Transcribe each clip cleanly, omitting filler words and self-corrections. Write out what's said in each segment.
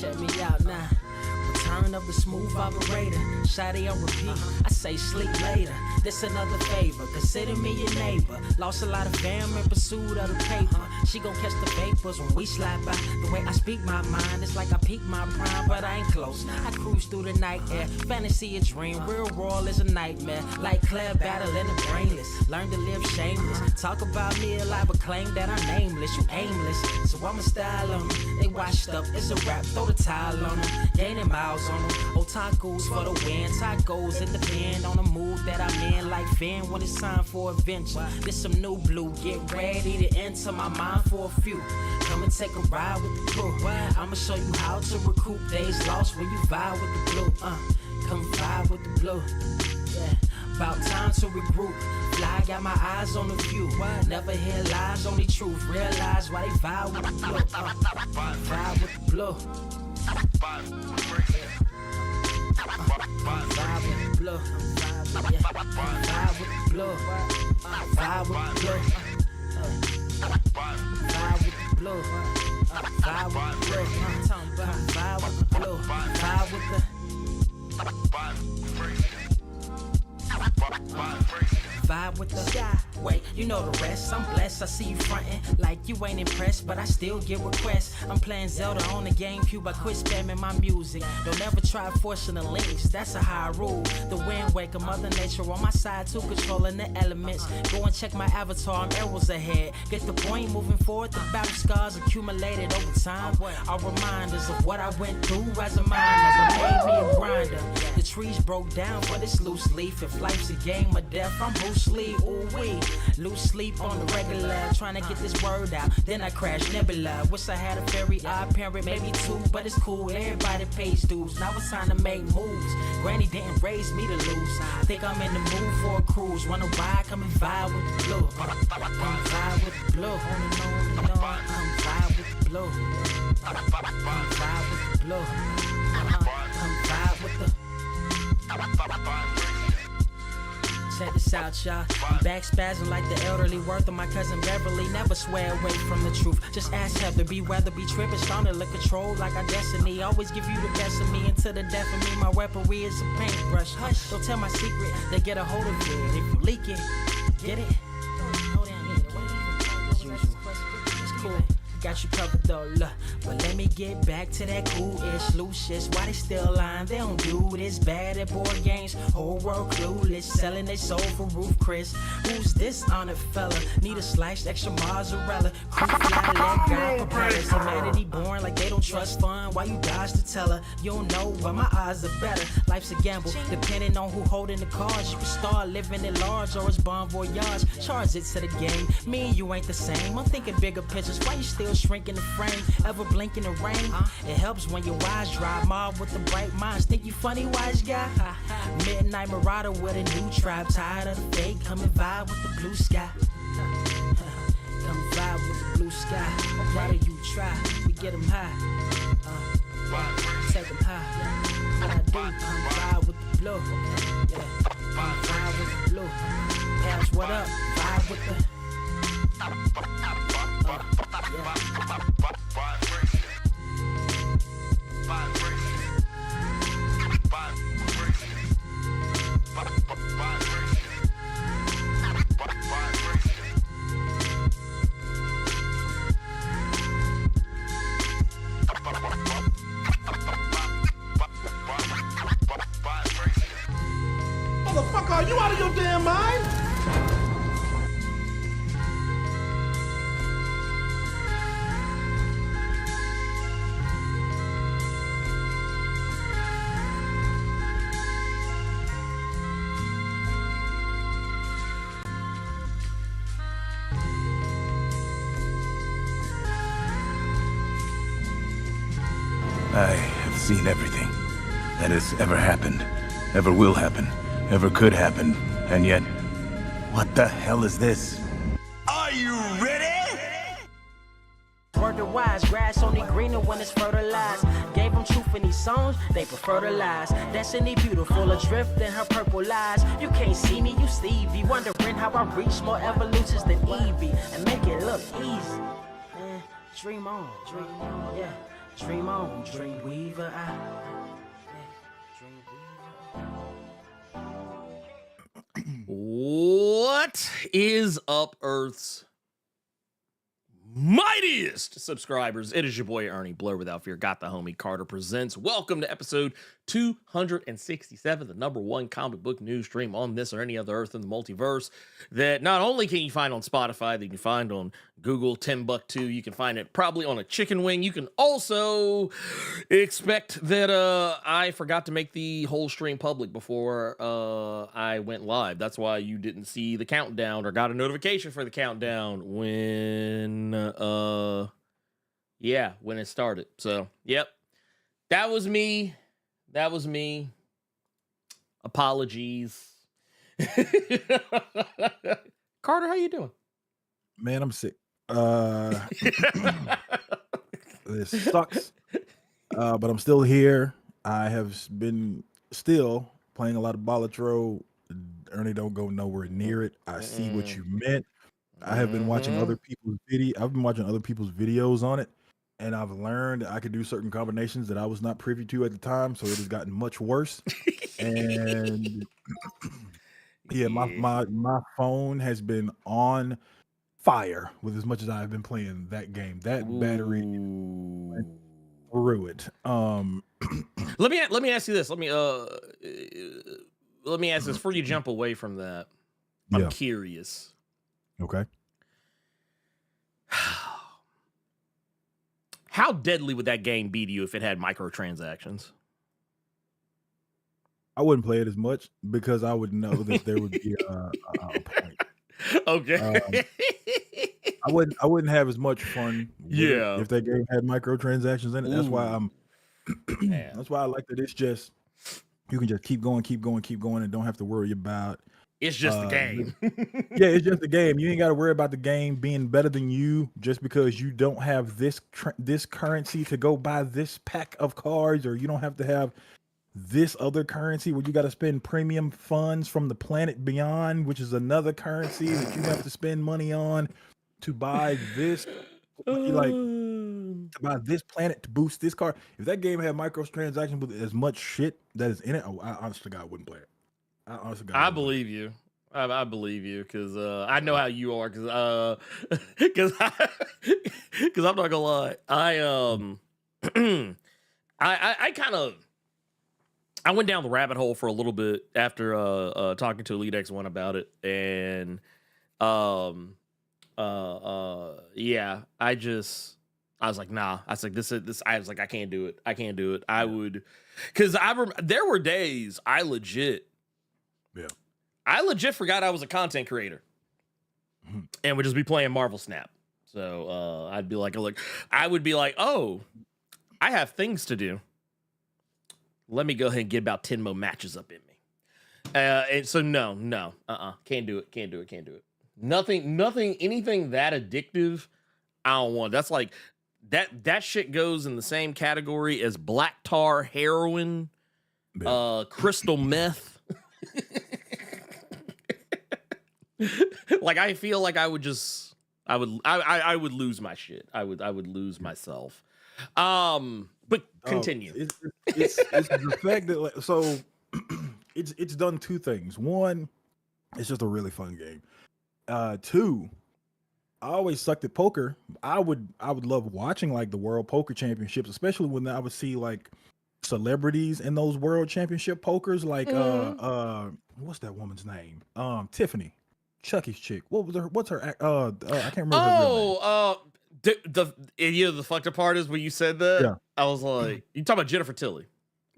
Check me out now. Return of the smooth operator. Shotty on repeat. I say sleep later. This another favor. Consider me your neighbor. Lost a lot of fam in pursuit of the paper. She gon' catch the vapors when we slide by. The way I speak my mind, it's like I peak my prime, but I ain't close. I cruise through the night air. Fantasy a dream. Real world is a nightmare. Like Claire battling the brainless. Learn to live shameless. Talk about me alive, but claim that I'm nameless. You aimless. So I'ma style on them. They washed up. It's a rap. Throw the towel on them. Gaining miles on them. Otakus for the win. Tacos it depend on the mood that I'm in. Like Finn when it's time for adventure. This some new blue. Get ready to enter my mind for a few. Come and take a ride with the crew. I'ma show you how to recoup days lost when you vibe with the blue. Come vibe with the blue. Yeah. About time to regroup. Fly, got my eyes on the view. Never hear lies, only truth. Realize why they vibe with the blue. Vibe with the blue. Vibe with the blue. Vibe with the blue. Vibe with the blue. Vibe with the blue. Vibe with the blue. Vibe with the blue. Vibe with the vibe with the sky. Wait, you know the rest. I'm blessed. I see you frontin' like you ain't impressed, but I still get requests. I'm playing Zelda on the GameCube. I quit spamming my music. Don't ever try forcing the links. That's a high rule. The wind waker, Mother Nature on my side too, controlling the elements. Go and check my avatar. I'm arrows ahead. Get the point. Moving forward. The battle scars accumulated over time are reminders of what I went through as a miner. But made me a grinder. The trees broke down for this loose leaf. If life's a game of death, I'm Bruce Lee. Ooh wee. Lose sleep on the regular, trying to get this word out. Then I crash Nebula. Wish I had a very odd parent, maybe two, but it's cool. Everybody pays dues. Now it's time to make moves. Granny didn't raise me to lose. Think I'm in the mood for a cruise. Wanna ride? Come and vibe with the blue. Come vibe with the blue. Come vibe with the blue. Come vibe with the blue. Come vibe with the. Check this out, y'all. I'm back spazzing like the elderly. Worth of my cousin Beverly. Never swear away from the truth. Just ask Heather. Be weather, be tripping. Starting to look control like our destiny. Always give you the best of me until the death of me. My weaponry is a paintbrush. Hush, don't tell my secret. They get a hold of it. If you leak it, get it. It's cool. Got you covered though, look. But let me get back to that cool-ish, loose-ish. Why they still lying? They don't do this. Bad at board games, whole world clueless. Selling their soul for Roof Chris. Who's this honored fella? Need a slice, extra mozzarella. Crew fly, let God prepare us. Humanity born like they don't trust fun. Why you dodge the teller? You don't know, but my odds are better. Life's a gamble, depending on who holding the cards. You can start living at large or it's bon voyage. Charge it to the game. Me and you ain't the same. I'm thinking bigger pictures. Why you still shrinking the frame, ever blinking the rain? It helps when your eyes dry. Mob with the bright minds. Think you funny, wise guy? Midnight marauder with a new tribe. Tired of the fake. Come and vibe with the blue sky. Come vibe with the blue sky. Why do you try? We get them high. Take them high. What I do? Come vibe with the blue. Yeah. Come vibe with the blue. Pass what up? Vibe with the. Motherfucker, are you out of your damn mind? I have seen everything that has ever happened, ever will happen, ever could happen, and yet, what the hell is this? Are you ready? Word to wise, grass only greener when it's fertilized. Gave them truth in these songs, they prefer to lies. Destiny beautiful, adrift in her purple lies. You can't see me, you Stevie. Wondering how I reach more evolutions than Evie and make it look easy. Dream on, yeah. Dream on, Dreamweaver. What is up, Earth's mightiest subscribers? It is your boy Ernie, Blerd Without Fear, got the homie Carter presents. Welcome to episode 267, the #1 comic book news stream on this or any other Earth in the multiverse that not only can you find on Spotify, that you can find on Google, Timbuktu, you can find it probably on a chicken wing. You can also expect that I forgot to make the whole stream public before I went live. That's why you didn't see the countdown or got a notification for the countdown when when it started. So, yep. That was me. Apologies. Carter, how you doing? Man, I'm sick. This sucks. But I'm still here. I have been still playing a lot of Bollatro. Ernie, don't go nowhere near it. I see what you meant. I have been watching other people's videos on it, and I've learned I could do certain combinations that I was not privy to at the time, so it has gotten much worse. And yeah, my phone has been on fire with as much as I've been playing that game. That battery went through it. Let me ask you this. Let me ask this before you jump away from that. I'm curious. Okay. How deadly would that game be to you if it had microtransactions? I wouldn't play it as much because I would know that there would be a point. Okay. I wouldn't have as much fun if that game had microtransactions in it. That's why that's why I like that it's just you can just keep going and don't have to worry about it's just the game. Yeah, it's just the game. You ain't got to worry about the game being better than you just because you don't have this currency to go buy this pack of cards, or you don't have to have this other currency where you got to spend premium funds from the planet beyond, which is another currency that you have to spend money on to buy this, to buy this planet to boost this card. If that game had microtransactions with as much shit that is in it, I honestly God wouldn't play it. I believe you. I believe you because I know how you are because I'm not gonna lie. I kind of I went down the rabbit hole for a little bit after talking to Elite X1 about it, and I was like, nah. I was like, this. I was like, I can't do it. I would, because there were days I legit forgot I was a content creator and would just be playing Marvel Snap. So I would be like, oh, I have things to do. Let me go ahead and get about 10 more matches up in me. And so can't do it. Nothing, anything that addictive, I don't want. That's like that shit goes in the same category as black tar, heroin, crystal meth. Like I feel like I would lose my shit. I would lose myself. But continue. It's the fact that it's done two things. One, it's just a really fun game. Two, I always sucked at poker. I would love watching like the World Poker Championships, especially when I would see like celebrities in those World Championship pokers. Like what's that woman's name? Tiffany, Chucky's chick. What's her? I can't remember. The fucked up part is when you said that. Yeah. I was like, you talking about Jennifer Tilly?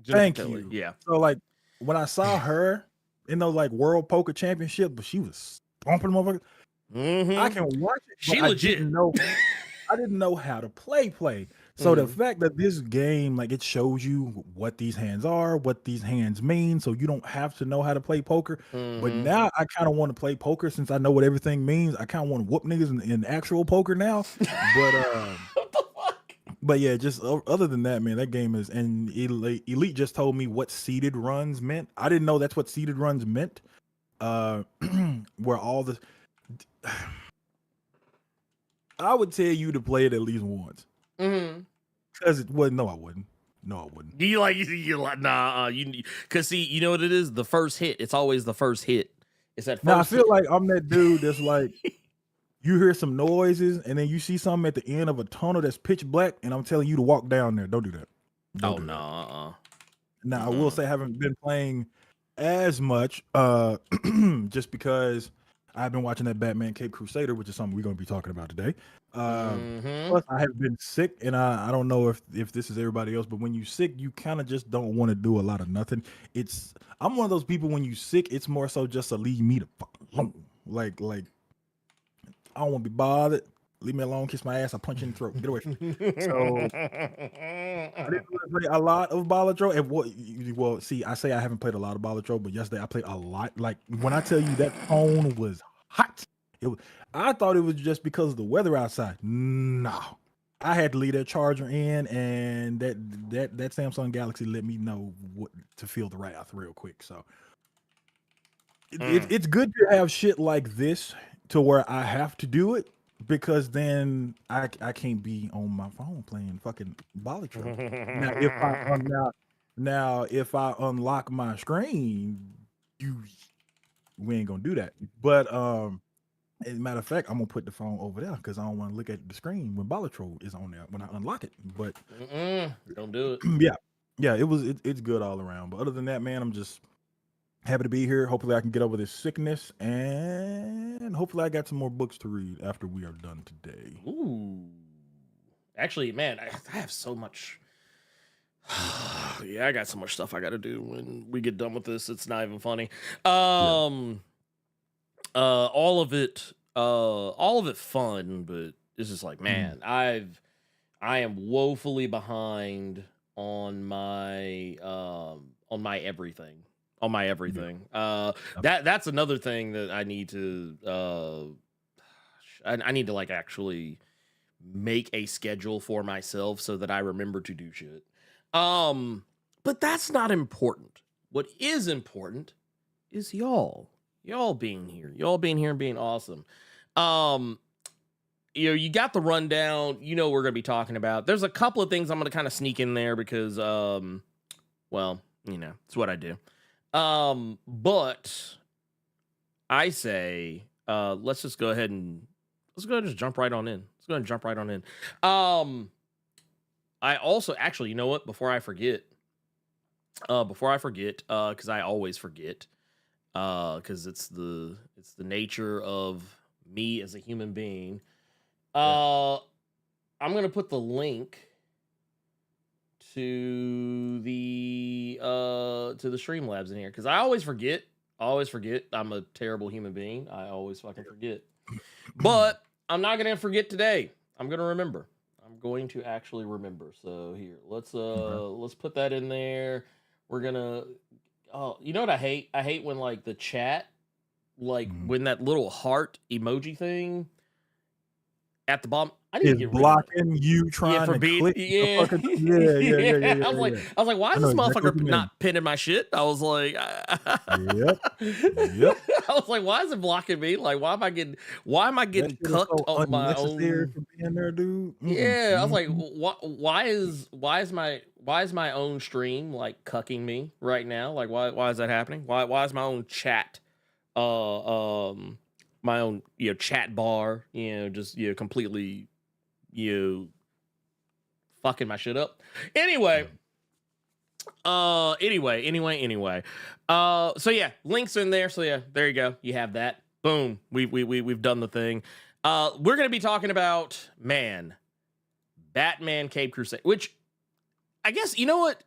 Thank you. Yeah. So like when I saw her in those like World Poker Championship, but she was bumping motherfuckers. I can watch it. She legit. I didn't know how to play. So the fact that this game, like, it shows you what these hands are, what these hands mean, so you don't have to know how to play poker. But now I kind of want to play poker since I know what everything means. I kind of want to whoop niggas in actual poker now. But yeah, just other than that, man, that game is. And Elite just told me what seeded runs meant. I didn't know that's what seeded runs meant. Where all the I would tell you to play it at least once. because it was no, I wouldn't. No, I wouldn't. You like nah, you because see, you know what it is? The first hit. It's always the first hit. It's that first. Now I feel like I'm that dude that's like, you hear some noises and then you see something at the end of a tunnel that's pitch black, and I'm telling you to walk down there. Don't do that. Don't do no. Now I will say I haven't been playing as much, just because I've been watching that Batman Cape Crusader, which is something we're going to be talking about today. Plus, I have been sick, and I don't know if this is everybody else, but when you sick, you kind of just don't want to do a lot of nothing. I'm one of those people when you sick, it's more so just to leave me the fuck alone. Like I don't want to be bothered. Leave me alone. Kiss my ass. I punch you in the throat. Get away from me. So I didn't really play a lot of Balatro. And well, see, I say I haven't played a lot of Balatro, but yesterday I played a lot. Like when I tell you that phone was hot, I thought it was just because of the weather outside. No, I had to leave that charger in, and that Samsung Galaxy let me know what to feel the wrath real quick. So it's good to have shit like this to where I have to do it, because then I can't be on my phone playing fucking Balatro. Now if I unlock my screen, we ain't gonna do that. But as a matter of fact, I'm gonna put the phone over there because I don't want to look at the screen when Balatro is on there when I unlock it. But don't do it. Yeah, it's good all around. But other than that, man, I'm just happy to be here. Hopefully I can get over this sickness, and hopefully I got some more books to read after we are done today. Ooh. Actually, man, I have so much. Yeah, I got so much stuff I got to do when we get done with this. It's not even funny. All of it fun, but it's just like, man, I am woefully behind on my everything. On my everything. That's another thing that I need to I need to like actually make a schedule for myself so that I remember to do shit. But that's not important. What is important is y'all being here. Y'all being here and being awesome. You got the rundown. You know what we're gonna be talking about. There's a couple of things I'm gonna kind of sneak in there because well, it's what I do. But I say, let's just go ahead and just jump right on in. Let's go ahead and jump right on in. I also, actually, you know what? Before I forget, because I always forget, because it's the nature of me as a human being. I'm gonna put the link to the Streamlabs in here because I always forget. I'm a terrible human being. I always fucking forget. But I'm not gonna forget today. I'm gonna remember. I'm going to actually remember. So here, let's put that in there. We're gonna. Oh, you know what I hate? I hate when like the chat, like when that little heart emoji thing at the bottom. I need to get blocking you trying to click. Yeah. I was like, why is this motherfucker not pinning my shit? I was like, Yep. I was like, why is it blocking me? Like, why am I getting cucked so on my own? For being there, dude. Yeah, I was like, why is my own stream like cucking me right now? Like, why is that happening? Why is my own chat, my own chat bar, just completely fucking my shit up. Anyway. So yeah, links in there. So yeah, there you go. You have that. Boom. We've done the thing. We're gonna be talking about Batman Cape Crusade, which I guess you know what?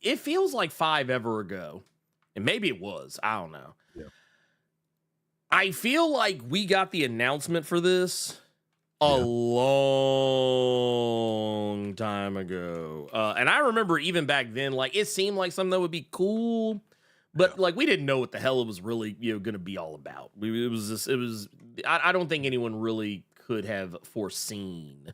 It feels like 5 ever ago. And maybe it was. I don't know. Yeah. I feel like we got the announcement for this a long time ago. And I remember even back then, like, it seemed like something that would be cool, but like, we didn't know what the hell it was really, going to be all about. I don't think anyone really could have foreseen.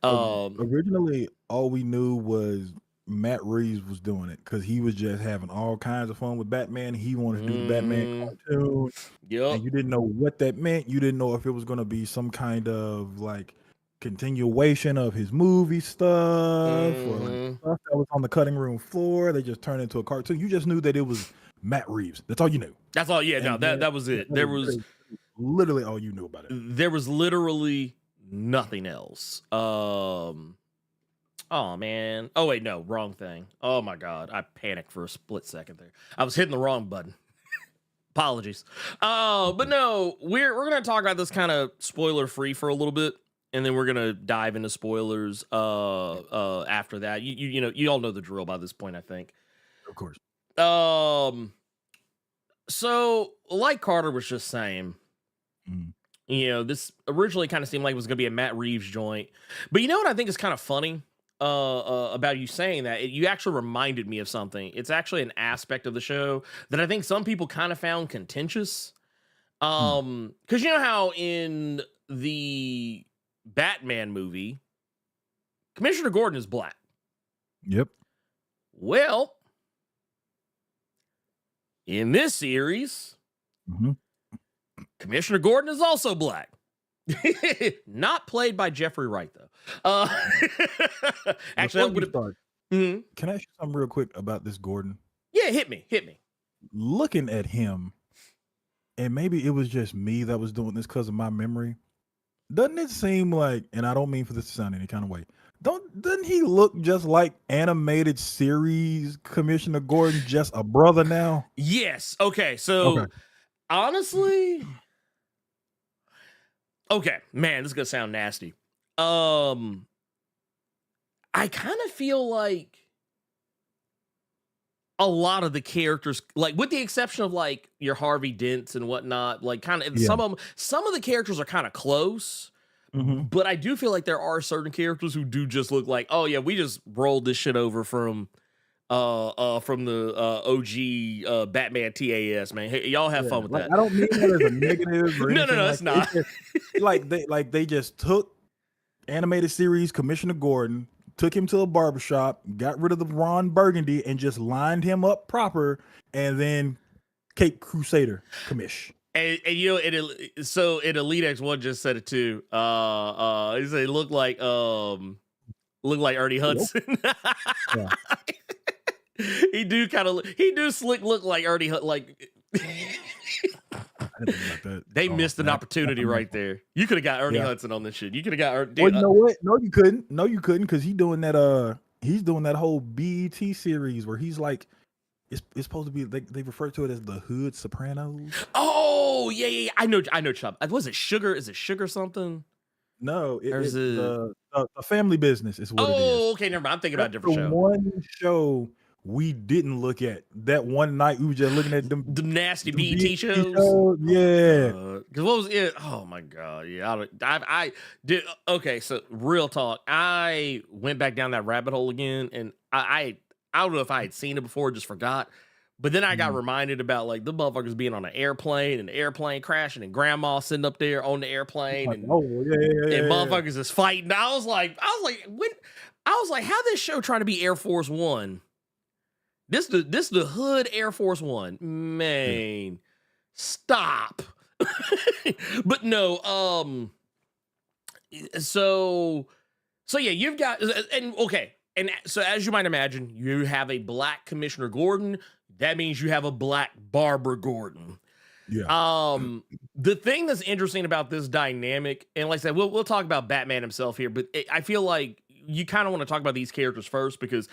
Originally, all we knew was Matt Reeves was doing it because he was just having all kinds of fun with Batman. He wanted to do the Batman cartoon. Yep. And you didn't know what that meant. You didn't know if it was going to be some kind of like continuation of his movie stuff or like Mhm. stuff that was on the cutting room floor. They just turned into a cartoon. You just knew that it was Matt Reeves. That's all you knew. That's all. Yeah, no, And then- that was it. There was literally all you knew about it. literally nothing else. Oh man. Oh wait, no, wrong thing. Oh my god, I panicked for a split second there. I was hitting the wrong button. Apologies. But no, we're gonna talk about this kind of spoiler free for a little bit, and then we're gonna dive into spoilers. After that, you know, you all know the drill by this point, I think. Of course. So like Carter was just saying, Mhm. you know, this originally kind of seemed like it was gonna be a Matt Reeves joint, but you know what I think is kind of funny about you saying that? You actually reminded me of something. It's actually an aspect of the show that I think some people kind of found contentious. Because you know how in the Batman movie, Commissioner Gordon is black. Yep. Well, in this series, Mhm. Commissioner Gordon is also black. Not played by Jeffrey Wright, though. Actually, that Before would you start, have. can I ask you something real quick about this Gordon? Yeah, hit me. Looking at him, and maybe it was just me that was doing this because of my memory. Doesn't it seem like, and I don't mean for this to sound any kind of way, doesn't he look just like animated series Commissioner Gordon, just a brother now? Yes. Okay. So Okay. honestly, okay, man, this is gonna sound nasty. I kind of feel like a lot of the characters, like with the exception of like your Harvey Dents and whatnot, like kind of Yeah. some of the characters are kind of close. Mhm. But I do feel like there are certain characters who do just look like, oh yeah, we just rolled this shit over from the OG Batman TAS, man. Hey, y'all have fun with Like, that. I don't mean that as a negative or No, anything no, like it's that. not. It's just, like they just took animated series Commissioner Gordon, took him to a barbershop, got rid of the Ron Burgundy, and just lined him up proper, and then Cape Crusader commish. And you know, so in Elite X1 just said it too. He said it looked like Ernie Hudson. Yeah. He do slick look like Ernie Hudson. Like I didn't think about that. they Oh, missed an man. opportunity right there. You could have got Ernie Yeah. Hudson on this shit. You could have got Ernie. Well, you know what? No, you couldn't. No, you couldn't, because he's doing that whole BET series where he's like, it's supposed to be, they refer to it as the Hood Sopranos. Oh yeah. I know. Chub. Was it Sugar? Is it Sugar something? No, Or is it's it- the Family Business is what it is. Oh, okay. Never mind. I'm thinking about a That's different the show. one show we didn't look at. That one night we were just looking at them The nasty them BET BET shows. Yeah. Because what was it? Oh my god, yeah. I did. Okay, so real talk. I went back down that rabbit hole again, and I don't know if I had seen it before, just forgot. But then I got reminded about like the motherfuckers being on an airplane and the airplane crashing and grandma sitting up there on the airplane and, Oh yeah. and motherfuckers is fighting. I was like, how this show trying to be Air Force One? This the hood Air Force One. Man, stop. But no, so yeah, you've got, and okay, and so as you might imagine, you have a black Commissioner Gordon. That means you have a black Barbara Gordon. Yeah. The thing that's interesting about this dynamic, and like I said, we'll talk about Batman himself here, but I feel like you kind of want to talk about these characters first, because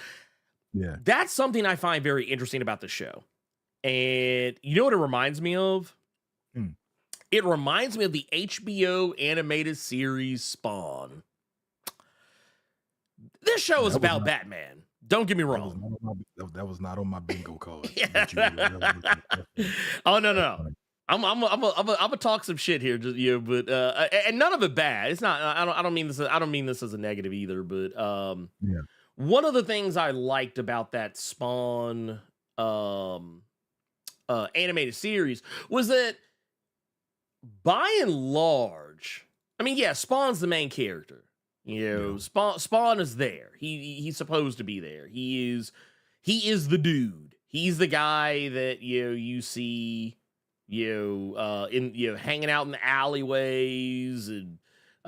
Yeah. that's something I find very interesting about the show. And you know what it reminds me of? Hmm. It reminds me of the HBO animated series Spawn. This show is That was about not- Batman. Don't get me That was wrong. not on my- that was not on my bingo card. Yeah. That was- Oh no. I'm gonna talk some shit here, just but and none of it bad. It's not. I don't mean this. I don't mean this as a negative either. But Yeah. one of the things I liked about that Spawn animated series was that, by and large, I mean, yeah, Spawn's the main character. You know, Yeah. Spawn is there. He's supposed to be there. He is the dude. He's the guy that you see hanging out in the alleyways and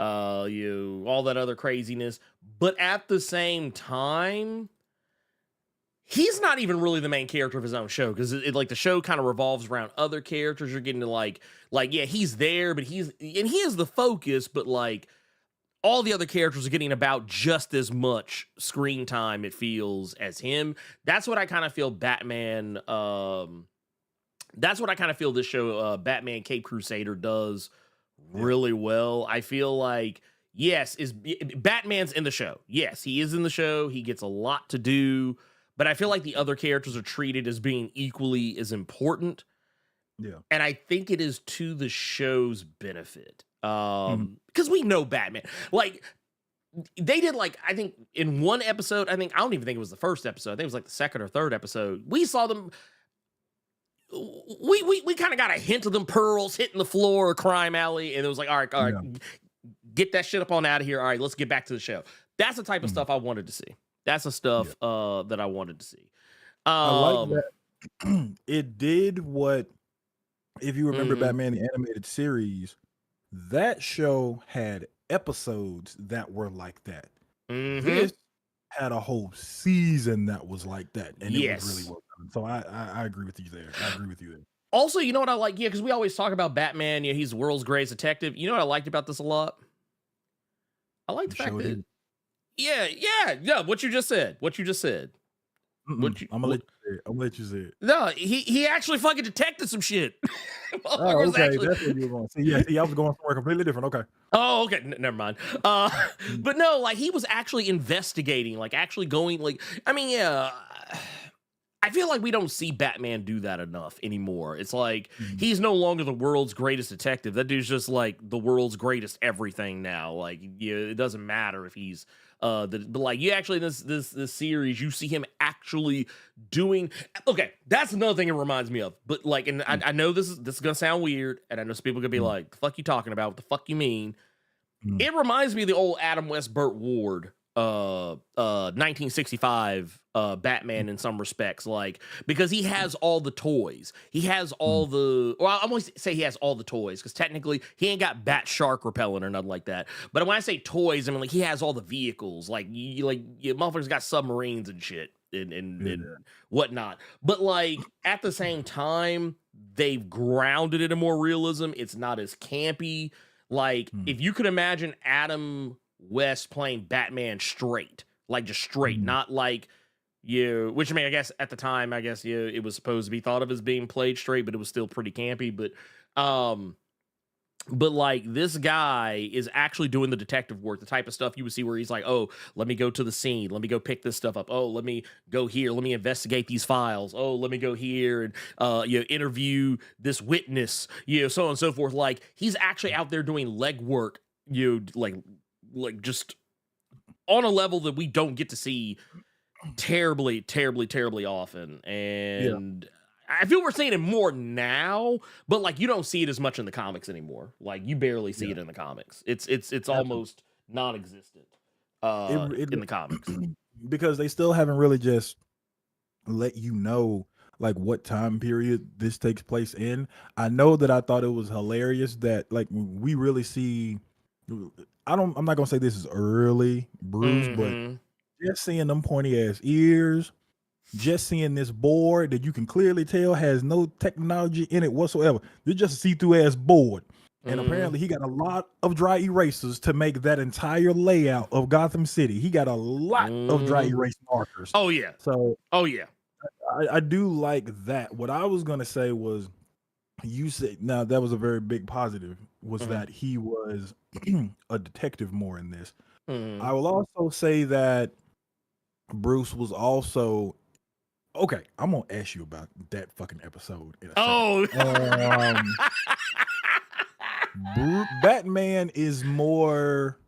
all that other craziness. But at the same time, he's not even really the main character of his own show, because like the show kind of revolves around other characters. You're getting to like yeah, he's there, but he is the focus, but like all the other characters are getting about just as much screen time, it feels, as him. That's what I kind of feel Batman. That's what I kind of feel this show, Batman Cape Crusader, does really well. I feel like, yes, Batman's in the show. Yes, he is in the show. He gets a lot to do, but I feel like the other characters are treated as being equally as important. Yeah. And I think it is to the show's benefit. Because we know Batman. Like, they did, like, I think in one episode, I don't even think it was the first episode. I think it was like the second or third episode. We saw them. We kind of got a hint of them pearls hitting the floor of Crime Alley, and it was like, all right, get that shit up on out of here. All right, let's get back to the show. That's the type of stuff I wanted to see. That's the stuff that I wanted to see. I like that. It did what, if you remember Batman the Animated Series, that show had episodes that were like that. This had a whole season that was like that, and it was really well done. So I agree with you there. I agree with you there. Also, you know what I like? Yeah, because we always talk about Batman. Yeah, he's the world's greatest detective. You know what I liked about this a lot? I like the fact that, what you just said. I'm gonna let you say it. No, he actually fucking detected some shit. Oh, okay, that's what you were going to say. Yeah, I was going somewhere completely different. Okay. Oh, okay. Never mind. But no, like, he was actually investigating, like, actually going, like, I mean, yeah. I feel like we don't see Batman do that enough anymore. It's like, he's no longer the world's greatest detective. That dude's just like the world's greatest everything now. Like, it doesn't matter if he's but like, you actually, this series, you see him actually doing. Okay, that's another thing it reminds me of. But like, and I know this is gonna sound weird, and I know some people are gonna be like, the fuck you talking about? What the fuck you mean? It reminds me of the old Adam West Burt Ward 1965 Batman in some respects, like, because he has all the toys. He has all the, well, I'm going to say he has all the toys, because technically he ain't got bat shark repellent or nothing like that. But when I say toys, I mean, like, he has all the vehicles. Like, you motherfuckers got submarines and shit and whatnot. But like, at the same time, they've grounded it in more realism. It's not as campy. Like, if you could imagine Adam West playing Batman straight, like just straight, not like which I mean, I guess at the time, it was supposed to be thought of as being played straight, but it was still pretty campy. But like, this guy is actually doing the detective work, the type of stuff you would see where he's like, oh, let me go to the scene, let me go pick this stuff up, oh, let me go here, let me investigate these files, oh, let me go here and interview this witness, so on and so forth. Like, he's actually out there doing legwork, like just on a level that we don't get to see terribly often. And I feel we're seeing it more now, but like, you don't see it as much in the comics anymore. Like, you barely see it in the comics. It's almost non-existent in the comics, because they still haven't really just let you know like what time period this takes place in. I know that I thought it was hilarious that like we really see, I'm not gonna say this is early Bruce, but just seeing them pointy ass ears, just seeing this board that you can clearly tell has no technology in it whatsoever. It's just a see-through ass board. And apparently he got a lot of dry erasers to make that entire layout of Gotham City. He got a lot of dry erase markers. Oh yeah. So I do like that. What I was gonna say was, you said, now that was a very big positive, was that he was a detective more in this. I will also say that Bruce was also, okay, I'm gonna ask you about that fucking episode in a second. Batman is more,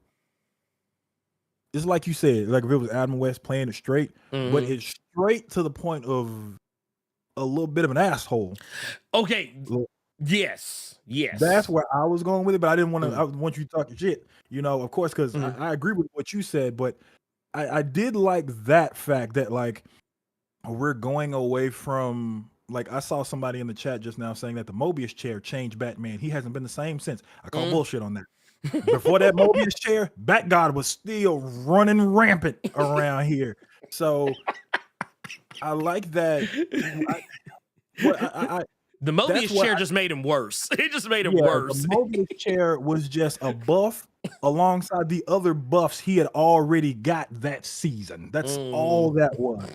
it's like you said, like if it was Adam West playing it straight, but it's straight to the point of a little bit of an asshole. Okay. Yes. That's where I was going with it, but I didn't want to. I want you talking shit, of course, because I agree with what you said, but I did like that fact that like we're going away from, like, I saw somebody in the chat just now saying that the Mobius chair changed Batman. He hasn't been the same since. I call bullshit on that. Before that Mobius chair, Bat God was still running rampant around here. So I like that. The That's Mobius what chair just made him worse. It just made him yeah, worse. the Mobius chair was just a buff alongside the other buffs he had already got that season. That's all that was.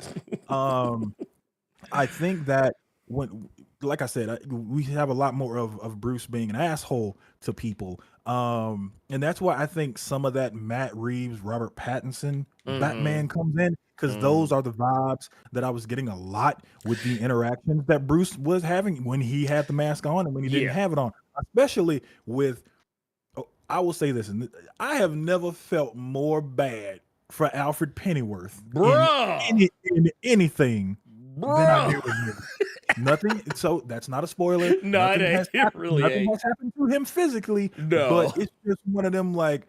I think that when, like I said, we have a lot more of Bruce being an asshole to people. And that's why I think some of that Matt Reeves, Robert Pattinson Batman comes in, because those are the vibes that I was getting a lot with the interactions that Bruce was having when he had the mask on and when he didn't have it on, especially with, I will say this, and I have never felt more bad for Alfred Pennyworth in anything than I do with him. Nothing. So that's not a spoiler. No, it ain't. It really nothing ain't. has happened to him physically. No. But it's just one of them, like,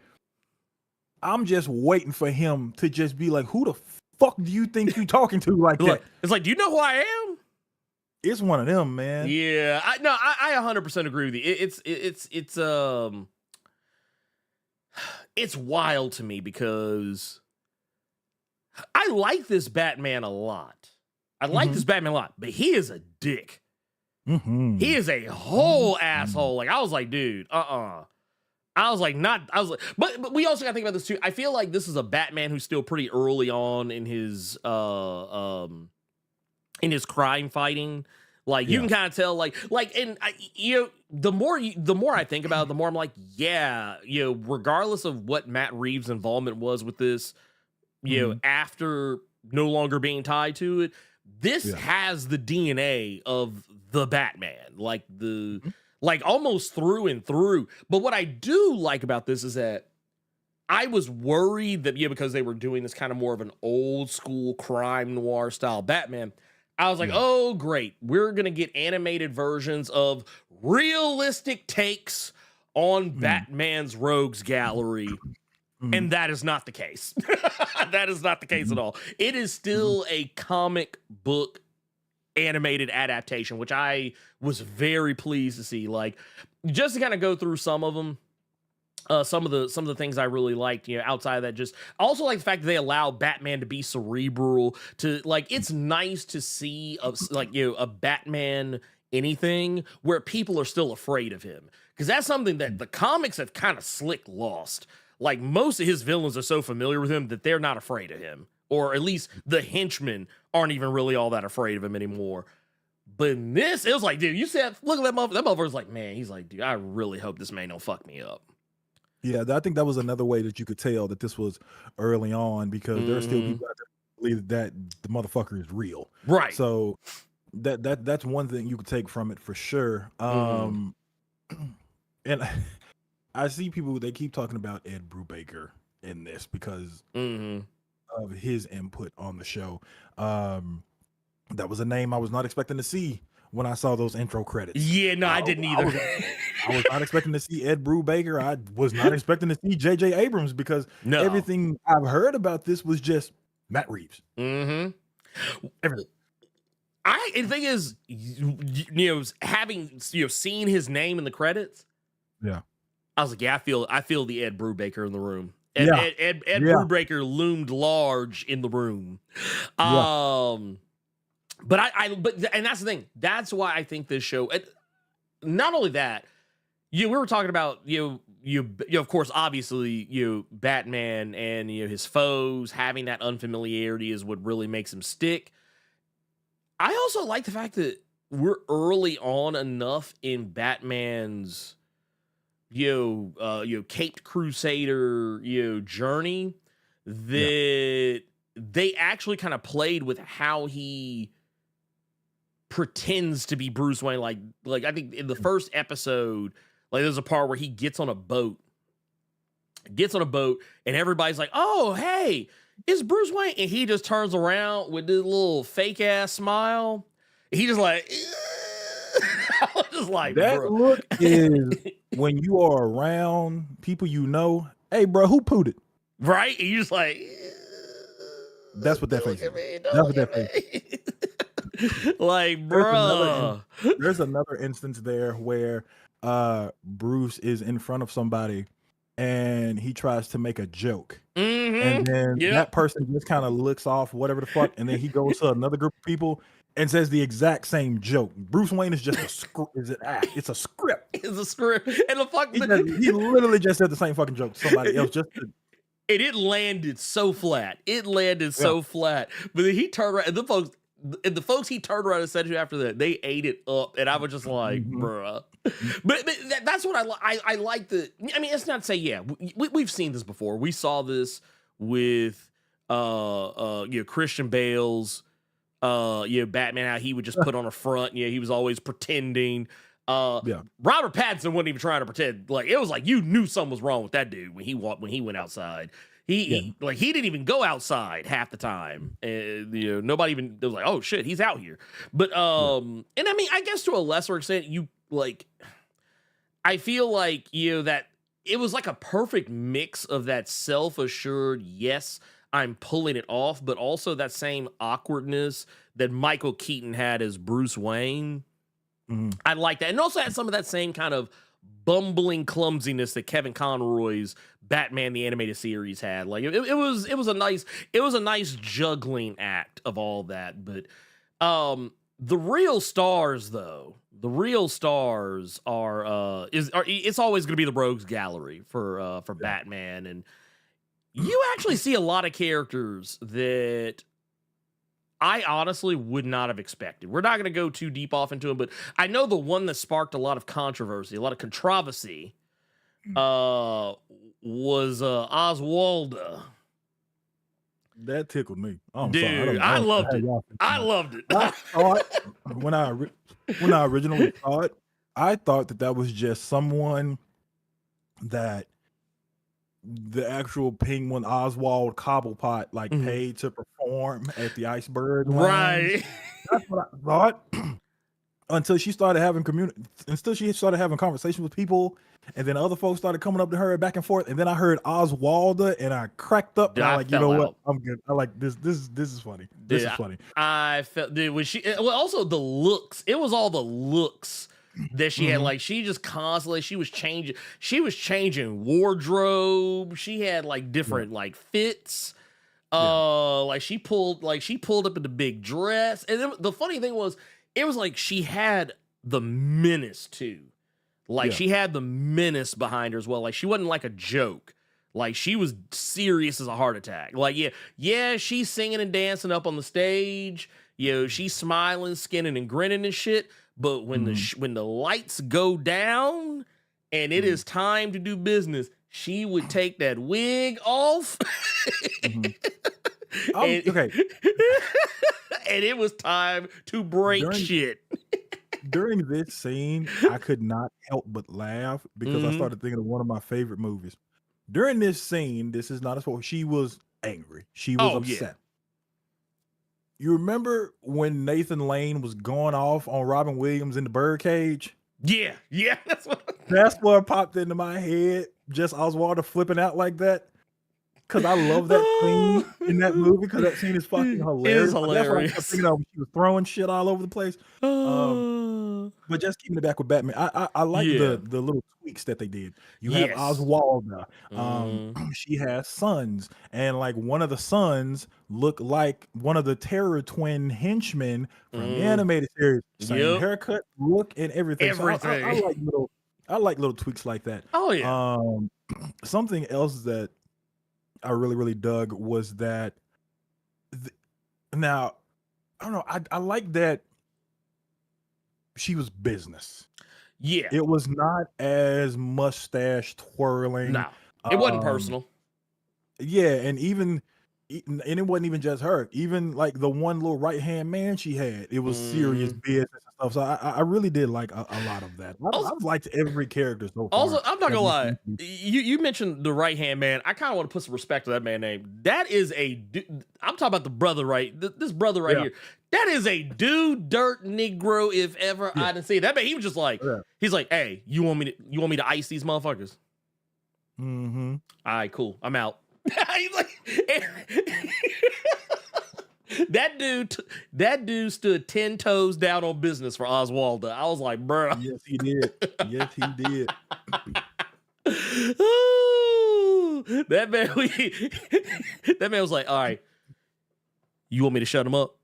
I'm just waiting for him to just be like, who the fuck do you think you talking to like that? It's like, do you know who I am? It's one of them, man. Yeah. I 100% agree with you. It's wild to me because I like this Batman a lot. I like this Batman a lot, but he is a dick. He is a whole asshole. Like, I was like, dude, I was like, but we also got to think about this too. I feel like this is a Batman who's still pretty early on in his crime fighting. Like, you can kind of tell, and the more I think about it, the more I'm like, yeah, regardless of what Matt Reeves' involvement was with this, after no longer being tied to it, this has the DNA of the Batman, like almost through and through. But what I do like about this is that I was worried that, because they were doing this kind of more of an old school crime noir style Batman, I was like, oh, great. We're going to get animated versions of realistic takes on Batman's rogues gallery. And that is not the case. That is not the case at all. It is still a comic book animated adaptation, which I was very pleased to see. Like, just to kind of go through some of them, some of the things I really liked, outside of that, just also like the fact that they allow Batman to be cerebral, to like, it's nice to see a Batman anything where people are still afraid of him, because that's something that the comics have kind of slick lost. Like, most of his villains are so familiar with him that they're not afraid of him, or at least the henchmen aren't even really all that afraid of him anymore. But in this, it was like, dude, you said, look at that motherfucker. That motherfucker's like, man, he's like, dude, I really hope this man don't fuck me up. Yeah, I think that was another way that you could tell that this was early on, because there are still people out there who believe that the motherfucker is real. Right. So that's one thing you could take from it for sure. And I see people, they keep talking about Ed Brubaker in this because of his input on the show. That was a name I was not expecting to see when I saw those intro credits. Yeah, no, I didn't either. I was not expecting to see Ed Brubaker. I was not expecting to see J.J. Abrams, because everything I've heard about this was just Matt Reeves. Everything. The thing is, having seen his name in the credits, I was like, yeah, I feel the Ed Brubaker in the room. Ed Brubaker loomed large in the room. But and that's the thing. That's why I think this show. Not only that, we were talking about of course, obviously, Batman and his foes having that unfamiliarity is what really makes him stick. I also like the fact that we're early on enough in Batman's caped Crusader journey that they actually kind of played with how he pretends to be Bruce Wayne. Like I think in the first episode, like, there's a part where he gets on a boat, and everybody's like, oh, hey, it's Bruce Wayne. And he just turns around with this little fake ass smile. He just like, I was just like, that bro. Look is when you are around people hey, bro, who pooted? Right? And you're just like, that's what that face is. That's what that face is. Like, bro. There's another instance there where Bruce is in front of somebody and he tries to make a joke. Mm-hmm. And then Yep. that person just kind of looks off, whatever the fuck, and then he goes to another group of people and says the exact same joke. Bruce Wayne is just a script. It's a script. It's a script. And the fuck, He literally just said the same fucking joke to somebody else. And it landed so flat. It landed so flat. But then he turned around, and the folks he turned around and said to after that, they ate it up, and I was just like, bruh. But that's what I like. I mean, it's not to say, we've seen this before. We saw this with Christian Bale's Batman, how he would just put on a front. He was always pretending. Robert Pattinson wasn't even trying to pretend. Like, it was like you knew something was wrong with that dude when he went outside. He didn't even go outside half the time. Nobody even was like, oh shit, he's out here. But and I mean, I guess to a lesser extent, I feel like that it was like a perfect mix of that self-assured, yes, I'm pulling it off, but also that same awkwardness that Michael Keaton had as Bruce Wayne. I like that. And also had some of that same kind of bumbling clumsiness that Kevin Conroy's Batman the Animated Series had. Like it was a nice juggling act of all that. But the real stars though, are it's always going to be the Rogues Gallery for Batman. And you actually see a lot of characters that I honestly would not have expected. We're not going to go too deep off into them, but I know the one that sparked a lot of controversy, a lot of controversy, was Oswalda. that tickled me. I'm Dude, sorry. I loved it. I loved it. I thought when I originally saw it, I thought that was just someone that the actual Penguin Oswald Cobblepot paid to perform at the Iceberg Lounge. Right. That's what I thought. Until she started having conversations with people, and then other folks started coming up to her back and forth, and then I heard Oswalda, and I cracked up. Dude, and I I'm like, you know fell what? out. I'm good. I like this. This is funny. This is funny. I felt, dude, when she, well, also the looks, it was all the looks that she had. Like, she just constantly, she was changing wardrobe. She had like different like fits. Like she pulled up in the big dress. And then the funny thing was, it was like she had the menace too. Like she had the menace behind her as well. Like she wasn't like a joke. Like she was serious as a heart attack. Like, yeah, she's singing and dancing up on the stage. She's smiling, skinning and grinning and shit. But when the lights go down and it is time to do business, she would take that wig off. Okay. And it was time to break shit. During this scene, I could not help but laugh because I started thinking of one of my favorite movies. During this scene, this is not a spoiler, she was angry. She was upset. Yeah. You remember when Nathan Lane was going off on Robin Williams in the birdcage? Yeah, That's what popped into my head. Just Oswaldo flipping out like that. Because I love that scene in that movie, because that scene is fucking hilarious. It is hilarious. That's what I was thinking of. She was throwing shit all over the place. But just keeping it back with Batman, I like the little tweaks that they did. You have Oswalda. She has sons, and like one of the sons looked like one of the Terror Twin henchmen from the animated series. Same haircut, look, and everything. Everything. So I like little tweaks like that. Oh yeah. Something else that I really, really dug was that now, I don't know, I like that she was business. Yeah. It was not as mustache twirling. No, it wasn't personal. Yeah, and it wasn't even just her. Even like the one little right-hand man she had, it was serious business and stuff. So I really did like a lot of that. I've liked every character so far. Also, I'm not gonna lie. You mentioned the right-hand man. I kind of want to put some respect to that man's name. That is I'm talking about the brother, right? This brother right here. That is a dude dirt Negro if ever I didn't see. That man, he was just like, he's like, hey, you want me to ice these motherfuckers? All right, cool. I'm out. He's like, that dude stood 10 toes down on business for Oswalda. I was like, bro. Yes, he did. Yes, he did. That man, that man was like, all right, you want me to shut him up?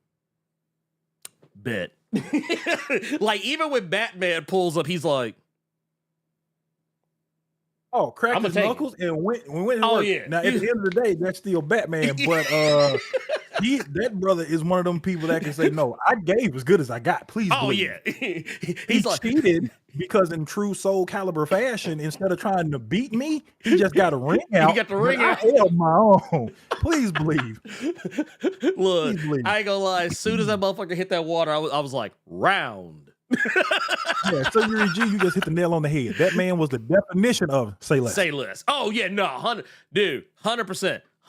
Bet. Like, even when Batman pulls up, he's like, oh, cracked I'ma his take it. knuckles and went to Oh, work. yeah. Now, at the end of the day, that's still Batman, but that brother is one of them people that can say, no, I gave as good as I got. Please oh, believe. yeah. He He's like, cheated because in true Soul Calibur fashion, instead of trying to beat me, he just got a ring out. got the but ring I out. held my own. Please believe. look, Please believe. I ain't gonna lie. As soon as that motherfucker hit that water, I was like, round. Yeah, so Yuri G, you just hit the nail on the head. That man was the definition of say less. Say less. Oh, yeah, no, 100%.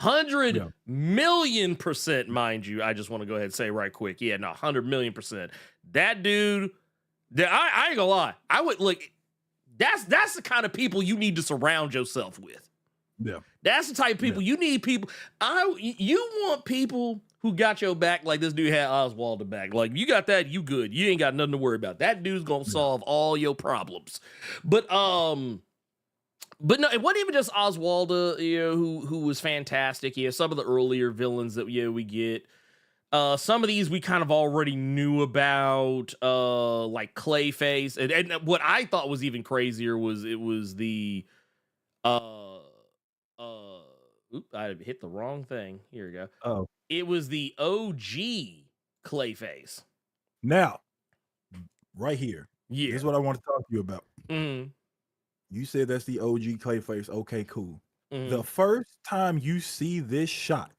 100,000,000%, mind you. I just want to go ahead and say right quick. Yeah, no, 100,000,000%. That dude, I ain't gonna lie. I would like, that's the kind of people you need to surround yourself with. Yeah. That's the type of people you need. People, you want people who got your back like this dude had Oswald back. Like, you got that, you good. You ain't got nothing to worry about. That dude's gonna solve all your problems. But no, it wasn't even just Oswalda, who was fantastic. Yeah, some of the earlier villains that we get. Some of these we kind of already knew about, like Clayface, and what I thought was even crazier was it was the oop, I hit the wrong thing. Here we go. Oh, It was the OG Clayface. now, right here. Yeah. This is what I want to talk to you about. Mhm. You said that's the OG Clayface. Okay, cool. Mhm. The first time you see this shot,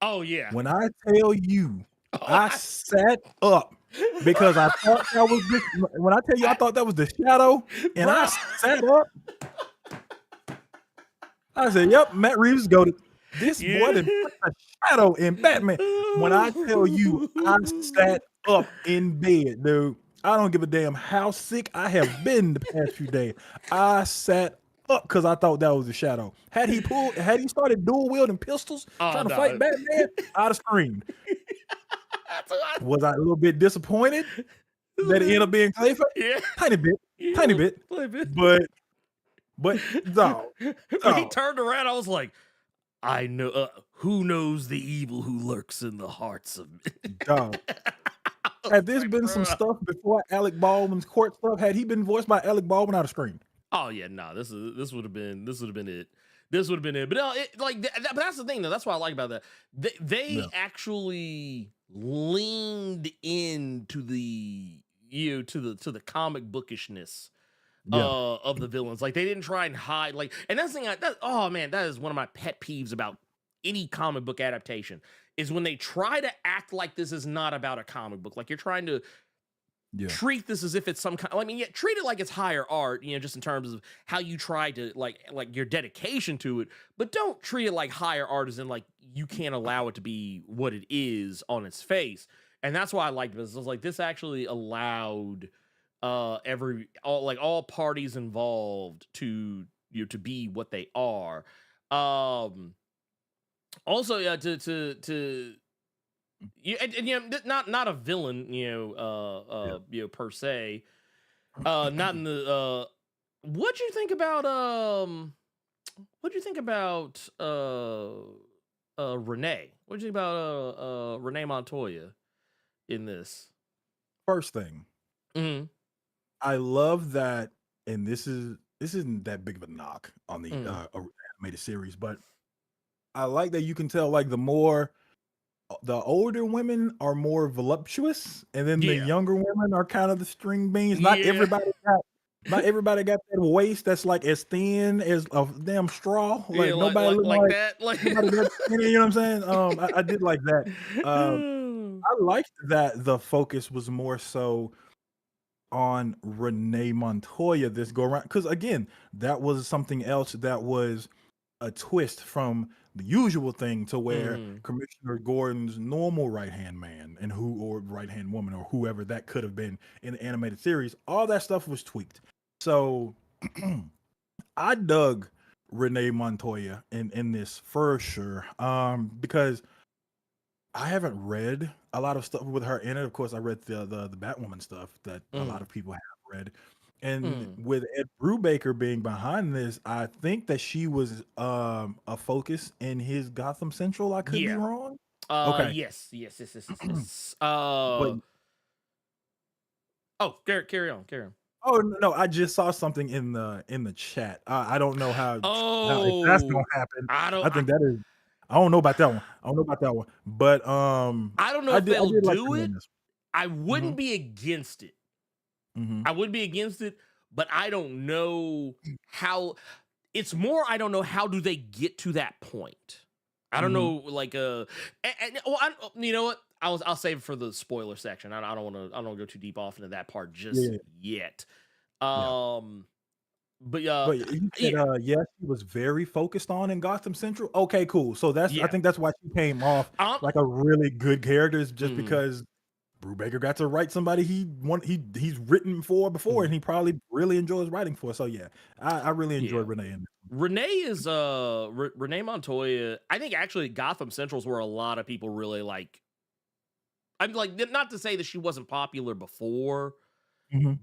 Oh yeah. when I tell you, I sat up because I thought that was this. When I tell you, I thought that was the shadow, and I sat up. I said, "Yep, Matt Reeves goated. This boy done put a shadow in Batman." When I tell you, I sat up in bed, dude. I don't give a damn how sick I have been the past few days. I sat up because I thought that was the shadow. Had he started dual wielding pistols trying to fight Batman, I'd have screamed. Was I a little bit disappointed that it ended up being Clayface? Yeah. Tiny bit. But dog, When he turned around, I was like, I know who knows the evil who lurks in the hearts of men. dog. Had this been some stuff before Alec Baldwin's court stuff? Had he been voiced by Alec Baldwin, I'd have screamed. Oh yeah, no, this would have been it. This would have been it. But no, but that's the thing though. That's what I like about that. They actually leaned into the to the comic bookishness of the villains. Like, they didn't try and hide. Like, and that's the thing. Oh man, that is one of my pet peeves about any comic book adaptation, is when they try to act like this is not about a comic book. Like, you're trying to treat this as if it's some kind. I mean, treat it like it's higher art. Just in terms of how you try to like your dedication to it. But don't treat it like higher art as in like you can't allow it to be what it is on its face. And that's why I liked this. I was like, this actually allowed all parties involved to be what they are. Also, not a villain, per se. Not in the what'd you think about Renee? What'd you think about Renee Montoya in this? First thing, I love that, and this isn't that big of a knock on the animated series, but I like that you can tell like the older women are more voluptuous, and then the younger women are kind of the string beans. Not everybody got that waist that's like as thin as a damn straw. Like nobody look like that. Like, you know what I'm saying? I did like that. I liked that the focus was more so on Renee Montoya this go around, because again, that was something else that was a twist from the usual thing to where Commissioner Gordon's normal right-hand man or right-hand woman or whoever that could have been in the animated series, all that stuff was tweaked. So I dug Renee Montoya in this for sure, because I haven't read a lot of stuff with her in it. Of course, I read the Batwoman stuff that a lot of people have read. And with Ed Brubaker being behind this, I think that she was a focus in his Gotham Central. I could be Yeah. wrong. Okay, Yes. but Oh, carry on. oh no, I just saw something in the chat. I don't know how if that's gonna Oh, happen. I don't. I think that is. I don't know about that one. I don't know about that one. But I don't know I if did. I they'll did like do her it. in this. I Mm-hmm. wouldn't be against it. Mm-hmm. I would be against it, but I don't know how. It's more, I don't know how do they get to that point. I don't Mm-hmm. know, like you know what? I'll save it for the spoiler section. I don't want to go too deep off into that part just Yeah. yet. Yeah. But But you said, yeah, yes, she was very focused on in Gotham Central. Okay, cool. So I yeah. think that's why she came off like a really good character, is just because Brubaker got to write somebody he's written for before, and he probably really enjoys writing for. So yeah, I really enjoyed Renee in this. Renee is Renee Montoya. I think actually Gotham Central's where a lot of people really like. I'm like, not to say that she wasn't popular before,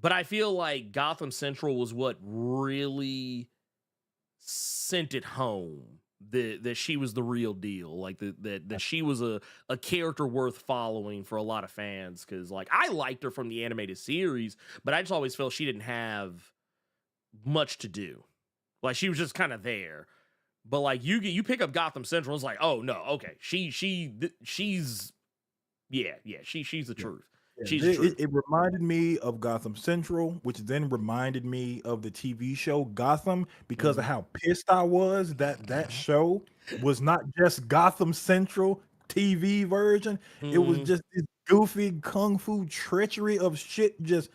but I feel like Gotham Central was what really sent it home that she was the real deal. Like that she was a character worth following for a lot of fans. Cause like I liked her from the animated series, but I just always felt she didn't have much to do. Like she was just kind of there. But like you pick up Gotham Central, it's like, oh no, okay. She's the truth. Yeah, She's the truth. it reminded me of Gotham Central, which then reminded me of the TV show Gotham, because of how pissed I was that show was not just Gotham Central TV version. It was just this goofy kung fu treachery of shit. Just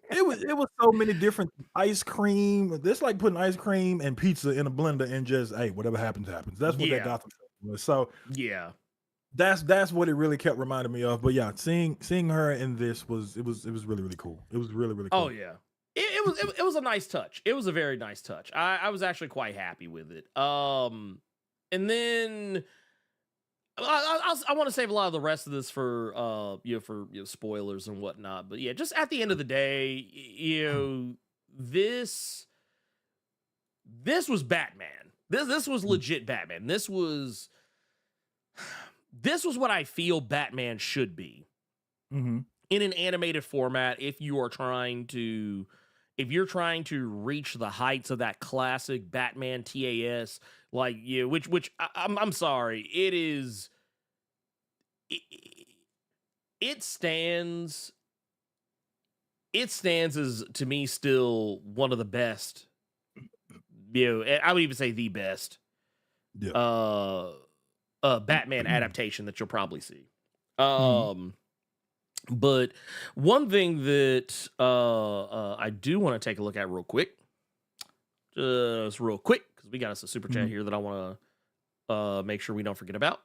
it was so many different ice cream. It's like putting ice cream and pizza in a blender and just, hey, whatever happens, happens. That's what that Gotham Central was. So Yeah. that's what it really kept reminding me of. But yeah, seeing her in this was really, really cool. It was really, really cool. Oh yeah. It was a nice touch. It was a very nice touch. I was actually quite happy with it. And then I want to save a lot of the rest of this for spoilers and whatnot. But yeah, just at the end of the day, this was Batman. This was legit Batman. This was what I feel Batman should be in an animated format. If you're trying to reach the heights of that classic Batman TAS, like which I'm sorry, it stands as, to me, still one of the best. I would even say the best. Batman adaptation that you'll probably see. But one thing that I do want to take a look at real quick, because we got us a super chat here that I want to make sure we don't forget about.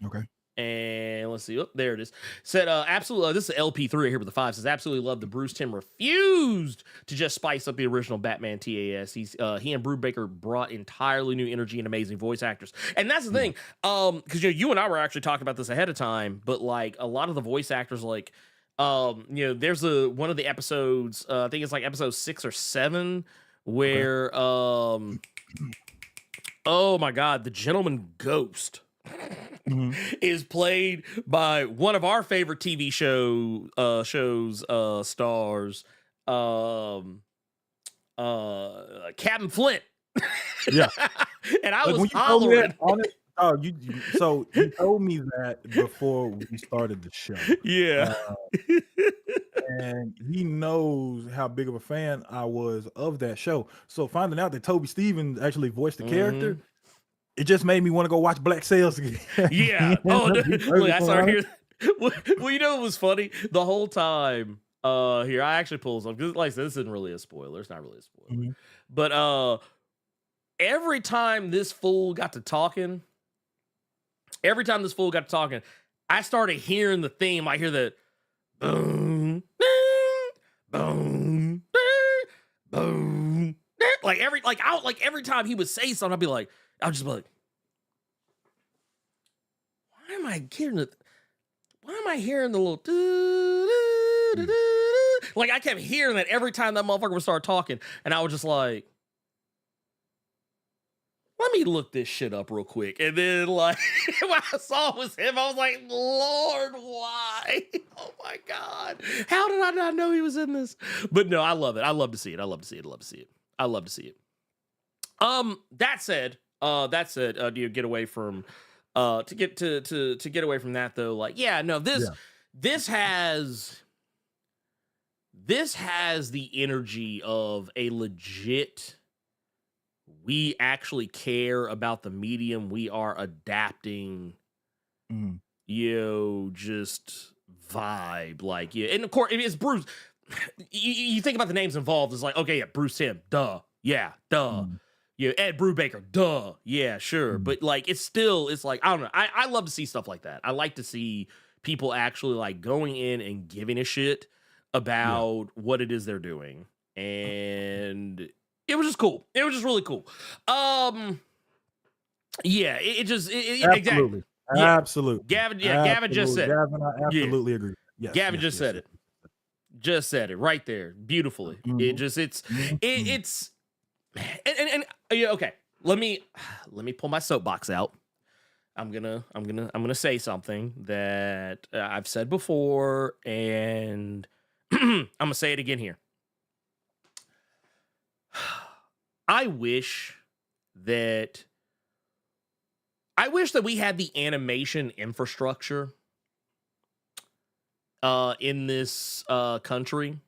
Okay. And let's see. Oh, there it is. Said, absolutely. This is LP3 right here with the 5. Says, absolutely love the Bruce Timm refused to just spice up the original Batman TAS. He and Brubaker brought entirely new energy and amazing voice actors. And that's the thing. Because you and I were actually talking about this ahead of time, but like a lot of the voice actors, like, there's one of the episodes, I think it's like episode 6 or 7, where, oh my God, the Gentleman Ghost is played by one of our favorite TV shows stars, Captain Flint. Yeah. And I Like, was when you told me that, so you told me that before we started the show. Yeah. And he knows how big of a fan I was of that show. So finding out that Toby Stevens actually voiced the character, it just made me want to go watch Black Sails again. Yeah. Oh, no. Look, I started here. Well, it was funny the whole time. Here, I actually pulled some, because like I said, this isn't really a spoiler. It's not really a spoiler. But every time this fool got to talking, I started hearing the theme. I hear the boom, boom, boom. Like every time he would say something, I'll just be like, why am I hearing the little like I kept hearing that every time that motherfucker would start talking, and I was just like, let me look this shit up real quick. And then, like, when I saw it was him, I was like, Lord, why? Oh my God. How did I not know he was in this? But no, I love it. I love to see it. I love to see it. I love to see it. I love to see it. That said, do you get away from to get away from that though? Like, yeah, no, this has the energy of a legit, we actually care about the medium we are adapting, just vibe. Like, yeah, and of course, it's Bruce. You think about the names involved, it's like, okay, yeah, Bruce Timm, duh. Yeah, duh. Yeah, Ed Brubaker, duh. Yeah, sure. But like, it's like, I don't know. I love to see stuff like that. I like to see people actually like going in and giving a shit about what it is they're doing. And it was just cool. It was just really cool. Yeah, exactly. Absolutely. Yeah. Absolutely. Gavin just said it. Gavin, I absolutely agree. Yes, Gavin just said it. Just said it right there, beautifully. It's yeah, okay. Let me pull my soapbox out. I'm gonna say something that I've said before, and I'm gonna say it again here. I wish that we had the animation infrastructure in this country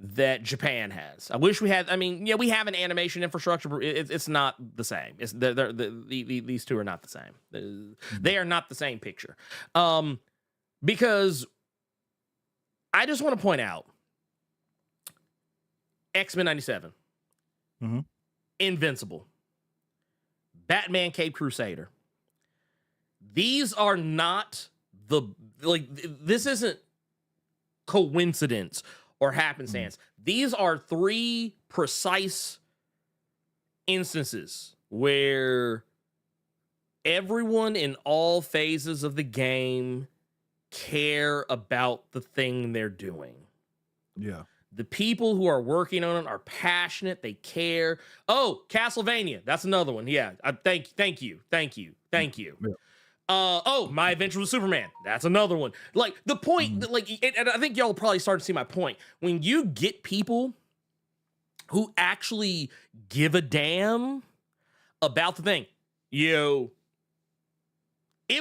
that Japan has. I wish we had. I mean, yeah, we have an animation infrastructure, but it's not the same. These two are not the same. They are not the same picture. Because I just want to point out X-Men 97, Invincible, Batman Cape Crusader. These are not this isn't coincidence or happenstance. These are three precise instances where everyone in all phases of the game care about the thing they're doing. Yeah. The people who are working on it are passionate. They care. Oh, Castlevania. That's another one. Yeah. Thank you. Yeah. Oh, My Adventure with Superman. That's another one. Like the point, and I think y'all probably start to see my point. When you get people who actually give a damn about the thing, it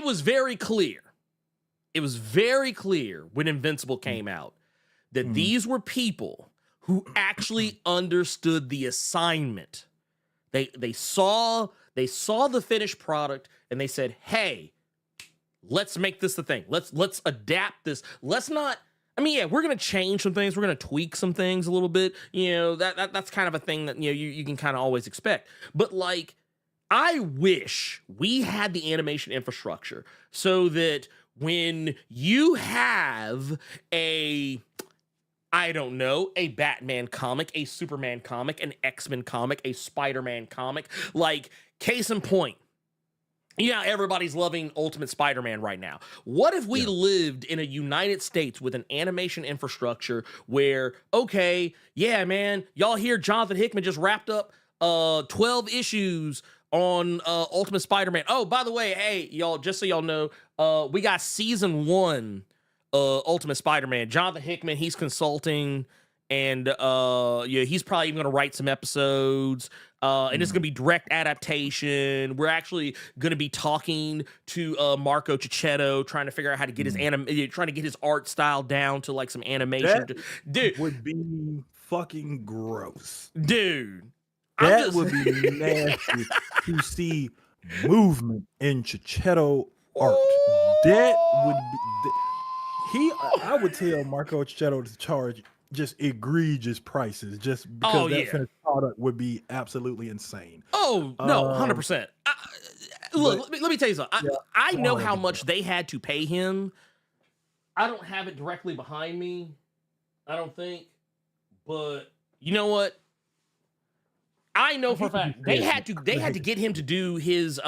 was very clear. It was very clear when Invincible came out that these were people who actually understood the assignment. They saw the finished product and they said, "Hey, let's make this the thing. Let's adapt this. Let's not. I mean, yeah, we're gonna change some things. We're gonna tweak some things a little bit. That's kind of a thing that you can kind of always expect. But like, I wish we had the animation infrastructure so that when you have a Batman comic, a Superman comic, an X-Men comic, a Spider-Man comic, like case in point. Yeah, everybody's loving Ultimate Spider-Man right now. What if we lived in a United States with an animation infrastructure where, okay, yeah, man, y'all hear Jonathan Hickman just wrapped up 12 issues on Ultimate Spider-Man. Oh, by the way, hey, y'all, just so y'all know, we got season 1 Ultimate Spider-Man. Jonathan Hickman, he's consulting, and he's probably even going to write some episodes. And it's going to be direct adaptation. We're actually going to be talking to Marco Cicchetto, trying to figure out how to get trying to get his art style down to like some animation. Dude, would be fucking gross. Dude, that would be nasty to see movement in Cicchetto art. That would be. I would tell Marco Cicchetto to charge just egregious prices just because finished product would be absolutely insane. Oh, no, 100%. Look, let me tell you something. I know how much they had to pay him. I don't have it directly behind me, I don't think. But you know what? I know for a fact they had to get him to do his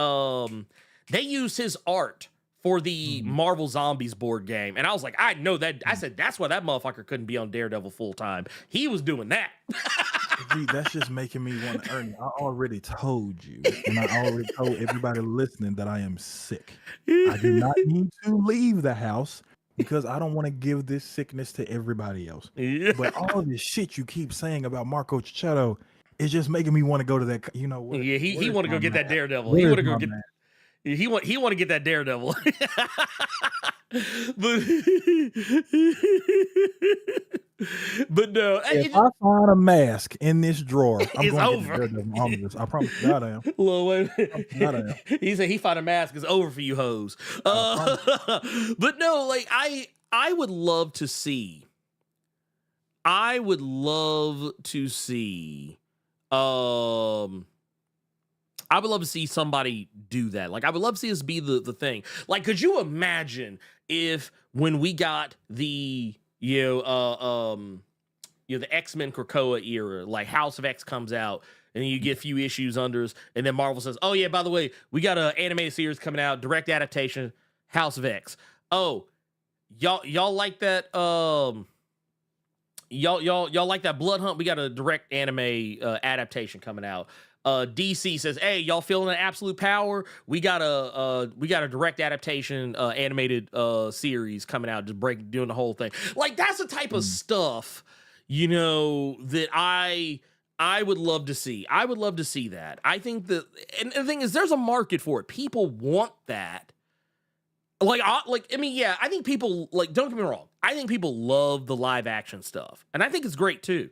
they used his art for the Marvel Zombies board game. And I was like, I know that. I said, that's why that motherfucker couldn't be on Daredevil full time. He was doing that. See, that's just making me want to earn. I already told you, and I already told everybody listening that I am sick. I do not need to leave the house because I don't want to give this sickness to everybody else. Yeah. But all this shit you keep saying about Marco Cicchetto is just making me want to go to that. You know what? Yeah, he want to go get that Daredevil. Where's He want to go my get. man? He want to get that Daredevil. but no, If I find a mask in this drawer, I'm it's going to over. get the Daredevil omnibus. I promise you, God I am. Lil Wayne, God I am. he said he found a mask. It's over for you hoes. But no, like I would love to see. I would love to see. I would love to see somebody do that. Like, I would love to see this be the thing. Like, could you imagine if when we got the the X-Men Krakoa era, like House of X comes out, and then you get a few issues under us, and then Marvel says, "Oh yeah, by the way, we got an animated series coming out, direct adaptation, House of X. Oh, y'all like that? Y'all like that Blood Hunt? We got a direct anime adaptation coming out." DC says, "Hey, y'all feeling an absolute power? We got a direct adaptation animated series coming out, just doing the whole thing." Like, that's the type of stuff, that I would love to see. I would love to see that. I think that, and the thing is, there's a market for it. People want that. I think people, like, don't get me wrong. I think people love the live action stuff, and I think it's great too.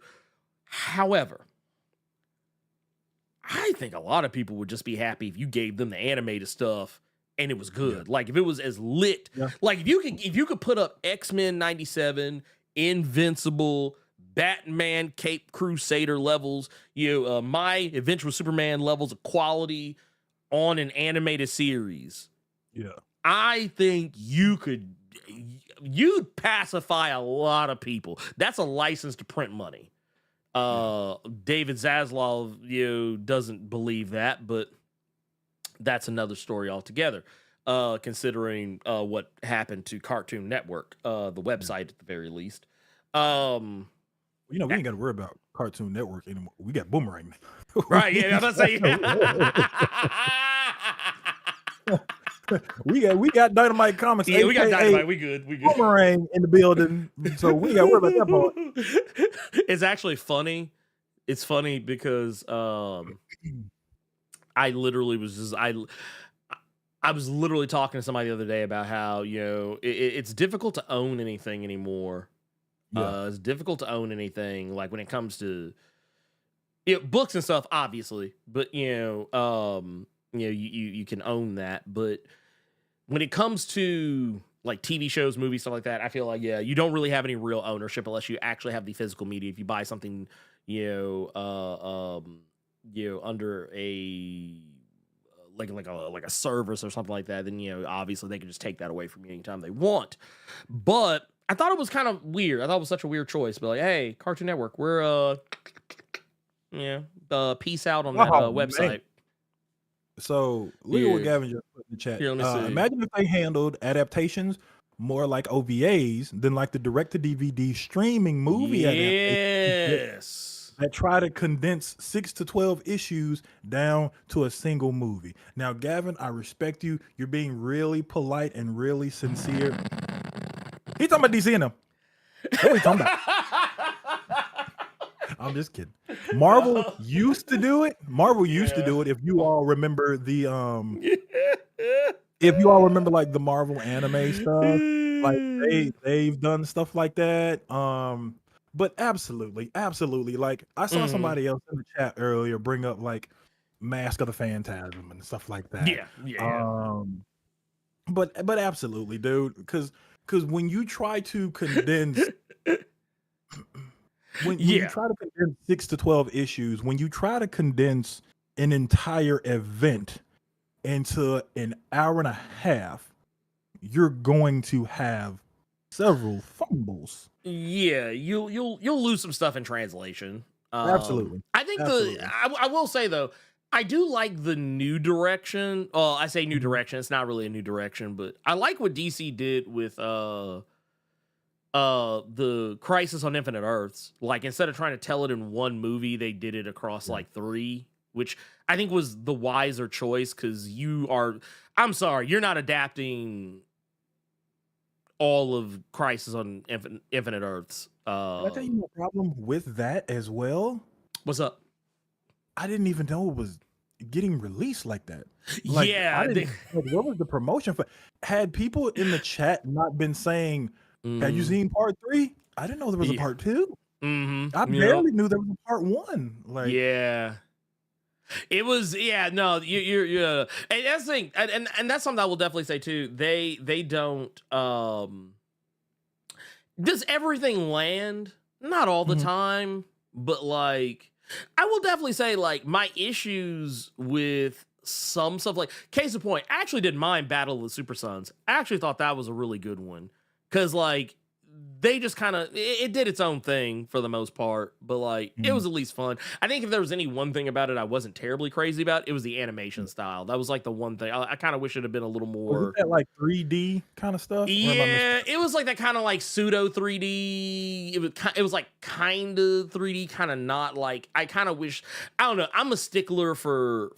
However, I think a lot of people would just be happy if you gave them the animated stuff and it was good. Yeah. Like, if it was as lit. Yeah. Like, if you could put up X-Men 97, Invincible, Batman, Cape Crusader levels, My Adventure with Superman levels of quality on an animated series. Yeah. I think you'd pacify a lot of people. That's a license to print money. David Zaslav, doesn't believe that, but that's another story altogether. Considering what happened to Cartoon Network, the website at the very least. We ain't got to worry about Cartoon Network anymore. We got Boomerang. Right? Yeah, I'm about to say. we got Dynamite Comics. Yeah, we got Dynamite. We good. Boomerang in the building, so we got to worry about that part. It's actually funny. It's funny because I literally was I was literally talking to somebody the other day about how it's difficult to own anything anymore. Yeah. It's difficult to own anything, like when it comes to books and stuff, obviously, but you can own that, but when it comes to like TV shows, movies, stuff like that, I feel like you don't really have any real ownership unless you actually have the physical media. If you buy something under a like a service or something like that, then obviously they can just take that away from you anytime they want. But I thought it was kind of weird. I thought it was such a weird choice. But like, hey, Cartoon Network, we're peace out on that website. Man. So look at what Gavin just put in the chat. Here, imagine if they handled adaptations more like OVAs than like the direct-to-DVD streaming movie adaptations that try to condense 6 to 12 issues down to a single movie. Now, Gavin, I respect you. You're being really polite and really sincere. He's talking about DC and them. What are you talking about? I'm just kidding. Marvel used to do it. If you all remember the if you all remember like the Marvel anime stuff, like they've done stuff like that. But absolutely. Like I saw somebody else in the chat earlier bring up like Mask of the Phantasm and stuff like that. Yeah. But absolutely, dude, because when you try to condense when you try to condense 6 to 12 issues, when you try to condense an entire event into an hour and a half, you're going to have several fumbles. Yeah, you'll lose some stuff in translation. Absolutely. I think I will say though, I do like the new direction. Well, I say new direction. It's not really a new direction, but I like what DC did with the Crisis on Infinite Earths. Like, instead of trying to tell it in one movie, they did it across like 3, which I think was the wiser choice, because I'm sorry, you're not adapting all of Crisis on Infinite Earths. Can I tell you a problem with that as well? What's up? I didn't even know it was getting released like that. Like, Yeah. What was the promotion for? Had people in the chat not been saying, "Have you seen part 3?" I didn't know there was a part 2. I barely knew there was a part 1. Like, yeah. It was, yeah, no, you're and that's the thing, and that's something I will definitely say too. They don't does everything land? Not all the time, but like I will definitely say, like, my issues with some stuff, like, case in point, I actually didn't mind Battle of the Super Sons. I actually thought that was a really good one, because like they just kind of it did its own thing for the most part, but like it was at least fun. I think if there was any one thing about it I wasn't terribly crazy about, it was the animation style. That was like the one thing I kind of wish it had been a little more. Was that like 3D kind of stuff? Yeah, it was like that kind of like pseudo 3D. It was like kind of 3D, kind of not. Like, I kind of wish, I don't know. I'm a stickler for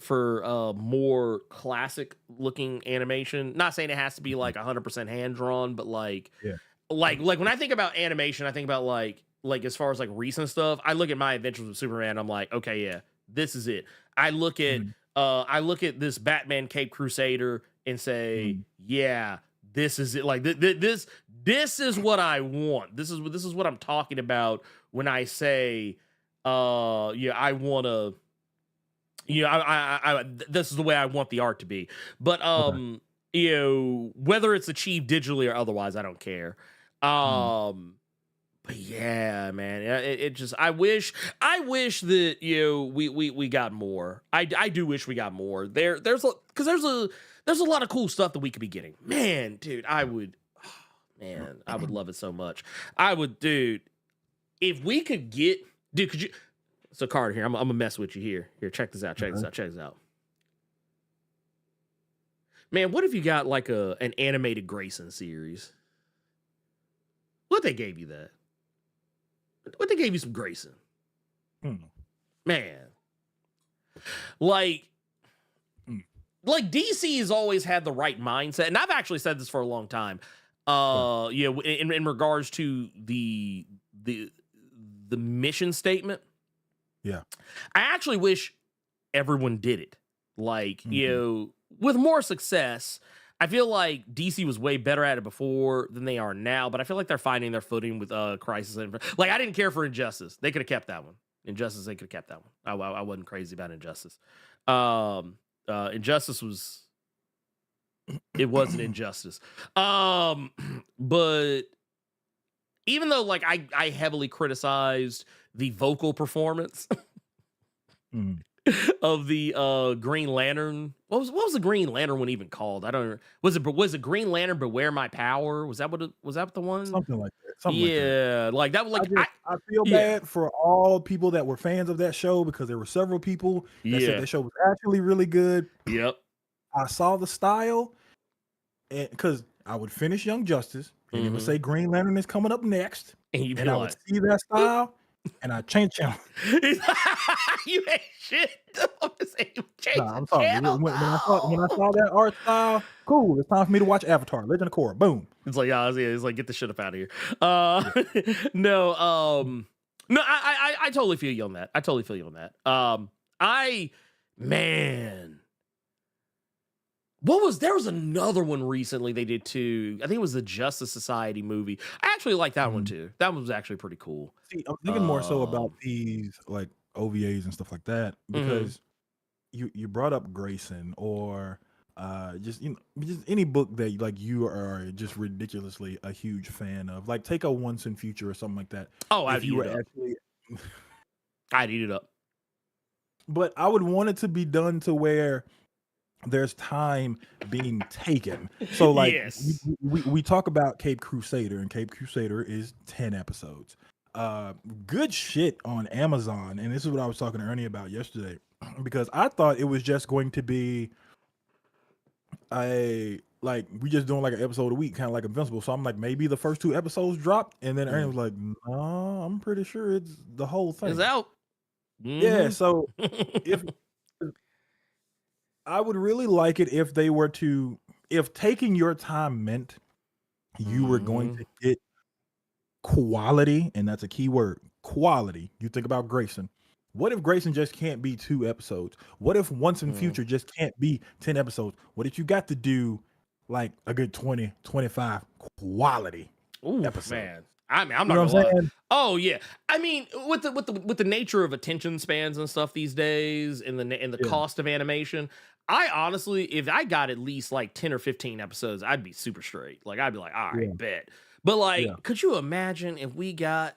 more classic looking animation. Not saying it has to be like 100% hand drawn, but like. Yeah. Like when I think about animation, I think about like as far as like recent stuff. I look at My Adventures with Superman. I'm like, okay, yeah, this is it. I look at this Batman Cape Crusader and say, yeah, this is it. Like this is what I want. This is what I'm talking about when I say, yeah, I want to. I this is the way I want the art to be. But you know, whether it's achieved digitally or otherwise, I don't care. But yeah, man, it just, I wish that, you know, we got more. I do wish we got more. There's a lot of cool stuff that we could be getting. Man, dude, I would love it so much. Dude, if we could get, dude, could you? So Carter, here, I'm gonna mess with you here. Here, check this out. Check this out. Man, what if you got like an animated Grayson series? What they gave you that? What they gave you some Grayson? Man. Like DC has always had the right mindset, and I've actually said this for a long time. You know, in regards to the mission statement. Yeah. I actually wish everyone did it. Like, you know, with more success. I feel like DC was way better at it before than they are now, but I feel like they're finding their footing with Crisis. Like, I didn't care for Injustice. They could have kept that one. They could have kept that one. I wasn't crazy about Injustice. Injustice was... It was an injustice. But even though, like, I heavily criticized the vocal performance of the Green Lantern. What was the Green Lantern one even called? I don't know. Was it Green Lantern Beware My Power? Was that the one? Something like that. Like that. Like I feel bad for all people that were fans of that show, because there were several people that said that show was actually really good. Yep. I saw the style, and because I would finish Young Justice and it would say Green Lantern is coming up next, and I would see that style. And I changed channel. You ain't shit. I'm sorry. When I saw that art style, cool. It's time for me to watch Avatar: Legend of Korra. Boom. It's like, yeah, it's like, get the shit up out of here. No, I totally feel you on that. Man. There was another one recently they did too. I think it was the Justice Society movie. I actually like that one too. That one was actually pretty cool. See, I'm thinking more so about these like OVAs and stuff like that, because you brought up Grayson, or just any book that like you are just ridiculously a huge fan of. Like, take a Once and Future or something like that. Oh, I'd eat it up. But I would want it to be done to where there's time being taken. So like, we talk about Cape Crusader, and Cape Crusader is 10 episodes. Good shit on Amazon. And this is what I was talking to Ernie about yesterday. because I thought it was just going to be we just doing like an episode a week, kind of like Invincible. So I'm like, maybe the first 2 episodes dropped, and then Ernie was like, no, I'm pretty sure it's the whole thing. It's out. Yeah. So if I would really like it if they were to, if taking your time meant you were going to get quality, and that's a key word, quality. You think about Grayson. What if Grayson just can't be 2 episodes? What if Once in Future just can't be 10 episodes? What if you got to do like a good 20, 25 quality episodes? Man. I mean, I'm not gonna lie. Oh yeah, I mean, with the nature of attention spans and stuff these days, and the cost of animation, I honestly, if I got at least like 10 or 15 episodes, I'd be super straight. Like I'd be like, all right, bet. But like, could you imagine if we got?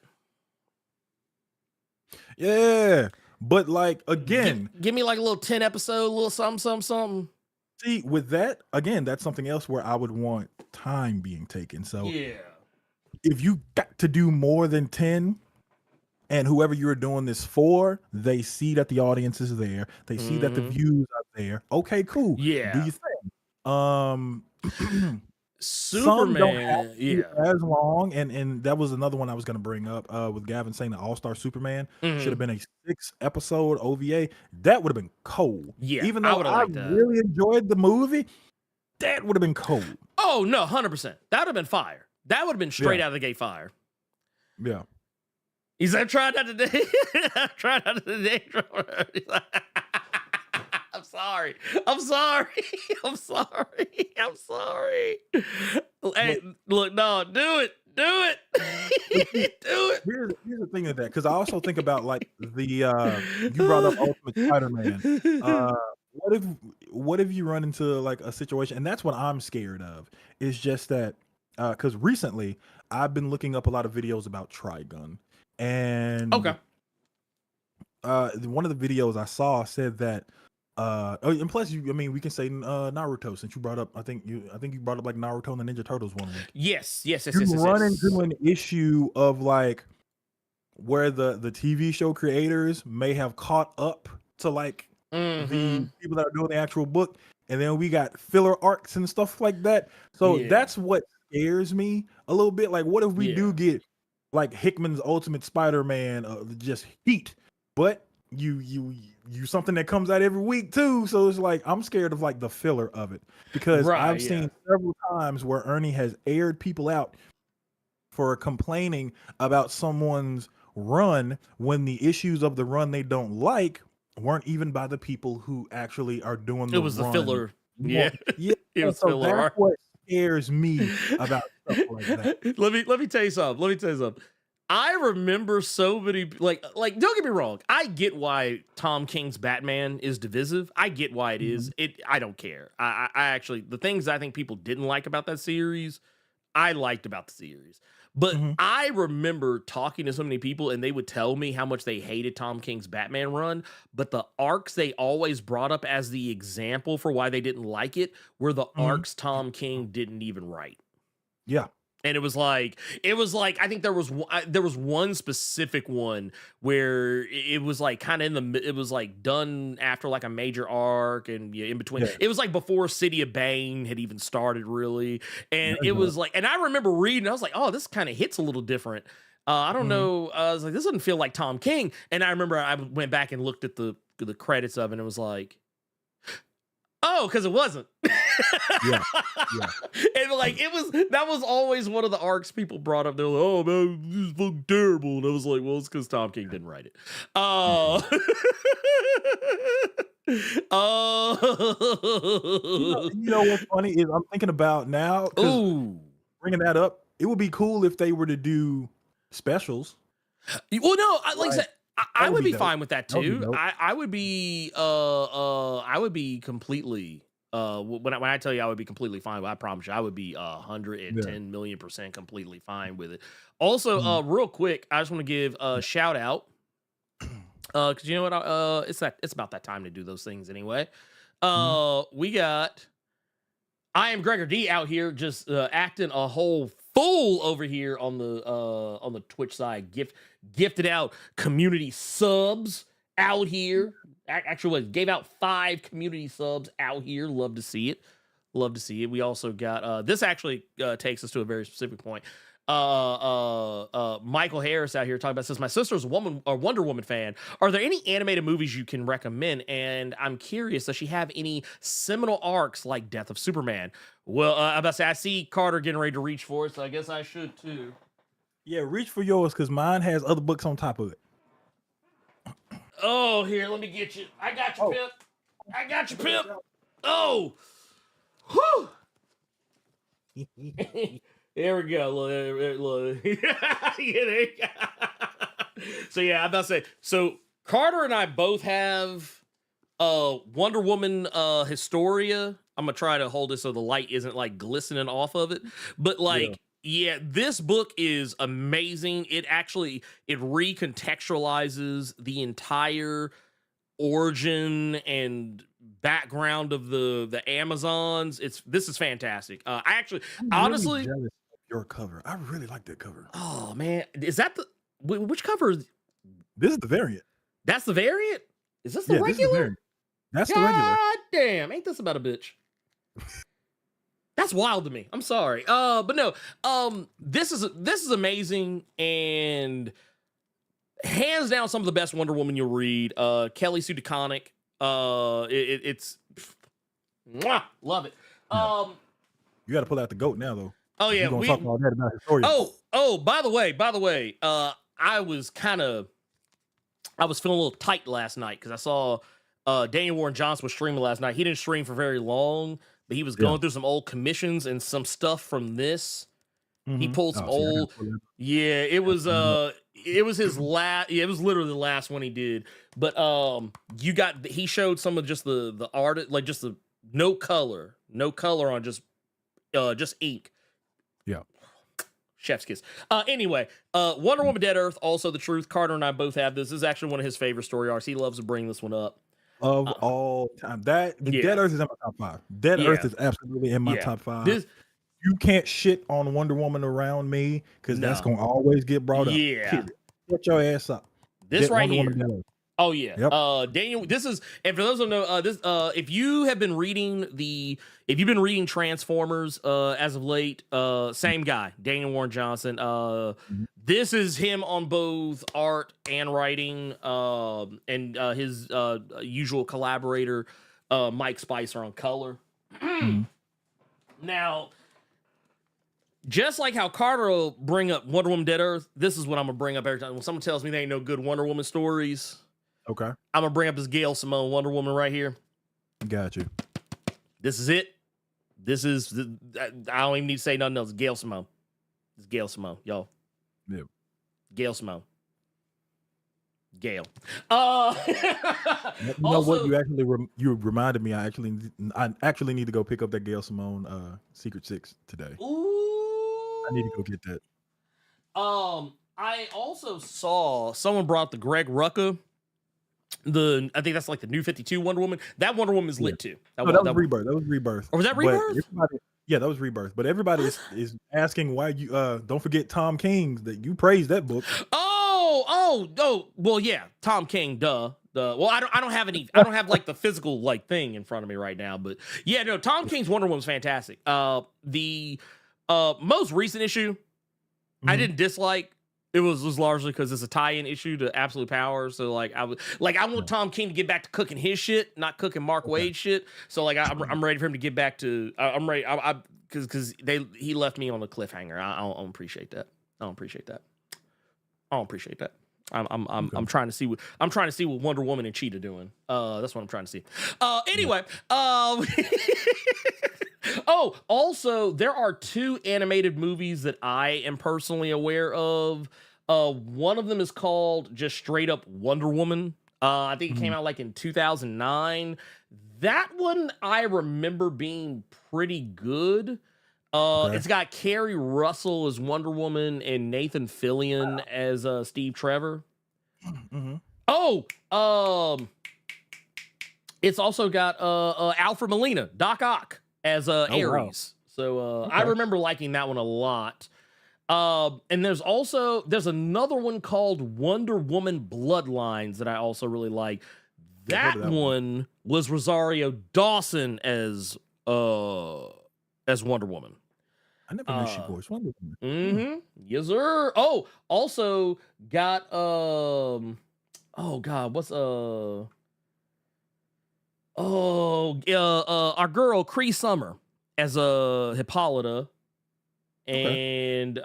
Yeah, but like again, give me like a little 10 episode, a little something. See, with that again, that's something else where I would want time being taken. So yeah. If you got to do more than 10 and whoever you're doing this for, they see that the audience is there. They see that the views are there. Okay, cool. Yeah. Do you think? Superman, as long, and that was another one I was going to bring up with Gavin saying the All-Star Superman should have been a 6-episode OVA. That would have been cold. Yeah, even though I really enjoyed the movie, that would have been cold. Oh no, 100%. That would have been fire. That would have been straight out of the gate fire. Yeah. He said, "Try not today. Try not today." I'm sorry. Hey, look, no, do it. Do it. Here's the thing of that, because I also think about like the you brought up Ultimate Spider-Man. What if you run into like a situation, and that's what I'm scared of. Is just that because recently I've been looking up a lot of videos about Trigun, and one of the videos I saw said that and plus we can say Naruto, since you brought up I think you brought up like Naruto and the Ninja Turtles one week. Yes. You run into an issue of like where the TV show creators may have caught up to like the people that are doing the actual book, and then we got filler arcs and stuff like that. So that's what scares me a little bit. Like, what if we do get like Hickman's Ultimate Spider-Man, just heat, but you something that comes out every week too. So it's like I'm scared of like the filler of it, because I've seen several times where Ernie has aired people out for complaining about someone's run when the issues of the run they don't like weren't even by the people who actually are doing the run. It was the filler. Yeah. It was filler. That's what scares me about stuff like that. Let me tell you something. I remember so many like don't get me wrong. I get why Tom King's Batman is divisive. I get why it is. I don't care. I actually, the things I think people didn't like about that series, I liked about the series. But I remember talking to so many people, and they would tell me how much they hated Tom King's Batman run, but the arcs they always brought up as the example for why they didn't like it were the arcs Tom King didn't even write. Yeah. And it was like I think there was one specific one where it was like kind of it was like done after like a major arc, and in between it was like before City of Bane had even started really, and it was like, and I remember reading, I was like, oh, this kind of hits a little different. I don't know, I was like, this doesn't feel like Tom King, and I remember I went back and looked at the credits of it, and it was like, oh, because it wasn't. Yeah. And like that was always one of the arcs people brought up. They're like, oh man, this is fucking terrible. And I was like, well, it's because Tom King didn't write it. You know what's funny is I'm thinking about now, bringing that up, it would be cool if they were to do specials. Well, no, like I said, I would be fine with that too. I would be I would be completely when I tell you I would be completely fine, I promise you I would be 110 million% completely fine with it. Also, real quick, I just want to give a shout out because you know what, it's about that time to do those things anyway. We got I Am Gregor D out here just acting a whole fool over here on the Twitch side, gifted out community subs Out Here. Actually, gave out 5 community subs. Out Here. Love to see it. Love to see it. We also got this actually takes us to a very specific point. Michael Harris out here talking about, says, my sister's a Wonder Woman fan. Are there any animated movies you can recommend? And I'm curious, does she have any seminal arcs like Death of Superman? Well, I'm about to say, I see Carter getting ready to reach for it, so I guess I should too. Yeah, reach for yours because mine has other books on top of it. Oh, here, let me get you. I got you, Pip. I got you, Pip. Oh, whew. There we go. Look. Yeah, there you go. So yeah, I'm about to say. So Carter and I both have Wonder Woman Historia. I'm gonna try to hold it so the light isn't like glistening off of it. But like, yeah, this book is amazing. It recontextualizes the entire origin and background of the Amazons. This is fantastic. I actually, honestly, jealous of your cover. I really like that cover. Oh man, is that which cover? This is the variant. That's the variant. Is this the regular? That's the regular. God damn, ain't this about a bitch? That's wild to me. I'm sorry. But no. This is amazing and hands down some of the best Wonder Woman you'll read. Kelly Sue DeConnick. It's mwah, love it. You got to pull out the goat now, though. Oh yeah, we're gonna talk all that about Historia. Oh, by the way, I was feeling a little tight last night because I saw Daniel Warren Johnson was streaming last night. He didn't stream for very long, but he was going through some old commissions and some stuff from this. He pulled some old. Yeah, it was his last. Yeah, it was literally the last one he did. But he showed some of just the art, like just the no color on just ink. Yeah. Chef's kiss. Anyway, Wonder Woman Dead Earth, also the truth. Carter and I both have this. This is actually one of his favorite story arcs. He loves to bring this one up. Of all time. Dead Earth is in my top 5. Dead Earth is absolutely in my top 5. You can't shit on Wonder Woman around me because that's gonna always get brought up. Yeah. Period. Get your ass up. This right here. Oh yeah. Yep. Daniel, this is, and for those who don't know, this if you've been reading Transformers as of late, same guy, Daniel Warren Johnson. This is him on both art and writing, and his usual collaborator, Mike Spicer on color. Now, just like how Carter will bring up Wonder Woman Dead Earth, this is what I'm gonna bring up every time. When someone tells me they ain't no good Wonder Woman stories, okay, I'm gonna bring up this Gail Simone Wonder Woman right here. Got you. This is it. I don't even need to say nothing else. Gail Simone. It's Gail Simone, y'all. Yeah. Gail Simone. Gail. You know what? You reminded me. I actually need to go pick up that Gail Simone Secret Six today. Ooh. I need to go get that. I also saw someone brought the Greg Rucka. I think that's like the New 52 Wonder Woman. That Wonder Woman is lit too. That was Rebirth. That was Rebirth. Or was that Rebirth? Yeah, that was Rebirth. But everybody is asking why you don't forget Tom King's that you praised that book. Oh, well, yeah, Tom King, duh. Well, I don't have any. I don't have like the physical like thing in front of me right now, but yeah, no, Tom King's Wonder Woman's fantastic. The most recent issue, I didn't dislike. It was largely because it's a tie-in issue to Absolute Power. So I want Tom King to get back to cooking his shit, not cooking Mark Waid shit. So I'm ready for him to get back to. I'm ready. Because he left me on a cliffhanger. I don't appreciate that. I don't appreciate that. I'm trying to see what Wonder Woman and Cheetah doing. That's what I'm trying to see. Anyway, oh, also there are 2 animated movies that I am personally aware of. One of them is called just straight up Wonder Woman. I think it came out like in 2009. That one I remember being pretty good. It's got Kerry Russell as Wonder Woman and Nathan Fillion as Steve Trevor. It's also got Alfred Molina, Doc Ock, as Ares. Wow. So I remember liking that one a lot. And there's another one called Wonder Woman Bloodlines that I also really like. That one was Rosario Dawson as Wonder Woman. I never knew she voiced Wonder Woman. Mm-hmm. Yes, sir. Oh, also got oh God, what's our girl Cree Summer as Hippolyta. And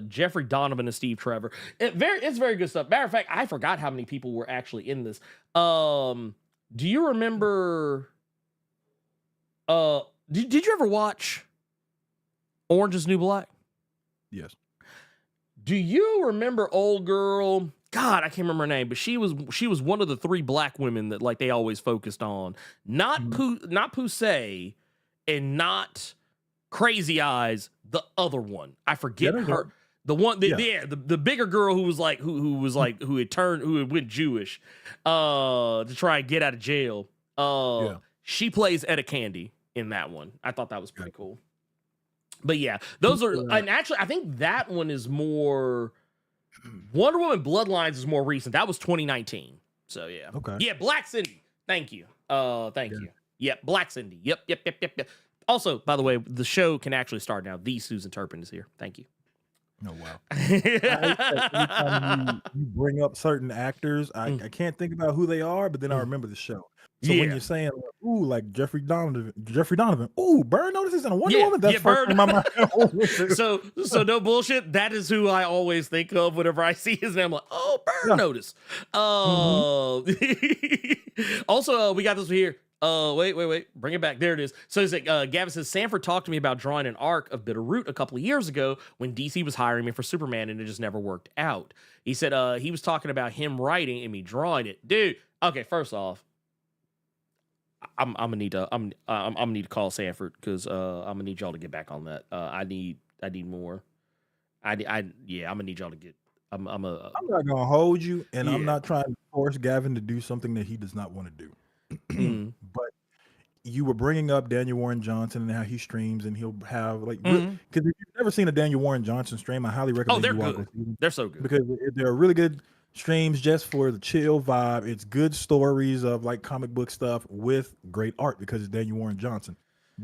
Jeffrey Donovan and Steve Trevor. It's very good stuff. Matter of fact, I forgot how many people were actually in this. Do you remember? Did you ever watch Orange Is the New Black? Yes. Do you remember old girl? God, I can't remember her name, but she was one of the 3 black women that like they always focused on. Not Poussey and not Crazy Eyes. The other one, I forget her. The one, the bigger girl who had went Jewish, to try and get out of jail. She plays Etta Candy in that one. I thought that was pretty cool. But yeah, those are, and actually, I think that one is more. Wonder Woman Bloodlines is more recent. That was 2019. So yeah, yeah, Black Cindy. Thank you. Thank you. Yep, Black Cindy. Yep. Also, by the way, the show can actually start now. The Susan Turpin is here. Thank you. Oh, wow. Every time you bring up certain actors, I can't think about who they are, but then I remember the show. So when you're saying, ooh, like Jeffrey Donovan, ooh, Bird Notices in a Wonder Woman, that's first in my mind. so no bullshit. That is who I always think of whenever I see his name. I'm like, oh, Bird Notice. Also, we got this here. Wait. Bring it back. There it is. So he's like, Gavin says, Sanford talked to me about drawing an arc of Bitterroot a couple of years ago when DC was hiring me for Superman and it just never worked out. He said, he was talking about him writing and me drawing it. Dude, okay, first off, I'm gonna need to call Sanford because I'm gonna need y'all to get back on that. I need more. I'm gonna need y'all to get. I'm not gonna hold you, and I'm not trying to force Gavin to do something that he does not want to do. But you were bringing up Daniel Warren Johnson and how he streams, and he'll have like because if you've never seen a Daniel Warren Johnson stream, I highly recommend. Oh, they're good. They're so good because they're really good streams just for the chill vibe. It's good stories of like comic book stuff with great art because it's Daniel Warren Johnson.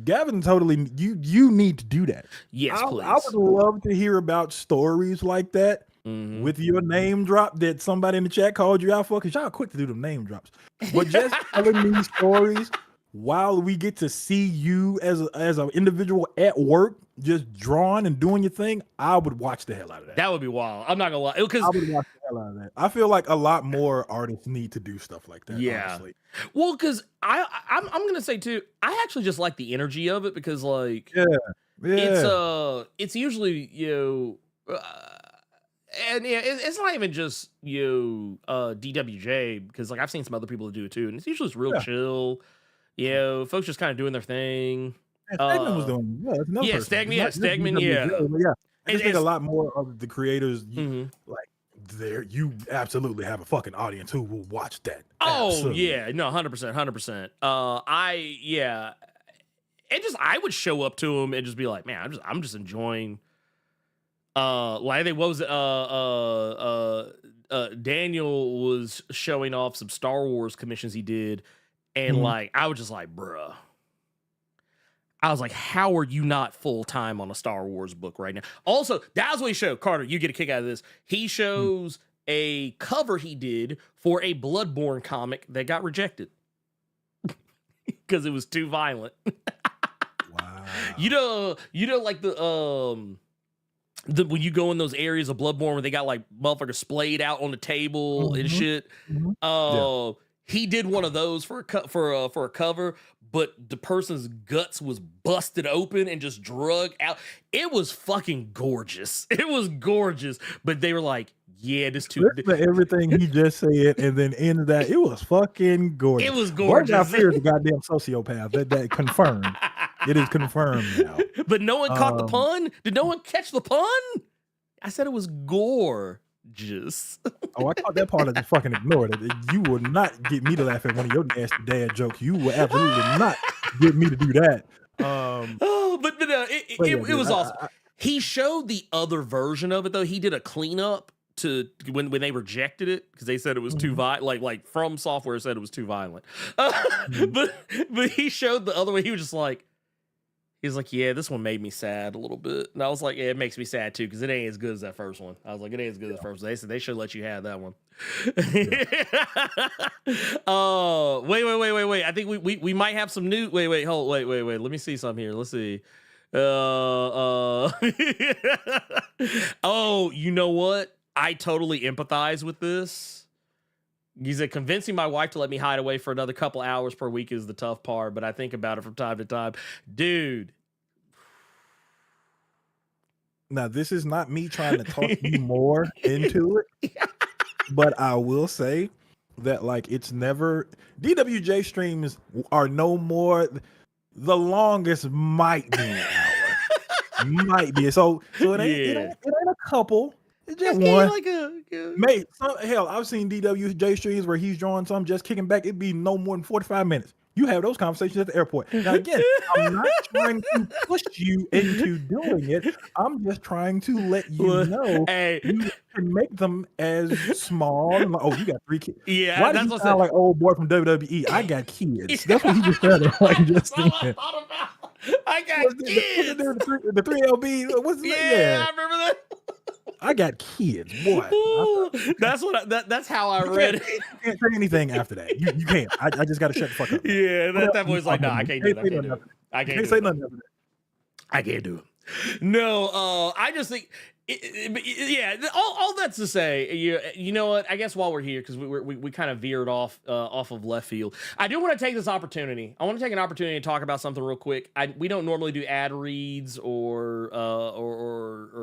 Gavin, totally, you need to do that. Yes, please. I would love to hear about stories like that with your name drop that somebody in the chat called you out for, because y'all quick to do them name drops. But just telling these stories while we get to see you as an individual at work, just drawing and doing your thing, I would watch the hell out of that. That would be wild. I'm not gonna lie, because I would watch the hell out of that. I feel like a lot more artists need to do stuff like that. Yeah. Honestly. Well, because I'm gonna say too, I actually just like the energy of it because like it's usually and yeah, it's not even just DWJ, because like I've seen some other people do it too, and it's usually just real chill. Folks just kind of doing their thing. Stegman was doing Stegman, I just think a lot more of the creators like you absolutely have a fucking audience who will watch that. Oh absolutely. yeah, no, 100%. I would show up to them and just be like, man, I'm just enjoying. Like what was it? Daniel was showing off some Star Wars commissions he did, and like I was just like, bruh. I was like, how are you not full time on a Star Wars book right now? Also, that's what he showed. Carter, you get a kick out of this. He shows a cover he did for a Bloodborne comic that got rejected because it was too violent. Wow. You know, like the when you go in those areas of Bloodborne where they got like motherfuckers splayed out on the table and shit. He did one of those for a cover, but the person's guts was busted open and just drug out. It was fucking gorgeous. It was gorgeous, but they were like, yeah, this too. Everything he just said, and then ended that. It was fucking gorgeous. It was gorgeous. I fear the goddamn sociopath. That confirmed. It is confirmed now. But no one caught the pun. Did no one catch the pun? I said it was gorgeous. Oh, I caught that part. I just fucking ignored it. You will not get me to laugh at one of your nasty dad jokes. You will absolutely not get me to do that. But it was awesome. He showed the other version of it though. He did a cleanup to when they rejected it because they said it was too violent. Like From Software said it was too violent. But he showed the other way. He was just like, he's like, yeah, this one made me sad a little bit. And I was like, yeah, it makes me sad too because it ain't as good as that first one. I was like, it ain't as good as the first one. They said they should let you have that one. Oh, wait. I think we might have some new. Wait. Let me see something here. Let's see. Oh, you know what? I totally empathize with this. He said, convincing my wife to let me hide away for another couple hours per week is the tough part, but I think about it from time to time. Dude. Now, this is not me trying to talk you more into it, but I will say that, like, it's never... DWJ streams are no more... The longest might be an hour. Might be. So it ain't a couple. It's just one. Mate, hell, I've seen DWJ streams where he's drawing some just kicking back. It'd be no more than 45 minutes. You have those conversations at the airport. Now, again, I'm not trying to push you into doing it. I'm just trying to let you know you can make them as small. And like, oh, you got 3 kids. Yeah, why that's do you sound like old boy from WWE? I got kids. That's what he just said. Like, just I got kids. The 3LB. What's I remember that. I got kids, boy. That's how I read it. You can't say anything after that. You can't. I just got to shut the fuck up. Yeah, that boy's like, no, I can't do that. I can't say nothing after that. I can't do it. No, I just think, yeah. All that's to say, you know what? I guess while we're here, because we kind of veered off of left field, I do want to take this opportunity. I want to take an opportunity to talk about something real quick. We don't normally do ad reads or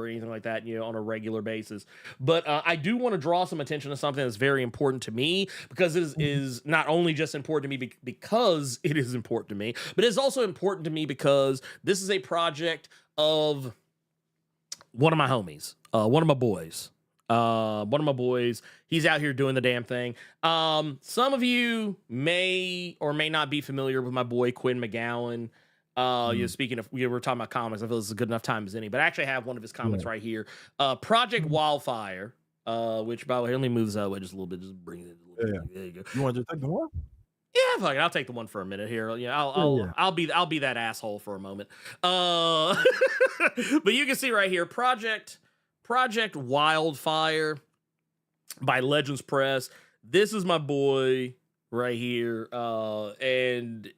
anything like that, on a regular basis, but I do want to draw some attention to something that's very important to me because it is not only just important to me because it is important to me, but it's also important to me because this is a project of one of my homies, one of my boys. He's out here doing the damn thing. Some of you may or may not be familiar with my boy Quinn McGowan. Speaking of, we were talking about comics. I feel this is a good enough time as any, but I actually have one of his comics right here. Project Wildfire, which, by the way, let me move this out of the way just a little bit. Just bring it. There you go. You want to just take the one? Yeah, fuck it. I'll take the one for a minute here. Yeah, I'll be that asshole for a moment. But you can see right here, Project Wildfire by Legends Press. This is my boy right here, and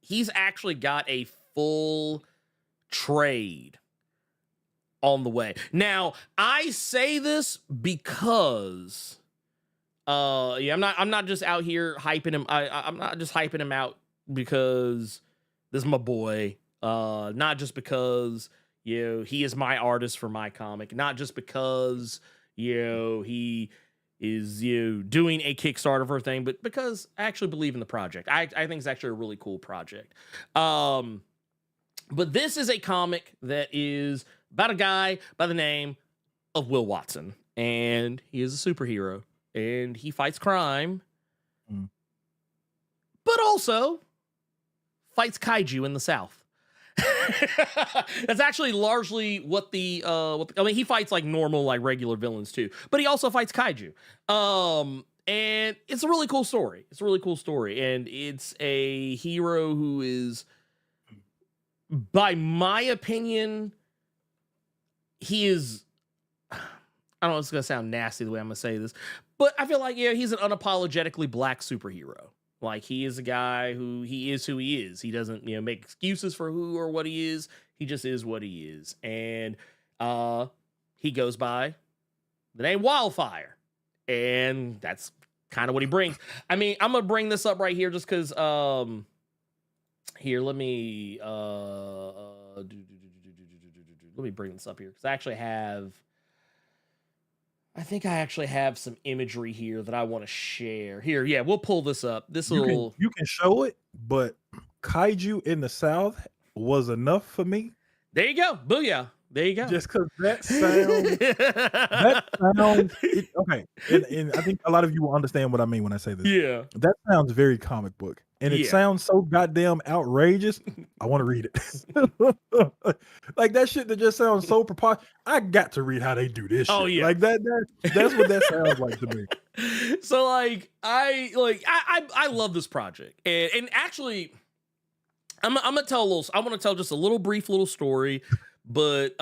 he's actually got a full trade on the way. Now, I say this because. I'm not just out here hyping him. I'm not just hyping him out because this is my boy. Not just because, he is my artist for my comic. Not just because, he is, doing a Kickstarter for a thing, but because I actually believe in the project. I think it's actually a really cool project. But this is a comic that is about a guy by the name of Will Watson, and he is a superhero. And he fights crime, but also fights kaiju in the South. That's actually largely what he fights like normal, like regular villains too, but he also fights kaiju. And it's a really cool story. And it's a hero who is, by my opinion, he is, I don't know, it's going to sound nasty the way I'm going to say this, but I feel like, he's an unapologetically black superhero. Like, he is a guy who he is. He doesn't, make excuses for who or what he is. He just is what he is. And he goes by the name Wildfire. And that's kind of what he brings. I mean, I'm going to bring this up right here just because, here, let me bring this up here because I think I actually have some imagery here that I want to share. Here, yeah, we'll pull this up. You can show it, but kaiju in the South was enough for me. There you go. Booyah. There you go. Just because that sounds okay. And I think a lot of you will understand what I mean when I say this. Yeah. That sounds very comic book. And it sounds so goddamn outrageous. I want to read it. Like that shit that just sounds so preposterous. I got to read how they do this shit. Oh, yeah. Like that's what that sounds like to me. So I love this project. And actually I'm gonna tell I want to tell just a little brief little story. But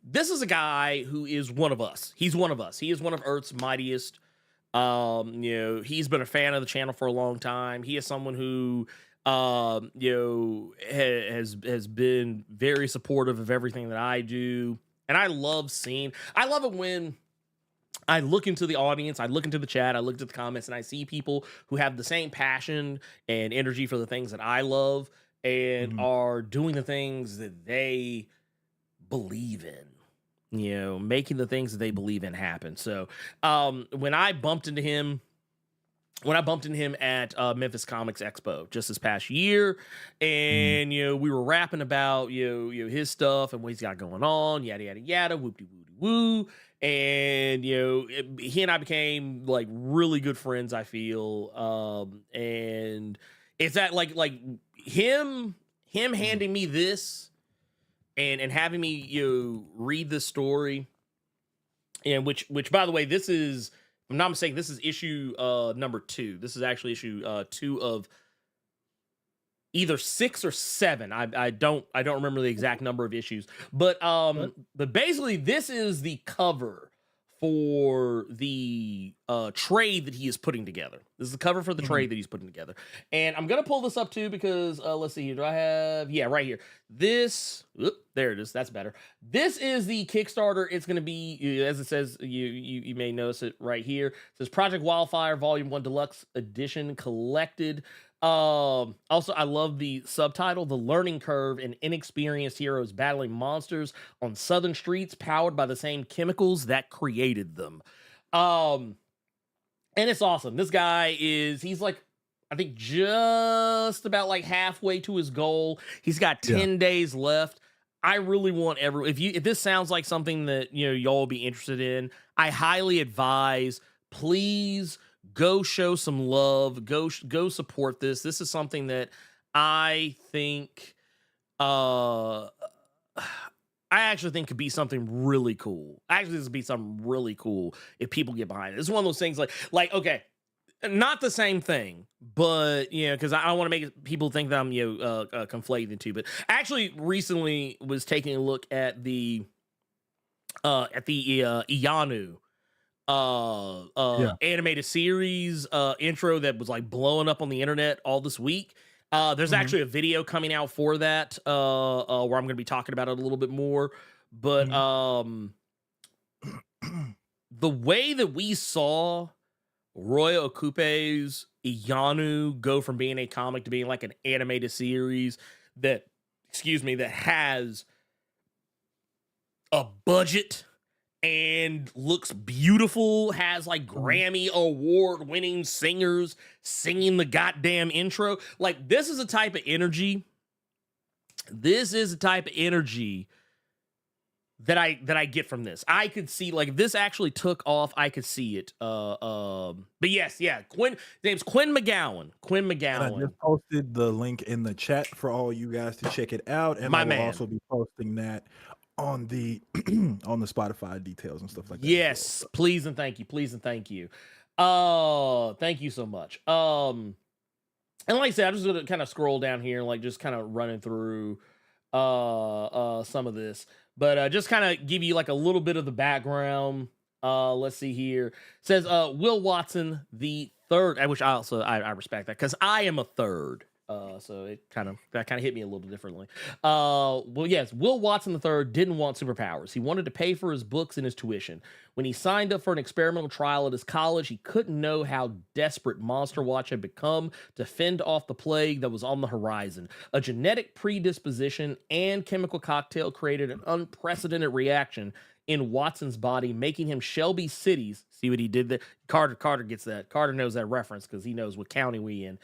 this is a guy who is one of us. He's one of us. He is one of Earth's mightiest. He's been a fan of the channel for a long time. He is someone who has been very supportive of everything that I do. And I love it when I look into the audience, I look into the chat, I look at the comments, and I see people who have the same passion and energy for the things that I love and are doing the things that they believe in, making the things that they believe in happen. So when I bumped into him at Memphis Comics Expo just this past year, and we were rapping about his stuff and what he's got going on, yada yada yada, whoop-de woo, and he and I became like really good friends, I feel. And it's that like him handing me this and having me read this story, and which by the way, this is, if I'm not mistaken, this is issue number 2. This is actually issue 2 of either 6 or 7. I don't remember the exact number of issues, but basically this is the cover for the trade that he is putting together. This is the cover for the trade that he's putting together. And I'm going to pull this up too because let's see here. Do I have, right here. This, there it is. That's better. This is the Kickstarter. It's going to be, as it says, you may notice it right here. It says Project Wildfire Volume 1 Deluxe Edition Collected. Also, I love the subtitle, The Learning Curve and Inexperienced Heroes Battling Monsters on Southern Streets Powered by the Same Chemicals That Created Them. And it's awesome. This guy he's like, I think just about like halfway to his goal. He's got 10 days left. I really want if this sounds like something that, y'all will be interested in, I highly advise, please go show some love. Go support this. This is something that I think, I actually think could be something really cool. Actually, this would be something really cool if people get behind it. It's one of those things like okay, not the same thing, but because I don't want to make people think that I'm conflating the two. But actually, recently was taking a look at the Iyanu animated series intro that was like blowing up on the internet all this week. There's actually a video coming out for that where I'm going to be talking about it a little bit more. But the way that we saw Roy Okupe's Iyanu go from being a comic to being like an animated series that has a budget and looks beautiful, has like Grammy award winning singers singing the goddamn intro. Like this is a type of energy. This is a type of energy that I get from this. I could see like if this actually took off, I could see it. But yes, Quinn, name's Quinn McGowan. Quinn McGowan. And I just posted the link in the chat for all you guys to check it out, and I will also be posting that on the on the Spotify details and stuff like that. Yes, well, please and thank you. Please and thank you. Thank you so much. And like I said, I'm just gonna kind of scroll down here and like just kind of running through some of this. But just kind of give you like a little bit of the background. Let's see here. It says Will Watson the third, which I respect that because I am a third. So that kind of hit me a little differently. Well, yes, Will Watson III didn't want superpowers. He wanted to pay for his books and his tuition. When he signed up for an experimental trial at his college, he couldn't know how desperate Monster Watch had become to fend off the plague that was on the horizon. A genetic predisposition and chemical cocktail created an unprecedented reaction in Watson's body, making him Shelby City's. See what he did there? Carter gets that. Carter knows that reference because he knows what county we in.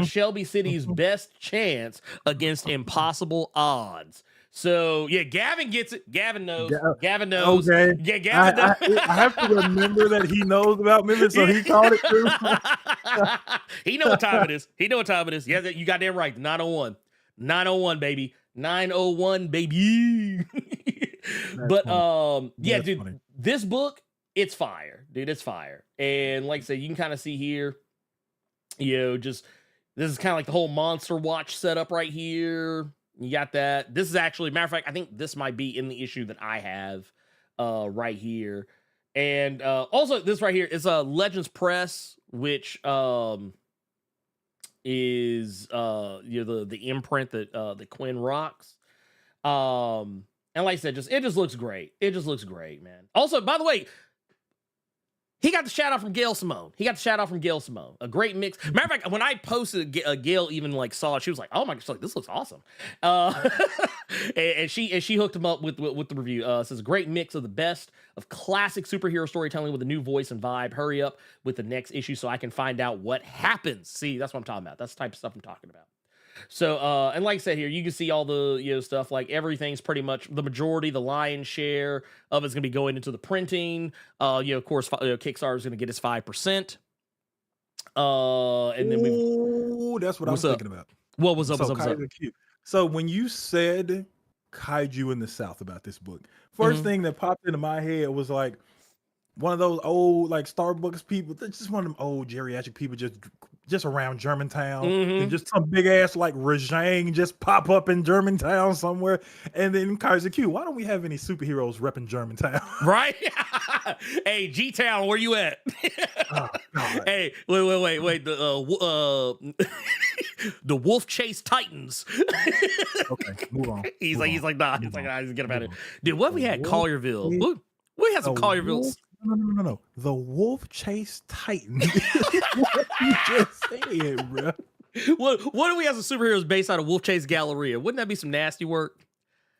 Shelby City's best chance against impossible odds. So yeah, Gavin gets it. Gavin knows. Gavin knows. Okay. Yeah, Gavin knows. I have to remember that he knows about Memphis, so he called it too. He know what time it is. He know what time it is. Yeah, you got that right. 901. 901, baby. 901, baby. But yeah, That's dude, funny. this book, it's fire. Dude, it's fire. And like I said, you can kind of see here, just this is kind of like the whole Monster Watch setup right here. You got that. This is actually, matter of fact, I think this might be in the issue that I have right here. And also this right here is Legends Press, which is the imprint that Quinn rocks. And like I said, it just looks great. It just looks great, man. Also, by the way, he got the shout out from Gail Simone. A great mix. Matter of fact, when I posted, Gail even like saw it. She was like, "Oh my gosh, this looks awesome." And she hooked him up with the review. It says, "Great mix of the best of classic superhero storytelling with a new voice and vibe. Hurry up with the next issue so I can find out what happens." See, that's what I'm talking about. That's the type of stuff I'm talking about. So, and like I said here, you can see all the, stuff, like everything's pretty much the majority, the lion's share of it's going to be going into the printing. Of course, Kickstarter is going to get its 5%. And then that's what I was thinking about. What was up? So, so when you said kaiju in the South about this book, first thing that popped into my head was like one of those old like Starbucks people. That's just one of them old geriatric people just around Germantown, and just some big ass like Rajang just pop up in Germantown somewhere, and then Kaiser Q. Why don't we have any superheroes repping Germantown? Right? Hey, G-Town, where you at? Oh, God. Hey, wait. The Wolf Chase Titans. Okay, move on. He's like, nah. He's like, nah, just get him out of here. Dude, what if we had Collierville? We had some Colliervilles. No. The Wolf Chase Titan. What you just said, bro. What if we have some superheroes based out of Wolf Chase Galleria? Wouldn't that be some nasty work?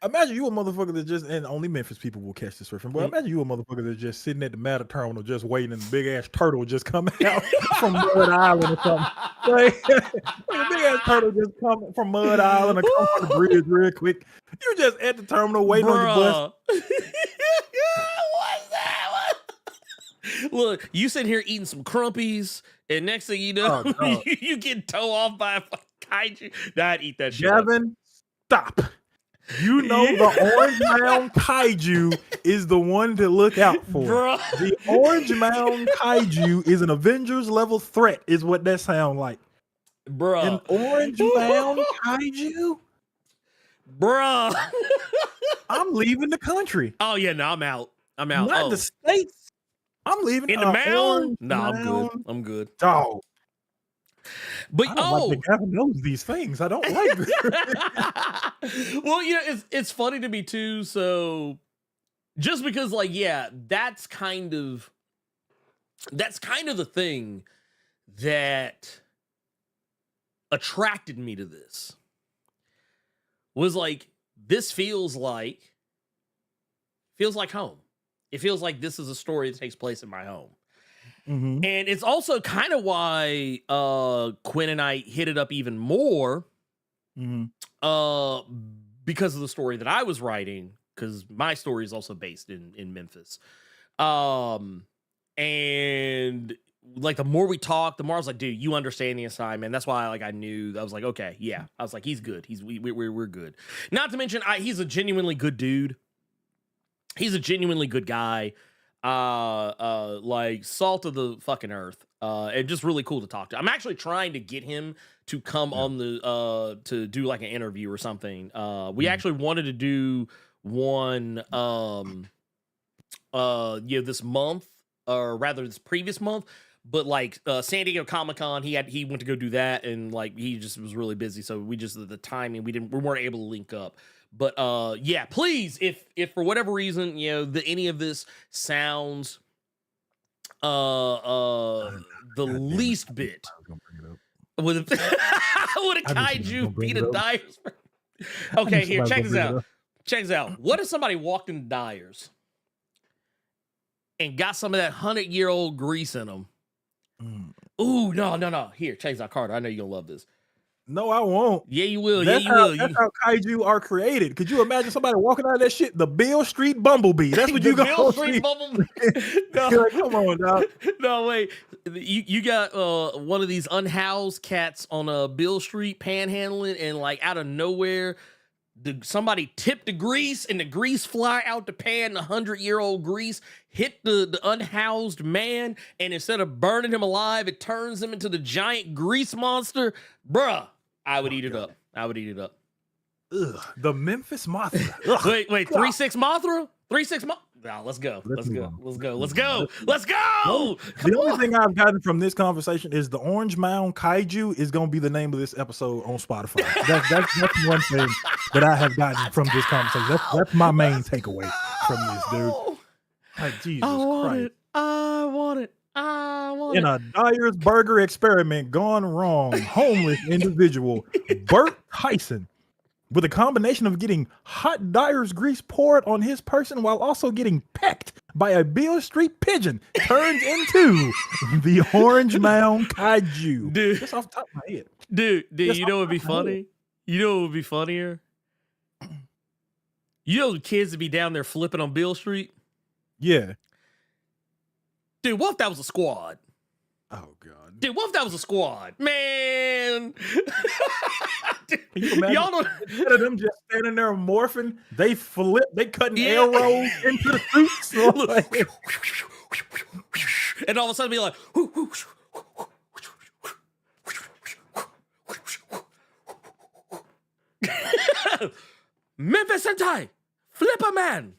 Imagine you a motherfucker that just, and only Memphis people will catch this reference, but imagine you a motherfucker that's just sitting at the Matter Terminal just waiting, and the big ass turtle just coming out from Mud Island or something. Like, the big ass turtle just come from Mud Island or come from the bridge real quick. You just at the terminal waiting on your bus. What's that? Look, you sitting here eating some crumpies, and next thing you know, you get towed off by a kaiju. Nah, I'd eat that shit. Gavin, stop. You know the Orange Mound Kaiju is the one to look out for. Bruh. The Orange Mound Kaiju is an Avengers level threat, is what that sound like. Bruh. An Orange Mound Kaiju? Bruh. I'm leaving the country. Oh, yeah, no, I'm out. Not the States. I'm leaving. In the mound? No, I'm good. Dog. But I don't like that Gavin knows these things. I don't like this. Well, it's funny to me too. So just because, like, yeah, that's kind of the thing that attracted me to this. Was like, this feels like home. It feels like this is a story that takes place in my home. And it's also kind of why Quinn and I hit it up even more because of the story that I was writing, because my story is also based in Memphis. And like, the more we talked, the more I was like, dude, you understand the assignment. That's why, like, I knew. I was like, okay, yeah. I was like, he's good. We're good. Not to mention, he's a genuinely good dude. He's a genuinely good guy. Like, salt of the fucking earth. And just really cool to talk to. I'm actually trying to get him to come on the to do like an interview or something. We actually wanted to do one this month, or rather this previous month, but like San Diego Comic-Con, he went to go do that, and like he just was really busy, so we just, the timing, we weren't able to link up. But yeah, please, if for whatever reason, any of this sounds the least bit would a kaiju beat a Dyer's. Okay, here, check this out. What if somebody walked into Dyer's and got some of that 100-year-old grease in them? Ooh, no. Here, check this out, Carter. I know you're gonna love this. No, I won't. Yeah, you will. That's Yeah, you how, will. That's how kaiju are created. Could you imagine somebody walking out of that shit? The Beale Street Bumblebee. That's what you The gonna Beale see. Street Bumblebee. No. You're like, come on, dog. No, wait. You got one of these unhoused cats on Beale Street panhandling, and like out of nowhere, somebody tipped the grease, and the grease fly out the pan. 100-year-old grease hit the unhoused man, and instead of burning him alive, it turns him into the giant grease monster. Bruh, I would eat it up. I would eat it up. Ugh, the Memphis Mothra. Ugh. Wait, 3-6 Mothra? 3-6 Mothra? No, let's go. Let's go. The only thing I've gotten from this conversation is the Orange Mound Kaiju is going to be the name of this episode on Spotify. That's one thing that I have gotten from this conversation. That's my main takeaway from this, dude. Like, Jesus Christ. I want it. In a Dyer's Burger experiment gone wrong, homeless individual Bert Tyson, with a combination of getting hot Dyer's grease poured on his person while also getting pecked by a Beale Street pigeon, turns into the Orange Mound Kaiju. Dude, just off the top of my head. Dude, you know what would be funny? You know what would be funnier? You know the kids would be down there flipping on Beale Street? Yeah. Dude, what if that was a squad? Oh, God. Dude, what if that was a squad? Man. Can you imagine? Y'all don't... Instead of them just standing there morphing, they flip, they cutting arrows into the suits. And all of a sudden be like, Memphis Sentai, Flipper Man.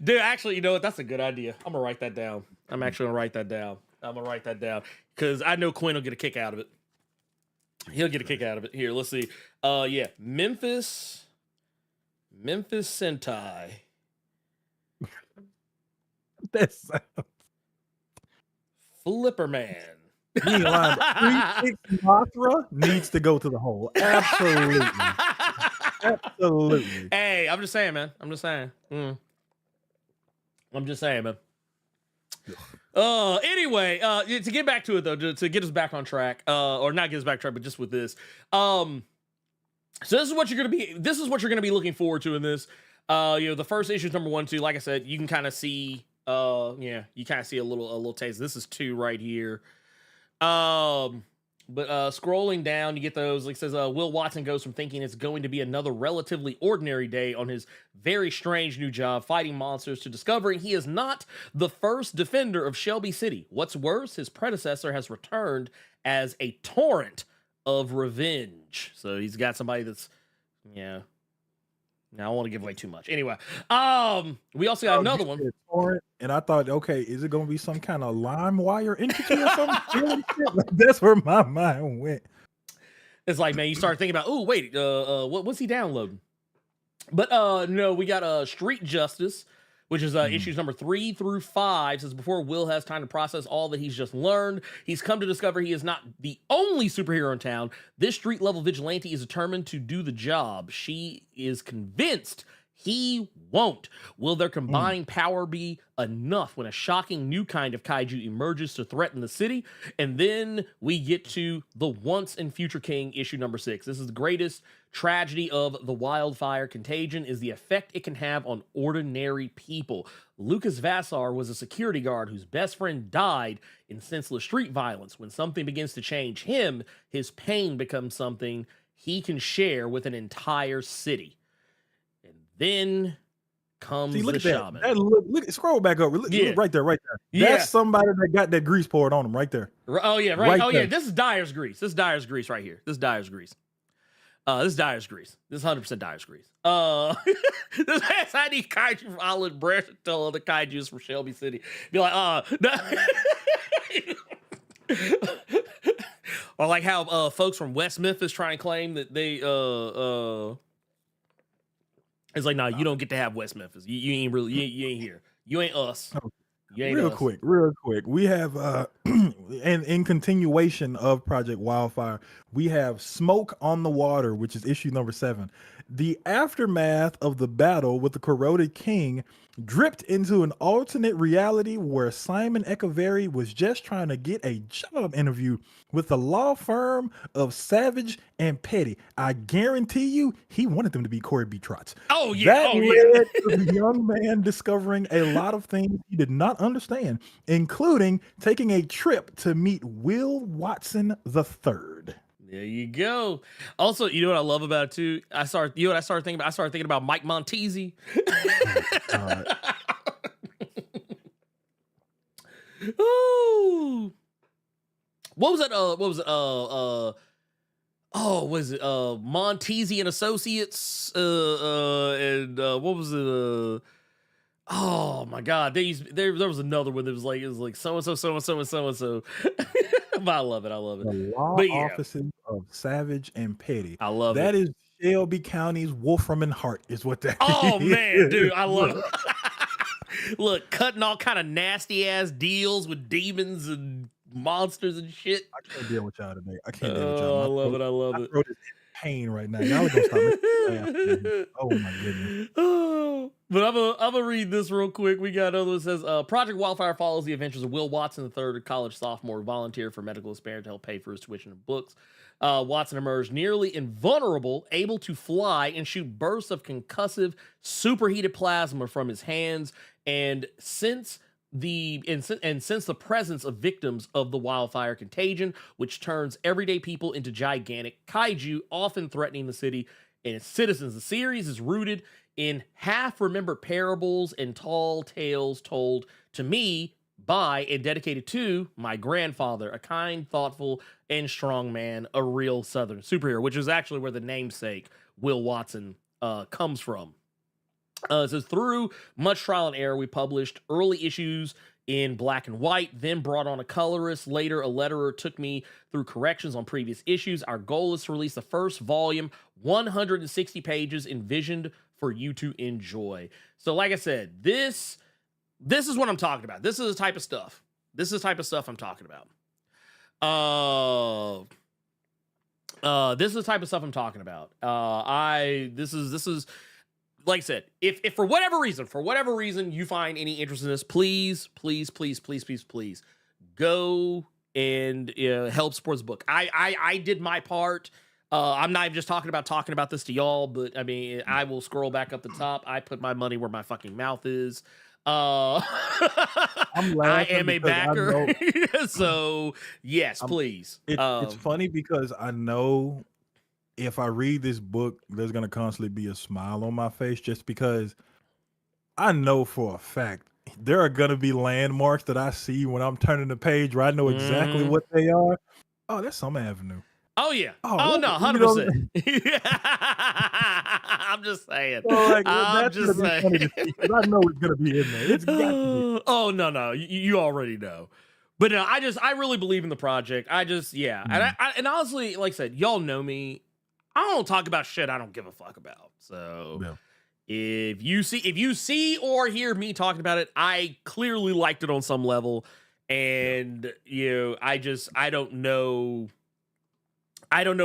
Dude, actually, you know what? That's a good idea. I'm gonna write that down. I'm actually gonna write that down. Because I know Quinn will get a kick out of it. He'll get a kick out of it. Here, let's see. Yeah, Memphis Sentai. That's Flipper Man. You ain't lying. 3-6 Mothra needs to go to the hole. Absolutely. Absolutely. Hey, I'm just saying, man. I'm just saying, man. Anyway, to get back to it though, to get us back on track, or not get us back on track, but just with this. So this is what you're gonna be looking forward to in this. The first issue is number 1, 2. Like I said, you can kind of see, you kind of see a little taste. This is 2 right here. But scrolling down, you get those. Like it says, Will Watson goes from thinking it's going to be another relatively ordinary day on his very strange new job fighting monsters to discovering he is not the first defender of Shelby City. What's worse, his predecessor has returned as a torrent of revenge. So he's got somebody that's, Now I don't want to give away too much. Anyway, we also got another one. Torrent, and I thought, okay, is it going to be some kind of LimeWire entity or something? Like, that's where my mind went. It's like, man, you start thinking about, oh, wait, what's he downloading? But no, we got Street Justice, which is issues number 3 through 5. Says before Will has time to process all that he's just learned, he's come to discover he is not the only superhero in town. This street level vigilante is determined to do the job. She is convinced he won't. Will their combined power be enough when a shocking new kind of kaiju emerges to threaten the city? And then we get to the Once and Future King, issue number 6. This is the greatest tragedy of the Wildfire contagion is the effect it can have on ordinary people. Lucas Vassar was a security guard whose best friend died in senseless street violence. When something begins to change him, his pain becomes something he can share with an entire city. And then comes the shaman. Look, scroll back up. Look, right there. That's somebody that got that grease poured on him right there. Oh, yeah, right. Oh, yeah, this is Dyer's grease. This is Dyer's grease right here. This is Dyer's grease. This is Dyer's grease. This is 100% Dyer's grease. This has I need kaiju from Olive Bread to tell other kaijus from Shelby City. Be like, or like how folks from West Memphis try and claim that they it's like, nah, you don't get to have West Memphis. You ain't really you ain't here. You ain't us. Real quick. We have in continuation of Project Wildfire, we have Smoke on the Water, which is issue number 7. The aftermath of the battle with the corroded king dripped into an alternate reality where Simon Echeverry was just trying to get a job interview with the law firm of Savage and Petty. I guarantee you, he wanted them to be Corey B. Trotz. Oh yeah, That led to the young man discovering a lot of things he did not understand, including taking a trip to meet Will Watson III. There you go. Also, you know what I love about it too? I started thinking about Mike Montesi. Ooh. What was it? Montesi and Associates. What was it? Oh my God. There was another one that was like so and so. But I love it. The law offices of Savage and Petty. I love that. it. That is Shelby County's Wolfram and Hart is what that Oh is. man, dude, I love it. Look, cutting all kind of nasty ass deals with demons and monsters and shit. I can't deal with y'all today. I can't deal with y'all. I love it. I love My it. throat is in pain right now. Y'all are gonna stop making me laugh. Oh my goodness. Oh, but I'm gonna read this real quick. We got another one that says, Project Wildfire follows the adventures of Will Watson III, a college sophomore volunteer for medical experiment to help pay for his tuition and books. Watson emerged nearly invulnerable, able to fly and shoot bursts of concussive, superheated plasma from his hands. And since the presence of victims of the wildfire contagion, which turns everyday people into gigantic kaiju, often threatening the city and its citizens. The series is rooted in half-remembered parables and tall tales told to me by and dedicated to my grandfather, a kind, thoughtful, and strong man, a real Southern superhero, which is actually where the namesake Will Watson comes from. It says, through much trial and error, we published early issues in black and white, then brought on a colorist. Later, a letterer took me through corrections on previous issues. Our goal is to release the first volume, 160 pages, envisioned for you to enjoy. So like I said, this is what I'm talking about. This is the type of stuff. I'm talking about. This is the type of stuff I'm talking about. This is like I said, if for whatever reason you find any interest in this, please go and help support this book. I did my part. I'm not even just talking about this to y'all, but I mean, I will scroll back up the top. I put my money where my fucking mouth is. I am a backer. So yes, please. It's funny because I know if I read this book, there's going to constantly be a smile on my face just because I know for a fact there are going to be landmarks that I see when I'm turning the page where I know exactly what they are. Oh, that's Summer Avenue. Oh, yeah. Oh no, 100%. I'm just saying. So, like, I'm just saying. I know it's going to be in there. It's got to be. Oh, no. You already know. But no, I really believe in the project. And honestly, like I said, y'all know me. I don't talk about shit I don't give a fuck about. So if you see or hear me talking about it, I clearly liked it on some level. And I don't know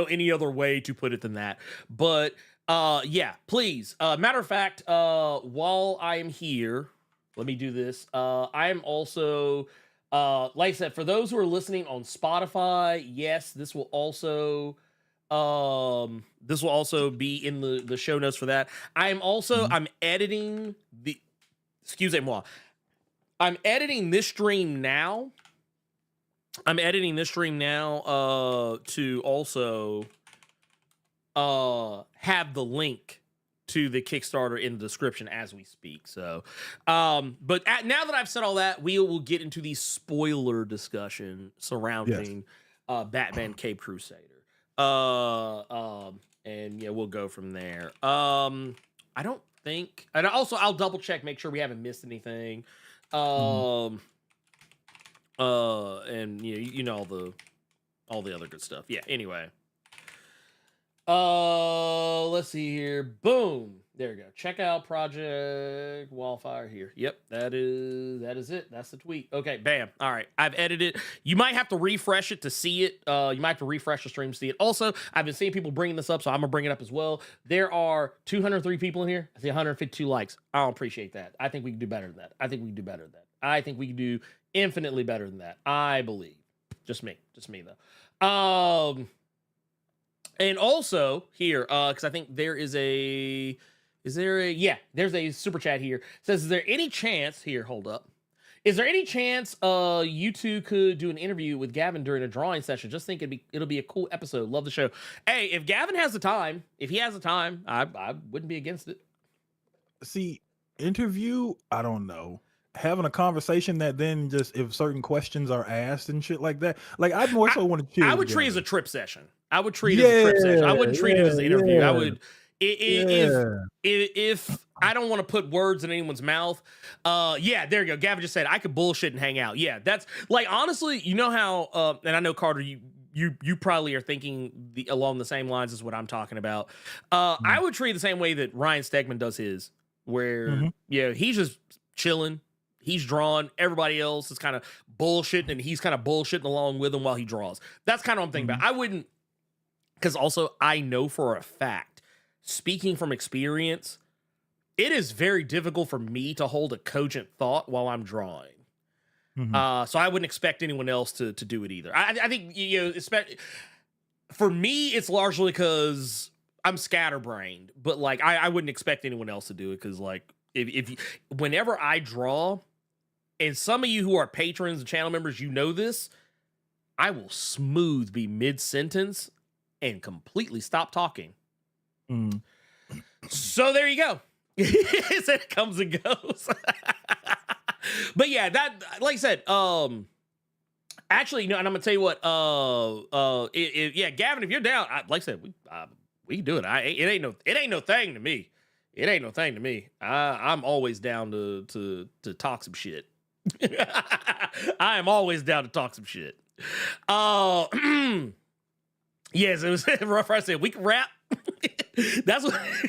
any other way to put it than that. But please. Matter of fact, while I am here, let me do this. I am also like I said, for those who are listening on Spotify, yes, this will also be in the show notes for that. I'm editing I'm editing this stream now. To also have the link to the Kickstarter in the description as we speak. So, but now that I've said all that, we will get into the spoiler discussion surrounding Batman Cape Crusader. And we'll go from there. I don't think, and also I'll double check, make sure we haven't missed anything. And all the other good stuff. Yeah. Anyway, let's see here. Boom. There we go. Check out Project Wildfire here. Yep, that is it. That's the tweet. Okay, bam. All right, I've edited it. You might have to refresh it to see it. You might have to refresh the stream to see it. Also, I've been seeing people bringing this up, so I'm gonna bring it up as well. There are 203 people in here. I see 152 likes. I don't appreciate that. I think we can do better than that. I think we can do infinitely better than that. I believe. Just me though. And also here, because I think there's a super chat here. It says, is there any chance here? Hold up. Is there any chance you two could do an interview with Gavin during a drawing session? Just think it'll be a cool episode. Love the show. Hey, if Gavin has the time, I wouldn't be against it. See, interview, I don't know. Having a conversation that then just if certain questions are asked and shit like that, like I'd more so want to chill. I would treat it as a trip session. I wouldn't treat it as an interview. I would if I don't want to put words in anyone's mouth. There you go. Gavin just said I could bullshit and hang out. Yeah, that's like honestly, you know how and I know Carter, you probably are thinking along the same lines as what I'm talking about. I would treat it the same way that Ryan Stegman does his, where he's just chilling. He's drawing. Everybody else is kind of bullshitting, and he's kind of bullshitting along with him while he draws. That's kind of what I'm thinking about. I wouldn't, because also I know for a fact, speaking from experience, it is very difficult for me to hold a cogent thought while I'm drawing. So I wouldn't expect anyone else to do it either. I think, for me, it's largely because I'm scatterbrained, but like I wouldn't expect anyone else to do it because like whenever I draw. And some of you who are patrons and channel members, you know this, I will smooth be mid-sentence and completely stop talking. So there you go. It comes and goes. But yeah, that, like I said, actually, and I'm going to tell you what, Gavin, if you're down, like I said, we can do it. It ain't no thing to me. It ain't no thing to me. I'm always down to talk some shit. I am always down to talk some shit. Yes, it was rough. I said we can rap. That's what I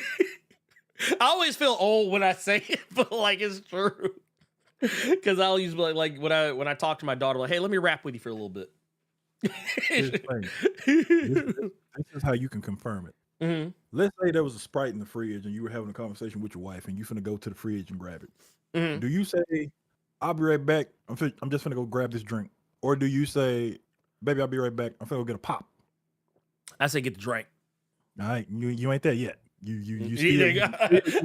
always feel old when I say it, but like it's true. Because I'll use like when I talk to my daughter, like, hey, let me rap with you for a little bit. This is how you can confirm it. Let's say there was a Sprite in the fridge and you were having a conversation with your wife and you finna go to the fridge and grab it. Do you say, I'll be right back, I'm just finna go grab this drink? Or do you say, baby, I'll be right back, I'm finna go get a pop? I say get the drink. All right, you ain't there yet. You still,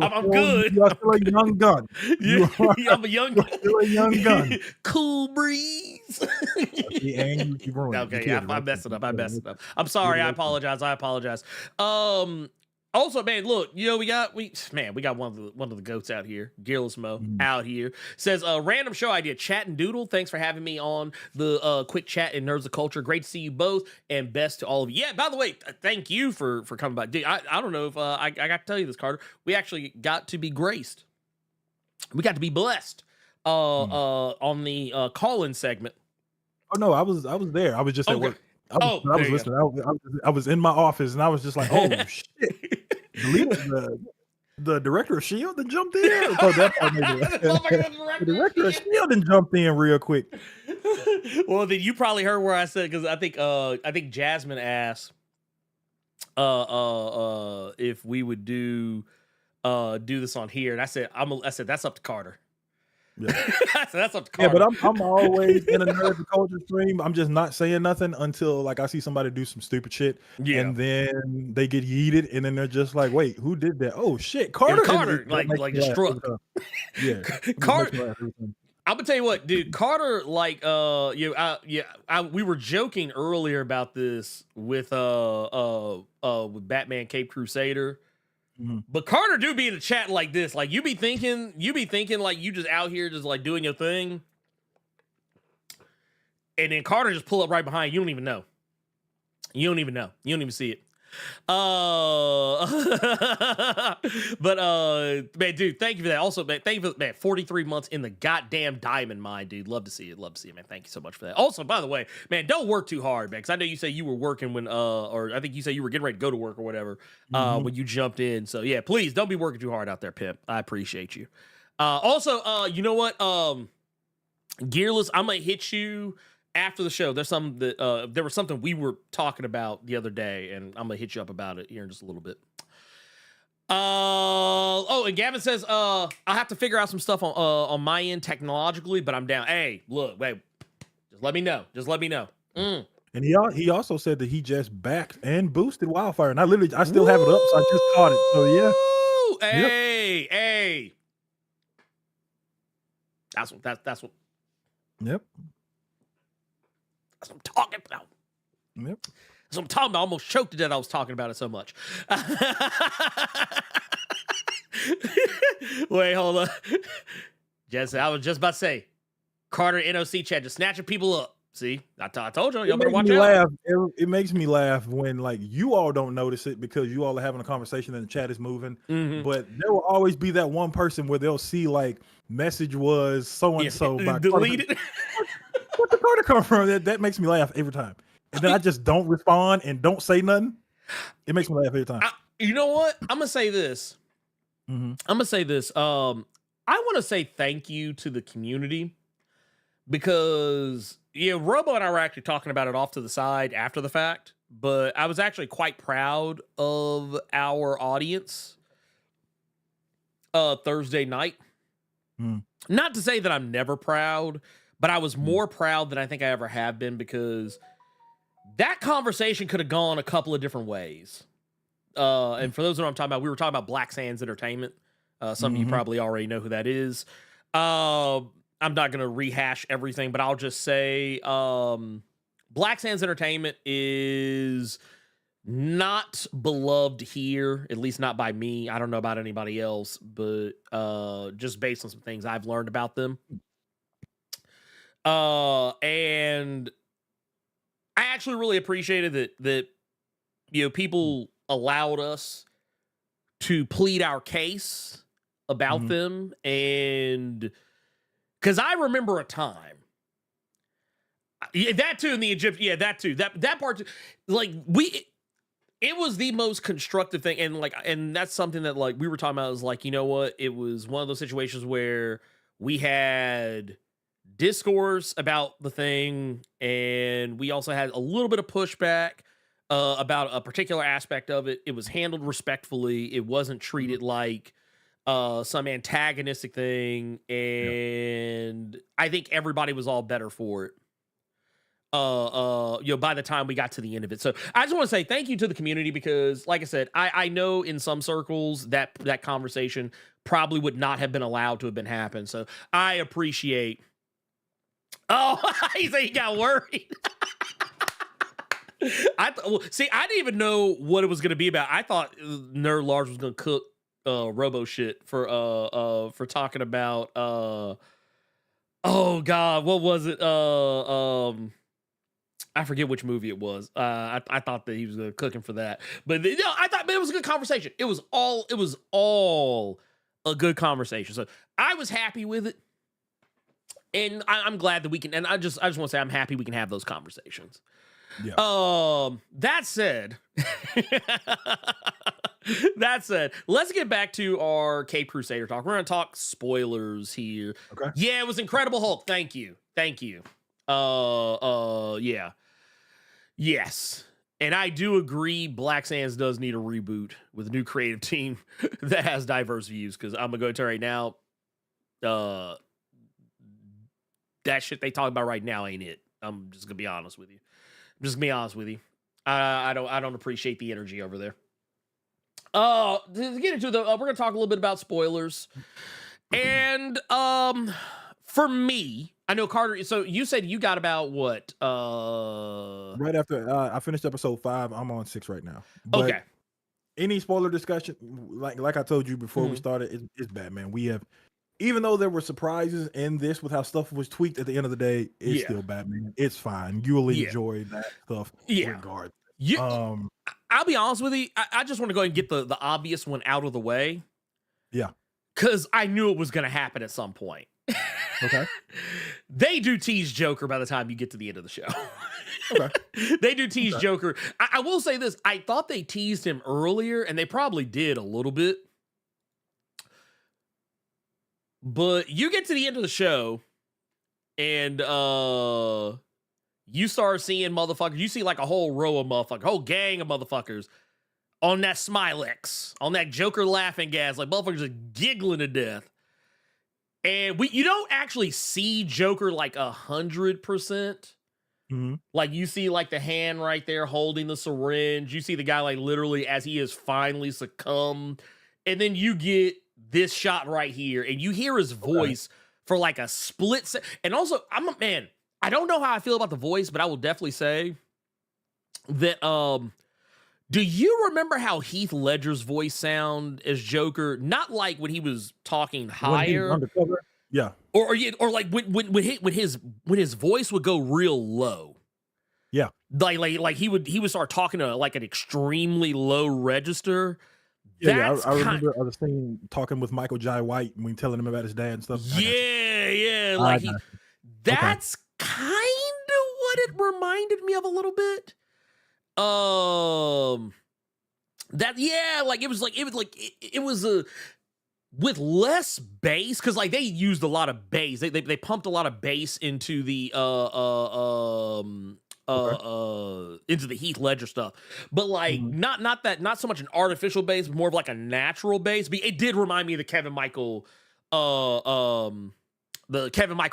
I'm good. You're still a young gun. I'm a young gun. Still a young gun. Cool breeze. And you okay, I messed it up. I'm sorry. I apologize. Also, man, look, we got one of the goats out here, Gearless Mo, out here. Says random show idea, Chat and Doodle. Thanks for having me on the quick chat in Nerds of Culture. Great to see you both, and best to all of you. Yeah, by the way, thank you for coming by. Dude, I don't know if I got to tell you this, Carter. We actually got to be graced. We got to be blessed on the call-in segment. Oh no, I was there. I was just at work. I was listening. I was in my office and I was just like, oh shit. The director of S.H.I.E.L.D. then jumped in. The director of S.H.I.E.L.D. then jumped in real quick. Well, then you probably heard where I said, because I think Jasmine asked if we would do this on here, and I said that's up to Carter. Yeah. That's up to Carter. Yeah, but I'm always in a Nerd Culture stream. I'm just not saying nothing until like I see somebody do some stupid shit, and then they get yeeted, and then they're just like, "Wait, who did that? Oh shit, Carter!" Carter, like struck. Yeah, Carter. I'm gonna tell you what, dude. Carter, like, we were joking earlier about this with Batman Cape Crusader. But Carter do be in the chat like this. Like you be thinking like you just out here just like doing your thing. And then Carter just pull up right behind you. You don't even know. You don't even see it. Man, dude, thank you for that. Also, man, thank you for, man, 43 months in the goddamn diamond mine, dude. Love to see it. Love to see it, man. Thank you so much for that. Also, by the way, man, don't work too hard, man, because I know you say you were working when or I think you said you were getting ready to go to work or whatever when you jumped in. So yeah, please don't be working too hard out there, pimp. I appreciate you. Also, you know what? Gearless, I'm gonna hit you after the show. There's some that there was something we were talking about the other day, and I'm gonna hit you up about it here in just a little bit. Oh, and Gavin says I'll have to figure out some stuff on my end technologically, but I'm down. Hey, look, wait, just let me know. Just let me know. And he also said that he just backed and boosted Wildfire, and I still have it up, so I just caught it. So yeah. Hey. That's what. Yep. That's what I'm talking about. Yep. That's what I'm talking about. I almost choked to death. I was talking about it so much. Wait, hold on. I was just about to say, Carter NOC chat just snatching people up. See, I told you, y'all better watch out. It makes me laugh when like you all don't notice it because you all are having a conversation and the chat is moving. But there will always be that one person where they'll see like message was so and so deleted. Where the Carter come from? That makes me laugh every time. And then I just don't respond and don't say nothing. It makes me laugh every time. You know what? I'm gonna say this. I want to say thank you to the community because Robo and I were actually talking about it off to the side after the fact, but I was actually quite proud of our audience Thursday night. Not to say that I'm never proud, but I was more proud than I think I ever have been because that conversation could have gone a couple of different ways. And for those who know what I'm talking about, we were talking about Black Sands Entertainment. Some of you probably already know who that is. I'm not going to rehash everything, but I'll just say Black Sands Entertainment is not beloved here, at least not by me. I don't know about anybody else, but just based on some things I've learned about them. And I actually really appreciated that people allowed us to plead our case about them, and because I remember a time, that too in the Egypt, that too, that part too, like it was the most constructive thing, and that's something that like we were talking about is like, you know what, it was one of those situations where we had discourse about the thing, and we also had a little bit of pushback about a particular aspect of it. It was handled respectfully. It wasn't treated like some antagonistic thing, and I think everybody was all better for it. By the time we got to the end of it. So I just want to say thank you to the community because, like I said, I know in some circles that conversation probably would not have been allowed to have been happen. So I appreciate. Oh, he said he got worried. I didn't even know what it was going to be about. I thought Nerd Large was going to cook Robo shit for talking about oh god, what was it? I forget which movie it was. I thought that he was going to cook him for that, but I thought it was a good conversation. It was all a good conversation. So I was happy with it, and I'm glad that we can. And I just want to say I'm happy we can have those conversations. Yeah. That said, let's get back to our Cape Crusader talk. We're going to talk spoilers here. Okay. Yeah, it was Incredible Hulk. Thank you. Yeah. Yes. And I do agree Black Sands does need a reboot with a new creative team that has diverse views, because I'm going to go tell you right now, that shit they talk about right now ain't it. I'm just going to be honest with you. I don't appreciate the energy over there. To get into we're gonna talk a little bit about spoilers, and for me, I know Carter. So you said you got about what? Right after I finished episode 5, I'm on 6 right now. But okay. Any spoiler discussion, like I told you before we started, it's Batman. We have. Even though there were surprises in this with how stuff was tweaked, at the end of the day, it's still Batman. It's fine. You will enjoy that stuff regardless. You, Um, I'll be honest with you. I just want to go ahead and get the obvious one out of the way. Yeah. Because I knew it was going to happen at some point. Okay. They do tease Joker by the time you get to the end of the show. Okay. They do tease Joker. I will say this. I thought they teased him earlier, and they probably did a little bit. But you get to the end of the show, and you start seeing motherfuckers. You see like a whole row of motherfuckers, whole gang of motherfuckers on that Smilex, on that Joker laughing gas, like motherfuckers are giggling to death. And you don't actually see Joker like 100%. Mm-hmm. Like you see like the hand right there holding the syringe. You see the guy like literally as he is finally succumbed. And then you get this shot right here and you hear his voice for like a split second. And also, I don't know how I feel about the voice, but I will definitely say that, do you remember how Heath Ledger's voice sound as Joker? Not like when he was talking higher, undercover. Yeah. or like when his voice would go real low. Yeah. Like he would start talking to like an extremely low register. Yeah, I remember the scene talking with Michael Jai White when telling him about his dad and stuff. Yeah, like that's kind of what it reminded me of a little bit. It was a with less bass because like they used a lot of bass. They pumped a lot of bass into the into the Heath Ledger stuff, but like not so much an artificial bass, but more of like a natural bass. But it did remind me of the Kevin Michael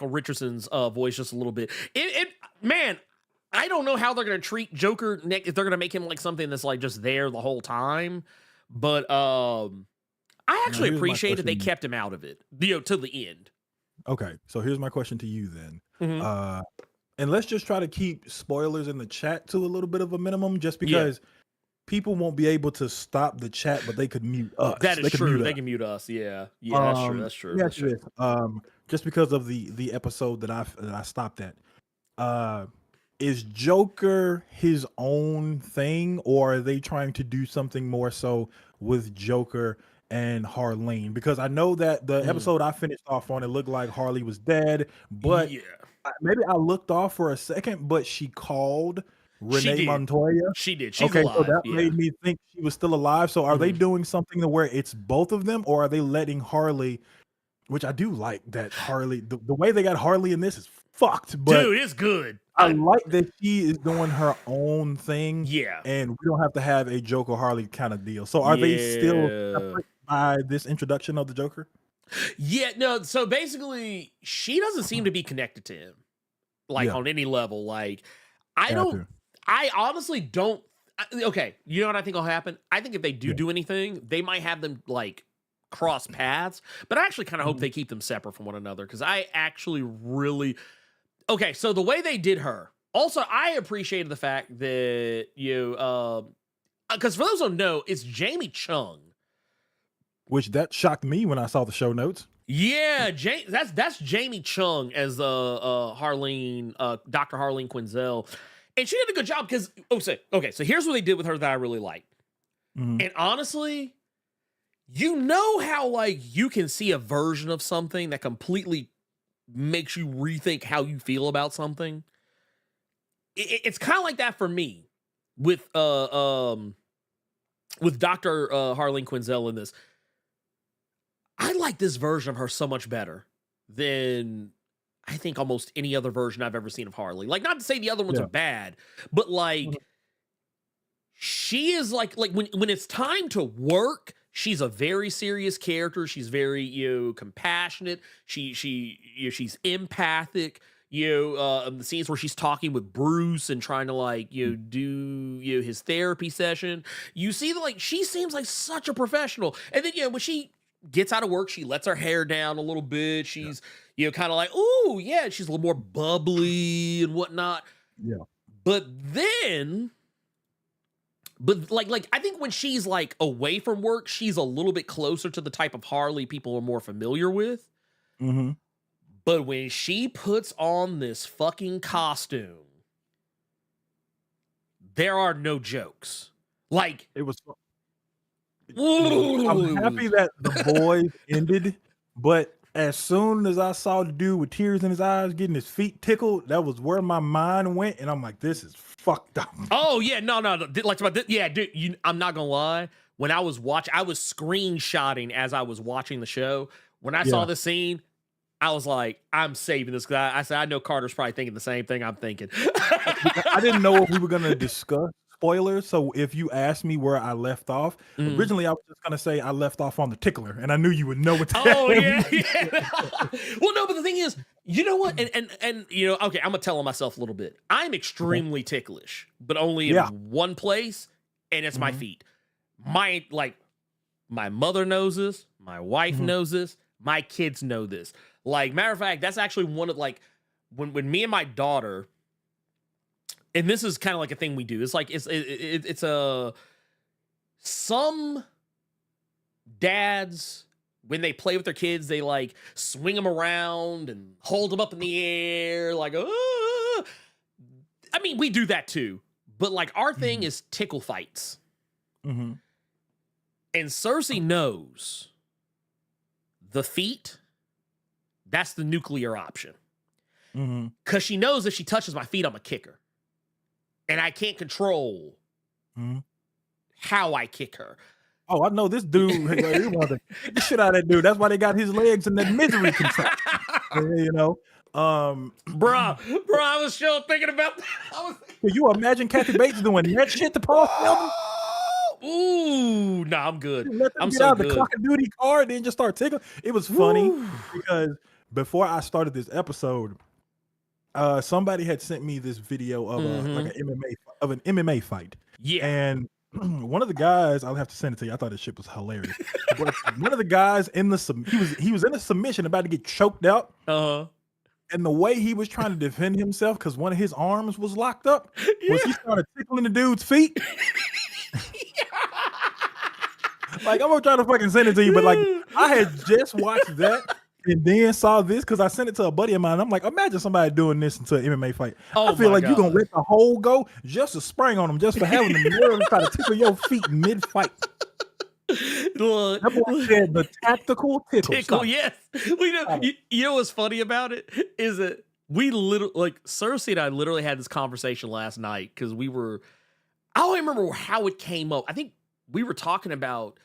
Richardson's voice just a little bit. Man, I don't know how they're going to treat Joker if they're going to make him like something that's like just there the whole time. But I actually appreciate that they kept him out of it, till the end. Okay, so here's my question to you then. Mm-hmm. And let's just try to keep spoilers in the chat to a little bit of a minimum, just because people won't be able to stop the chat, but they could mute us. That is true. They can mute us. Yeah, that's true. That's true. Just because of the episode that I stopped at. Is Joker his own thing, or are they trying to do something more so with Joker and Harleen? Because I know that the episode I finished off on, it looked like Harley was dead, but maybe I looked off for a second, but she called Renee Montoya. She did. She's okay, alive. So that made me think she was still alive. So are they doing something to where it's both of them, or are they letting Harley, which I do like that Harley, the way they got Harley in this is fucked, but dude, it's good. I like that she is doing her own thing. Yeah. And we don't have to have a Joker Harley kind of deal. So are they still separate by this introduction of the Joker? Yeah, no, so basically she doesn't seem to be connected to him like on any level. Like I honestly don't. Okay, you know what I think will happen? I think if they do anything, they might have them like cross paths, but I actually kind of hope they keep them separate from one another because I actually really. Okay, so the way they did her, also I appreciated the fact that because for those who don't know, it's Jamie Chung. Which that shocked me when I saw the show notes. Yeah, that's Jamie Chung as Harleen, Dr. Harleen Quinzel. And she did a good job because, so here's what they did with her that I really liked. And honestly, you know how like you can see a version of something that completely makes you rethink how you feel about something. It's kind of like that for me with Dr. Harleen Quinzel in this. I like this version of her so much better than I think almost any other version I've ever seen of Harley. Like, not to say the other ones are bad, but like she is like when it's time to work, she's a very serious character. She's very compassionate. She's empathic. The scenes where she's talking with Bruce and trying to like do his therapy session. You see that like she seems like such a professional. And then when she gets out of work, she lets her hair down a little bit. She's kind of like, ooh, yeah, she's a little more bubbly and whatnot. Yeah. But like I think when she's like away from work, she's a little bit closer to the type of Harley people are more familiar with. Mm-hmm. But when she puts on this fucking costume, there are no jokes. Like It was. ooh. I'm happy that the boys ended, but as soon as I saw the dude with tears in his eyes getting his feet tickled, that was where my mind went, and I'm like, this is fucked up. Oh yeah, no. Like about this, yeah, dude. I'm not gonna lie. When I was watching, I was screenshotting as I was watching the show. When I saw the scene, I was like, I'm saving this because I said I know Carter's probably thinking the same thing I'm thinking. I didn't know if we were gonna discuss spoilers, so if you asked me where I left off, originally I was just gonna say I left off on the tickler, and I knew you would know what. Oh yeah. Well, no, but the thing is, you know what? And you know, okay, I'm gonna tell on myself a little bit. I'm extremely ticklish, but only in one place, and it's my feet. My mother knows this, my wife knows this, my kids know this. Like, matter of fact, that's actually one of like when me and my daughter, and this is kind of like a thing we do. It's like it's a some dads when they play with their kids, they like swing them around and hold them up in the air, like I mean, we do that too, but like our thing is tickle fights. And Cersei knows the feet, that's the nuclear option. Because she knows if she touches my feet, I'm a kicker. And I can't control how I kick her. Oh, I know this dude. He wanted to get the shit out of that dude. That's why they got his legs in that misery contraction. You know, Bruh, I was still thinking about that. Can you imagine Kathy Bates doing that shit to Paul Sheldon? Ooh, nah, I'm good. Let them I'm get so out good. the clock of duty card, then just start tickling. It was funny because before I started this episode, somebody had sent me this video of an MMA fight. Yeah. And one of the guys, I'll have to send it to you. I thought this shit was hilarious. But one of the guys in the he was in a submission about to get choked out. And the way he was trying to defend himself, because one of his arms was locked up, was he started tickling the dude's feet. Like, I'm gonna try to fucking send it to you, but like, I had just watched that and then saw this because I sent it to a buddy of mine. I'm like, imagine somebody doing this into an MMA fight. I feel like you're gonna let the whole go just to spring on them, just for having the nerve to try to tickle your feet mid-fight. Look, that boy said the tactical tickle. Yes. You know what's funny about it is that we literally, like, Cersei and I literally had this conversation last night because I don't even remember how it came up. I think we were talking about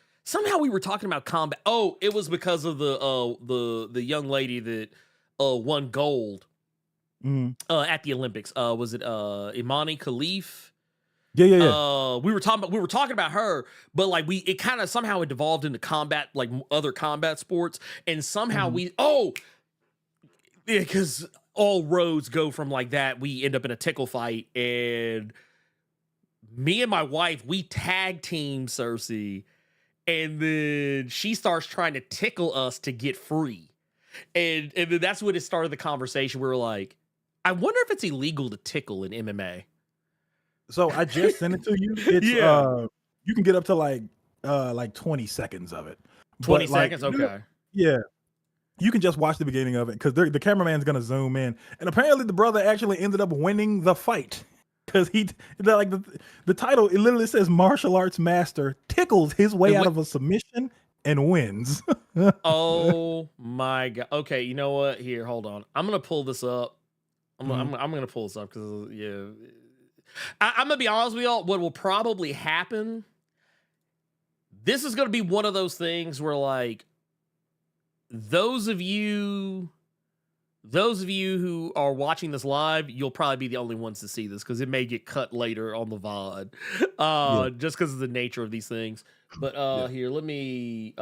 combat. Oh, it was because of the young lady that won gold at the Olympics. Was it Imani Khalif? Yeah. We were talking about her, but like it kind of somehow it devolved into combat, like other combat sports, and somehow because all roads go from like that, we end up in a tickle fight, and me and my wife, we tag team Cersei, and then she starts trying to tickle us to get free, and then that's when it started the conversation. We were like, I wonder if it's illegal to tickle in MMA. So I just sent it to you. It's you can get up to like 20 seconds of it. 20 seconds, okay. Yeah. You can just watch the beginning of it because the cameraman's gonna zoom in. And apparently the brother actually ended up winning the fight. Because the title, it literally says martial arts master tickles his way out of a submission and wins. Oh my God. Okay, you know what? Here, hold on. I'm gonna pull this up. I'm gonna pull this up because I'm gonna be honest with y'all. What will probably happen? This is gonna be one of those things where, like, those of you who are watching this live, you'll probably be the only ones to see this because it may get cut later on the VOD, just because of the nature of these things. But here, let me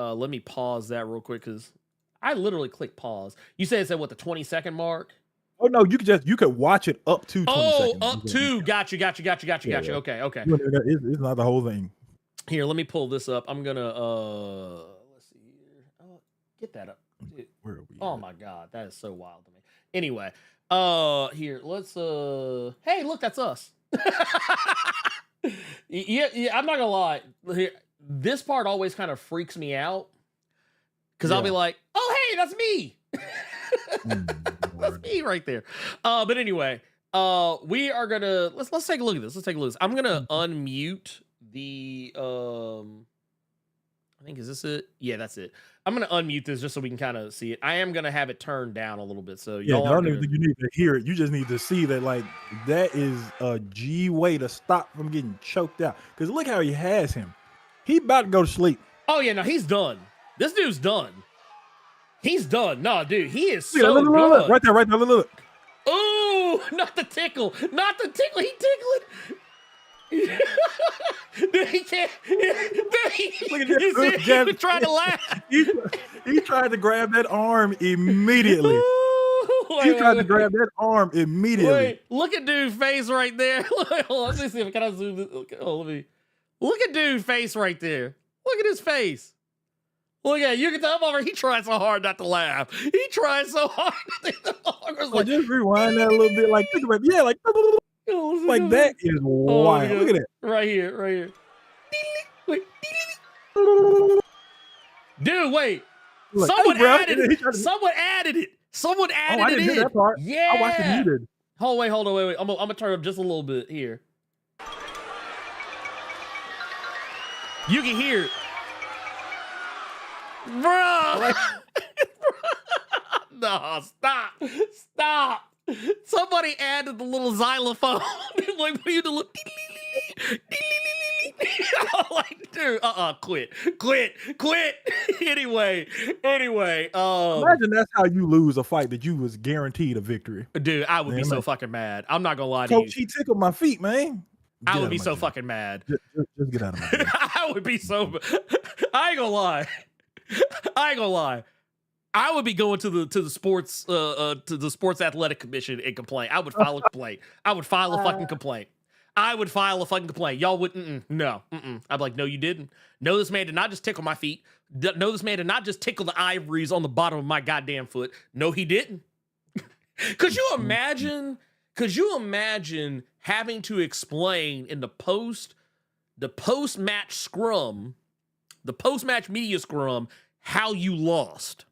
pause that real quick because I literally clicked pause. You said it's at what, the 20-second mark? Oh no, you could watch it up to 20 seconds. Up to gotcha. Okay. It's not the whole thing. Here, let me pull this up. I'm gonna let's see here. Get that up. Dude. Where are we? Oh my God, that is so wild to me. Anyway, here, let's hey, look, that's us. yeah, I'm not gonna lie. Here, this part always kind of freaks me out because I'll be like, oh hey, that's me. That's me right there. But anyway, We are gonna let's take a look at this. Let's take a look at this. I'm gonna unmute the I think is this it? Yeah, that's it. I'm gonna unmute this just so we can kind of see it. I am gonna have it turned down a little bit. So Yeah, y'all I are don't gonna... even think you need to hear it. You just need to see that, like, that is a G way to stop from getting choked out. Because look how he has him. He about to go to sleep. Oh yeah, no, he's done. This dude's done. He's done. No, dude, he is Yeah, so look, good. right there, look. Ooh, not the tickle. Not the tickle. He tickled. Dude, he can't. Dude, Look at you see, this. he was trying to laugh. He tried to grab that arm immediately. He tried to grab that arm immediately. Wait, look at dude's face right there. Hold on, let me see if can I zoom this. Okay, let me. Look at dude's face right there. Look at his face. Look at you can tell over. He tried so hard not to laugh. He tried so hard. Like, just rewind that a little bit. Like, think about it. Yeah, like that is wild. Look at that. Right here. Wait. Dude, wait. Look, Someone hey, bro, added it. Someone added it. Someone added I didn't it in. hear that part. Yeah. I watched it muted. Hold on, wait. I'm gonna turn up just a little bit here. You can hear it. Bro. No, stop. Somebody added the little xylophone. Like, for you to look. I'm like, dude, quit. Anyway. Imagine that's how you lose a fight that you was guaranteed a victory. Dude, I would be so fucking mad. I'm not gonna lie to Coach, you. he tickled my feet, man. I would be so fucking mad. Just get out of my face. I would be so. I ain't gonna lie. I would be going to the sports athletic commission and complain. I would file a complaint. I would file a fucking complaint. Y'all wouldn't. No. I'd be like, no, you didn't. No, this man did not just tickle my feet. No, this man did not just tickle the ivories on the bottom of my goddamn foot. No, he didn't. Could you imagine having to explain in the post-match scrum, the post-match media scrum, how you lost?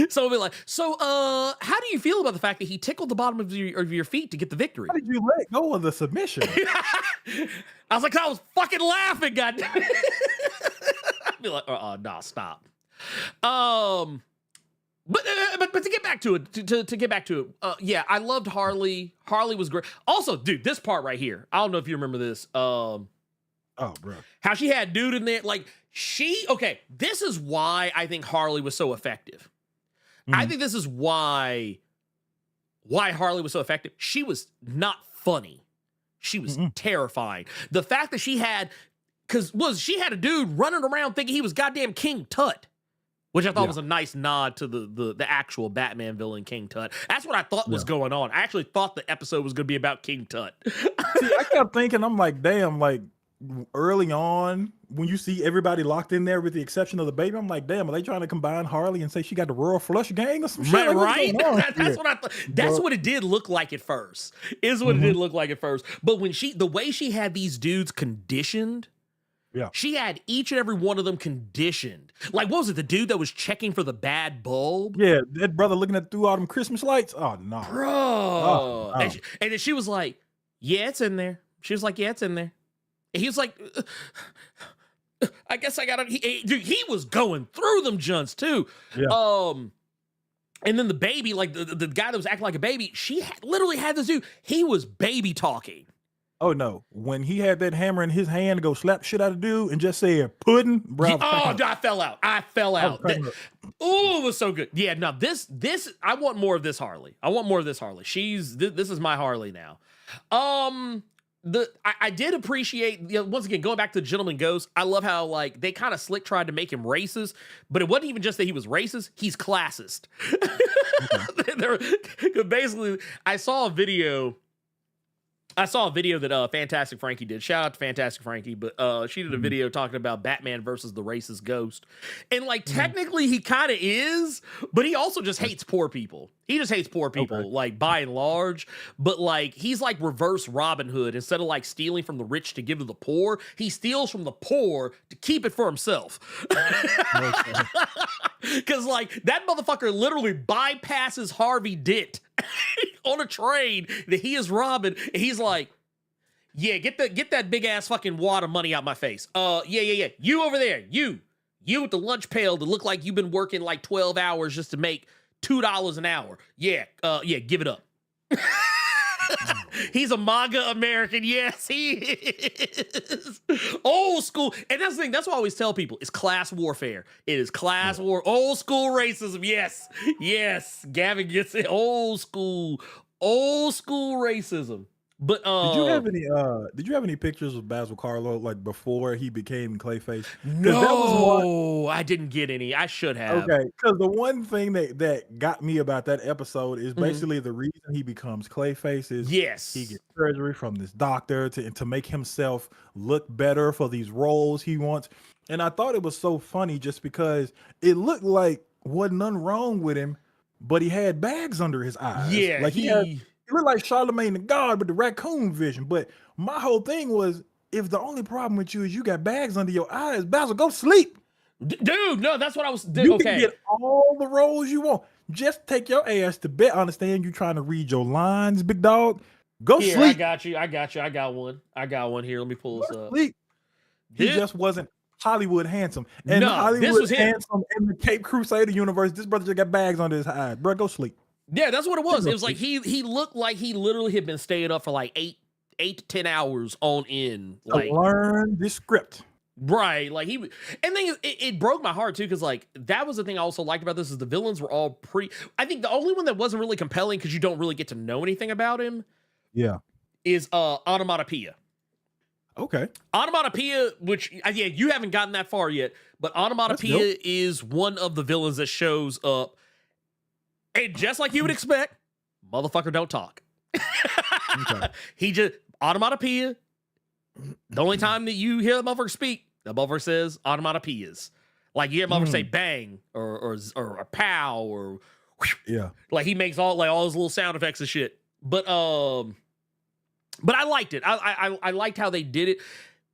So it'll be like, how do you feel about the fact that he tickled the bottom of your feet to get the victory? How did you let go of the submission? I was like, I was fucking laughing, goddamn. I'd be like, nah, stop. But to get back to it, to get back to it, yeah, I loved Harley. Harley was great. Also, dude, this part right here, I don't know if you remember this. Oh, bro. How she had dude in there, like this is why I think Harley was so effective. I think this is why Harley was so effective. She was not funny. She was terrifying. The fact that she had a dude running around thinking he was goddamn King Tut, which I thought was a nice nod to the actual Batman villain, King Tut. That's what I thought was going on. I actually thought the episode was going to be about King Tut. See, I kept thinking, I'm like, damn, like, early on, when you see everybody locked in there with the exception of the baby, I'm like, damn, are they trying to combine Harley and say she got the Royal Flush Gang or some shit? Right? That's what I thought. That's what it did look like at first. It did look like at first. But when the way she had these dudes conditioned, she had each and every one of them conditioned. Like, what was it? The dude that was checking for the bad bulb? Yeah, that brother looking at through all them Christmas lights. Oh no, bro. Oh, no. And then she was like, "Yeah, it's in there." She was like, "Yeah, it's in there." And he was like, "I guess I got it." Dude, he was going through them junts too. Yeah. And then the baby, like the guy that was acting like a baby, literally had this dude. He was baby talking. Oh no! When he had that hammer in his hand to go slap shit out of dude and just said pudding, bro. I fell out. Oh, it was so good. Yeah, no, this I want more of this Harley. This is my Harley now. I did appreciate, once again, going back to Gentleman Ghost, I love how, like, they kind of slick tried to make him racist, but it wasn't even just that he was racist, he's classist. Basically, I saw a video that Fantastic Frankie did. Shout out to Fantastic Frankie, but she did a video talking about Batman versus the racist ghost. And, like, technically he kind of is, but he also just hates poor people. He just hates poor people, like, by and large. But, like, he's like reverse Robin Hood. Instead of, like, stealing from the rich to give to the poor, he steals from the poor to keep it for himself. Because, like, that motherfucker literally bypasses Harvey Dent on a train that he is robbing, and he's like, yeah, get that big ass fucking wad of money out my face. Yeah. You over there, you with the lunch pail that look like you've been working like 12 hours just to make $2 an hour. Yeah, give it up. He's a MAGA American. Yes, he is. Old school. And that's the thing. That's what I always tell people. It's class warfare. It is class war. Old school racism. Yes. Gavin gets it. Old school racism. But did you have any pictures of Basil Carlo like before he became Clayface? No, I didn't get any. I should have. Okay, because the one thing that got me about that episode is basically the reason he becomes Clayface is he gets surgery from this doctor to make himself look better for these roles he wants. And I thought it was so funny just because it looked like wasn't nothing wrong with him, but he had bags under his eyes. Yeah, like he looked like Charlemagne the God with the raccoon vision. But my whole thing was, if the only problem with you is you got bags under your eyes, Basil, go sleep. Dude, no, that's what I was. You can get all the roles you want. Just take your ass to bed. I understand you trying to read your lines, big dog. Go sleep. I got you. I got one here. Let me pull this up. Sleep. He just wasn't Hollywood handsome. And Hollywood was handsome in the Cape Crusader universe. This brother just got bags under his eyes. Bro, go sleep. Yeah, that's what it was. It was like he looked like he literally had been staying up for like 8 to 10 hours on end. Like learn this script. Right. Like and then it broke my heart too, because like that was the thing I also liked about this is the villains were all I think the only one that wasn't really compelling because you don't really get to know anything about him. Yeah. Is Onomatopoeia. Okay. Onomatopoeia, which you haven't gotten that far yet, but Onomatopoeia is one of the villains that shows up. And just like you would expect, motherfucker don't talk. Okay. He just, onomatopoeia, the only time that you hear the motherfucker speak, the motherfucker says onomatopoeias. Like you hear motherfucker say bang or pow or yeah. Like he makes all his little sound effects and shit. But I liked it. I liked how they did it.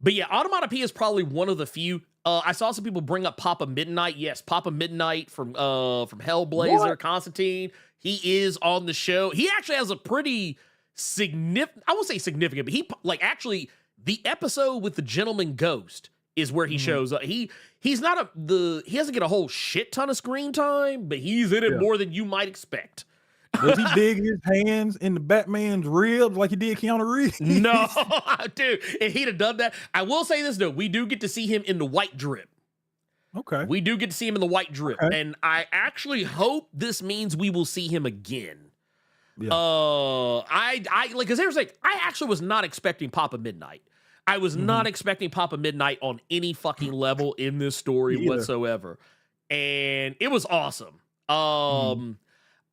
But yeah, onomatopoeia is probably one of the few. I saw some people bring up Papa Midnight. Yes, Papa Midnight from Hellblazer, Constantine. He is on the show. He actually has a pretty significant, I won't say significant, but he actually the episode with the Gentleman Ghost is where he shows up. He's not he doesn't get a whole shit ton of screen time, but he's in it more than you might expect. Does he dig his hands in the Batman's ribs like he did Keanu Reeves? No, dude. If he'd have done that, I will say this though: we do get to see him in the white drip. Okay, we do get to see him in the white drip, and I actually hope this means we will see him again. Yeah. I like because there's like I actually was not expecting Papa Midnight. I was not expecting Papa Midnight on any fucking level in this story whatsoever, and it was awesome.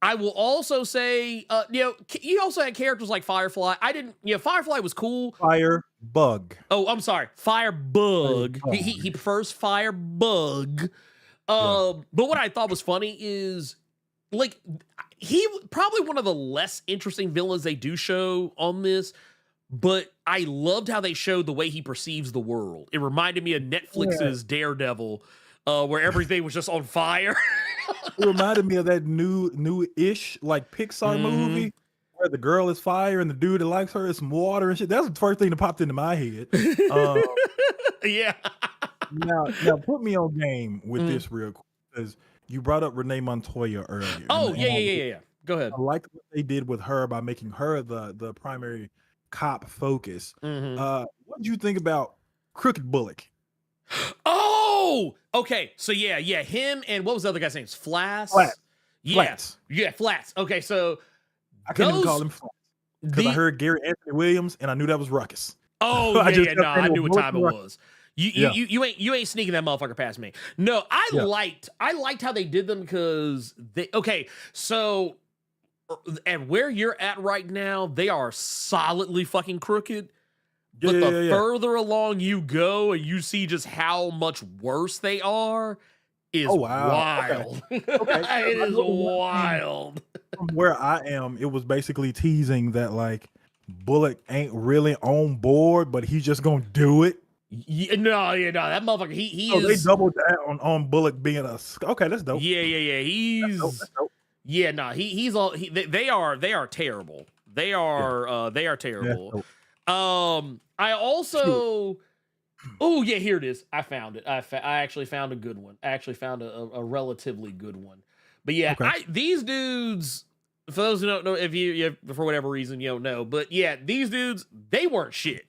I will also say, you also had characters like Firefly. Firefly was cool. Firebug. Oh, I'm sorry. Firebug. He prefers Firebug. But what I thought was funny is, like, he probably one of the less interesting villains they do show on this, but I loved how they showed the way he perceives the world. It reminded me of Netflix's Daredevil, where everything was just on fire. It reminded me of that new-ish like Pixar movie where the girl is fire and the dude that likes her is some water and shit. That's the first thing that popped into my head. Yeah. Now put me on game with this real quick because you brought up Renee Montoya earlier. Oh, yeah. Go ahead. I liked what they did with her by making her the primary cop focus. What did you think about Crooked Bullock? Oh, okay. So yeah, him and what was the other guy's name? Flats. Yeah, Flats. Okay, so I couldn't even call him Flats because I heard Gary Anthony Williams and I knew that was Ruckus. Oh I knew what time it was. You ain't sneaking that motherfucker past me. No, I liked how they did them because so and where you're at right now, they are solidly fucking crooked. But the further along you go and you see just how much worse they are is wild. Okay. It is wild. From where I am, it was basically teasing that like Bullock ain't really on board, but he's just gonna do it. No, that motherfucker. He is. They doubled down on Bullock being a. Okay, that's dope. Yeah. He's. That's dope. Yeah, no, he's all they are terrible. They are terrible. I also oh yeah, here it is. I found it. I actually found a good one. I actually found a relatively good one. But yeah, Okay. these dudes, for those who don't know, if you for whatever reason you don't know, but yeah, these dudes, they weren't shit.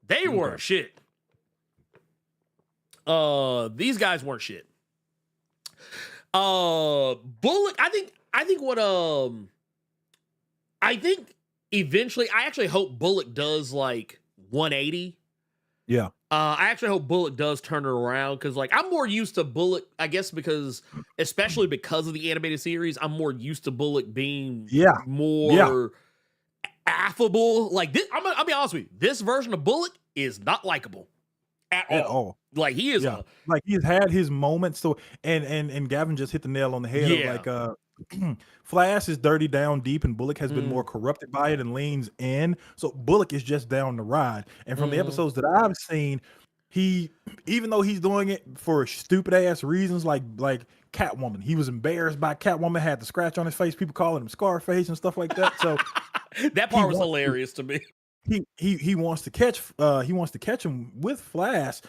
They weren't shit. These guys weren't shit. Bullock, I think eventually, I actually hope Bullock does like 180. Yeah. I actually hope Bullock does turn it around, because like I'm more used to Bullock, I guess, especially because of the animated series, I'm more used to Bullock being more affable. Like this, I'll be honest with you, this version of Bullock is not likable at all. Like he is like he's had his moments. So and Gavin just hit the nail on the head. Yeah. Of like Flash is dirty down deep, and Bullock has been more corrupted by it and leans in. So Bullock is just down the ride. And from the episodes that I've seen, he, even though he's doing it for stupid ass reasons, like Catwoman, he was embarrassed by Catwoman, had the scratch on his face, people calling him Scarface and stuff like that. So that part was hilarious to me. He wants to catch him with Flash,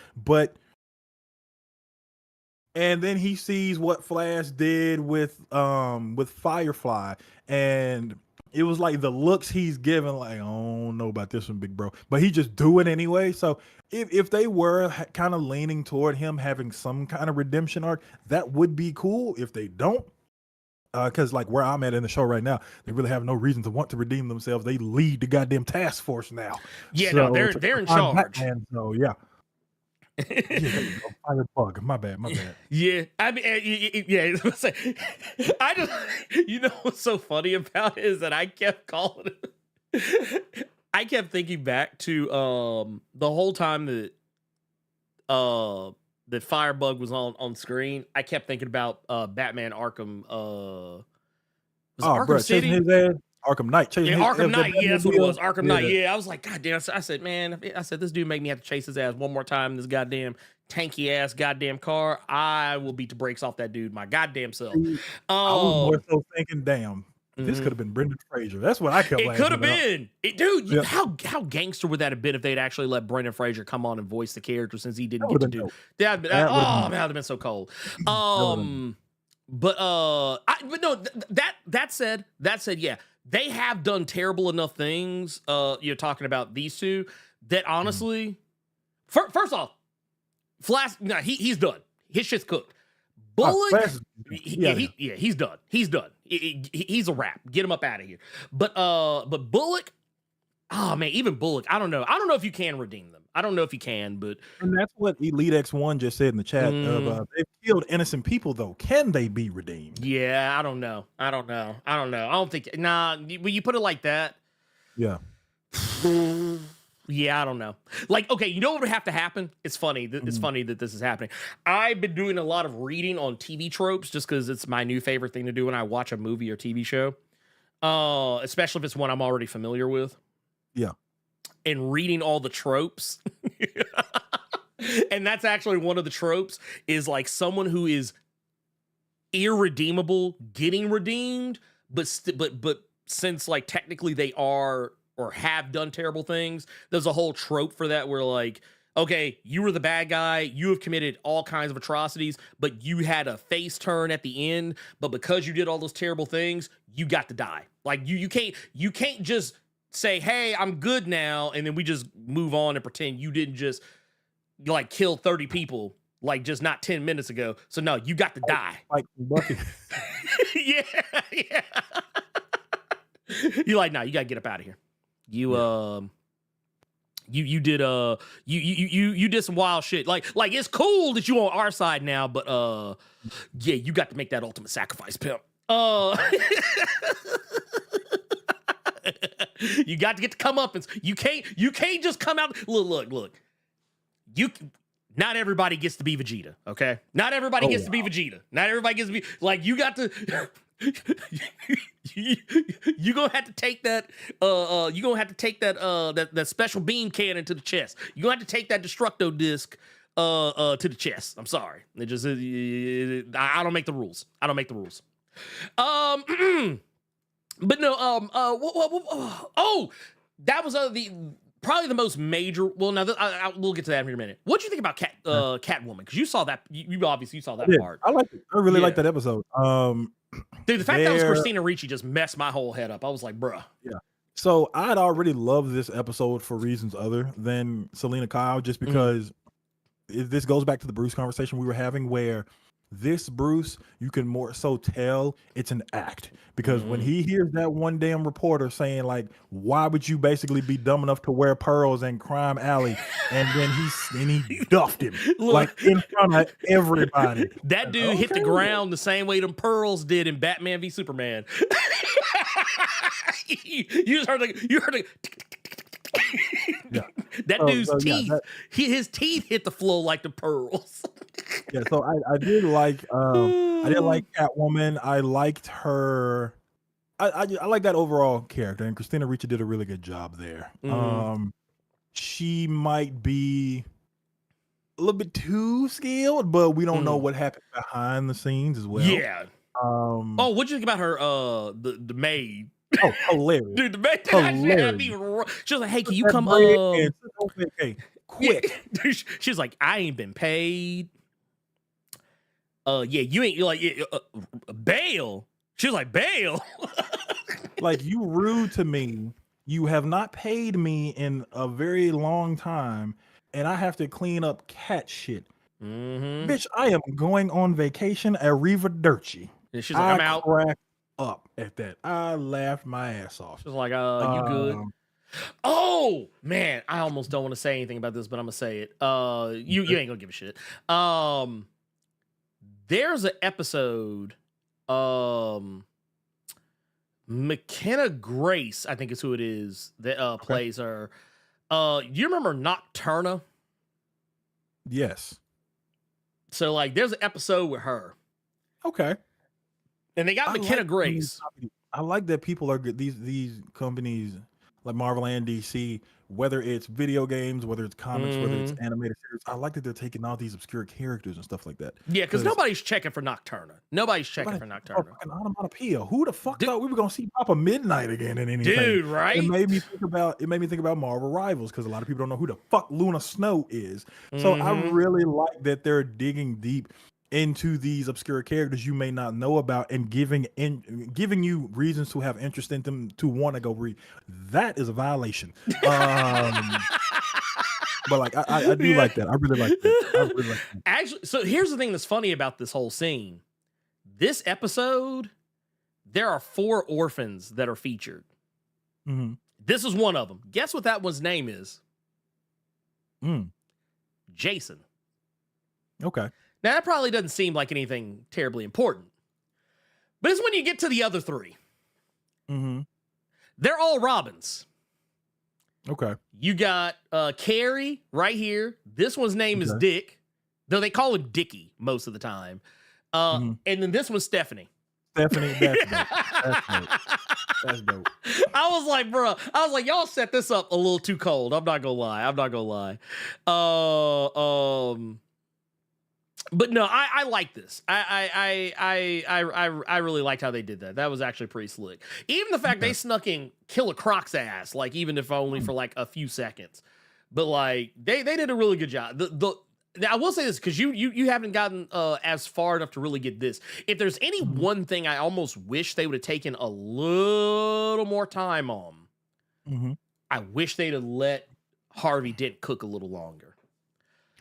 and then he sees what Flash did with Firefly, and it was like the looks he's given, like, I don't know about this one, big bro, but he just do it anyway. So if they were kind of leaning toward him having some kind of redemption arc, that would be cool. If they don't, because like where I'm at in the show right now, they really have no reason to want to redeem themselves. They lead the goddamn task force now. Yeah, so, no, they're in charge. Batman, so yeah. Firebug. My bad. Yeah, I mean, yeah. I just, you know, what's so funny about it is that I kept calling it. I kept thinking back to the whole time that Firebug was on screen. I kept thinking about Batman Arkham. Was it Arkham City? Arkham Knight. Arkham Knight. Yeah, that's what it was. Arkham Knight. Yeah, I was like, God damn. I said, man, this dude made me have to chase his ass one more time in this goddamn tanky ass goddamn car. I will beat the brakes off that dude my goddamn self. I was more so thinking, damn, this could have been Brendan Fraser. That's what I kept. It could have been, dude. How gangster would that have been if they'd actually let Brendan Fraser come on and voice the character, since he didn't get to do that? That would have been so cold. But no. That said, yeah. They have done terrible enough things. You're talking about these two that honestly, first off, Flash, no, he's done. His shit's cooked. Bullock, he's done. He's done. He's a wrap. Get him up out of here. But Bullock, oh man, even Bullock, I don't know if you can redeem them. I don't know if you can, but and that's what Elite X1 just said in the chat. They've killed innocent people, though. Can they be redeemed? Yeah, I don't know. I don't think. Nah, when you put it like that, yeah. Yeah, I don't know. Like, okay, you know what would have to happen? It's funny. It's funny that this is happening. I've been doing a lot of reading on TV tropes just because it's my new favorite thing to do when I watch a movie or TV show, especially if it's one I'm already familiar with. Yeah. And reading all the tropes. And that's actually one of the tropes, is like someone who is irredeemable getting redeemed, but since like technically they are or have done terrible things, there's a whole trope for that where like, okay, you were the bad guy, you have committed all kinds of atrocities, but you had a face turn at the end, but because you did all those terrible things, you got to die. Like you can't just say, hey, I'm good now, and then we just move on and pretend you didn't just like kill 30 people like just not 10 minutes ago. So no, you got to die. Like yeah. You're like, no, you gotta get up out of here. You did some wild shit. Like it's cool that you on our side now, but yeah, you got to make that ultimate sacrifice, pimp. You got to get the comeuppance. You can't just come out. Look. Not everybody gets to be Vegeta, okay? Not everybody gets to be Vegeta. Not everybody gets to be like, you got to. You're gonna have to take that. You're gonna have to take that special beam cannon to the chest. You're gonna have to take that destructo disc to the chest. I'm sorry. It just I don't make the rules. But no, oh, that was probably the most major. Well, now we'll get to that in a minute. What do you think about Catwoman? Because you saw that, you obviously saw that part. I like it. I really like that episode. Dude, the fact that was Christina Ricci just messed my whole head up. I was like, bruh. Yeah. So I'd already loved this episode for reasons other than Selena Kyle, just because this goes back to the Bruce conversation we were having, where this Bruce, you can more so tell it's an act, because when he hears that one damn reporter saying like, why would you basically be dumb enough to wear pearls in Crime Alley, and then he duffed him like in front of everybody. That dude hit the ground the same way them pearls did in Batman v Superman. you heard that dude's teeth. His teeth hit the floor like the pearls. Yeah, so I did like Catwoman. I liked her. I like that overall character, and Christina Ricci did a really good job there. She might be a little bit too skilled, but we don't know what happened behind the scenes as well. Yeah. What'd you think about her? The maid. Oh, hilarious. Dude, the maid. She was like, "Hey, can you come quick?" She was like, "I ain't been paid." Yeah, you ain't. You're like bail. She was like, bail. Like, you rude to me. You have not paid me in a very long time, and I have to clean up cat shit. Bitch, I am going on vacation at Riverderci. And she's like, I'm out. Cracked up at that. I laughed my ass off. She's like, you good? Oh man, I almost don't want to say anything about this, but I'm gonna say it. You ain't gonna give a shit. There's an episode, McKenna Grace, I think is who it is, that plays her. You remember Nocturna? Yes. So like there's an episode with her. Okay. And they got McKenna Grace. I like that people are good. These companies like Marvel and DC, whether it's video games, whether it's comics, whether it's animated series, I like that they're taking all these obscure characters and stuff like that. Yeah, because nobody's checking for Nocturna. Nobody's checking for Nocturna. Onomatopoeia. Who the fuck thought we were gonna see Papa Midnight again in anything? Dude, right? It made me think about Marvel Rivals, because a lot of people don't know who the fuck Luna Snow is. So I really like that they're digging deep into these obscure characters you may not know about, and giving you reasons to have interest in them, to want to go read. That is a violation. But like I do like that. I really like that. Actually, so here's the thing that's funny about this whole scene. This episode, there are 4 orphans that are featured. This is one of them. Guess what that one's name is? Jason. Okay. Now, that probably doesn't seem like anything terribly important. But it's when you get to the other 3. They're all Robins. Okay. You got Carrie right here. This one's name is Dick, though they call him Dickie most of the time. And then this one's Stephanie. Stephanie, that's dope. That's dope. I was like, bro, y'all set this up a little too cold. I'm not gonna lie. But no, I like this. I really liked how they did that. That was actually pretty slick. Even the fact they snuck in Killer Croc's ass, like even if only for like a few seconds. But like they did a really good job. I will say this, because you haven't gotten as far enough to really get this. If there's any one thing I almost wish they would have taken a little more time on, I wish they'd have let Harvey Dent cook a little longer.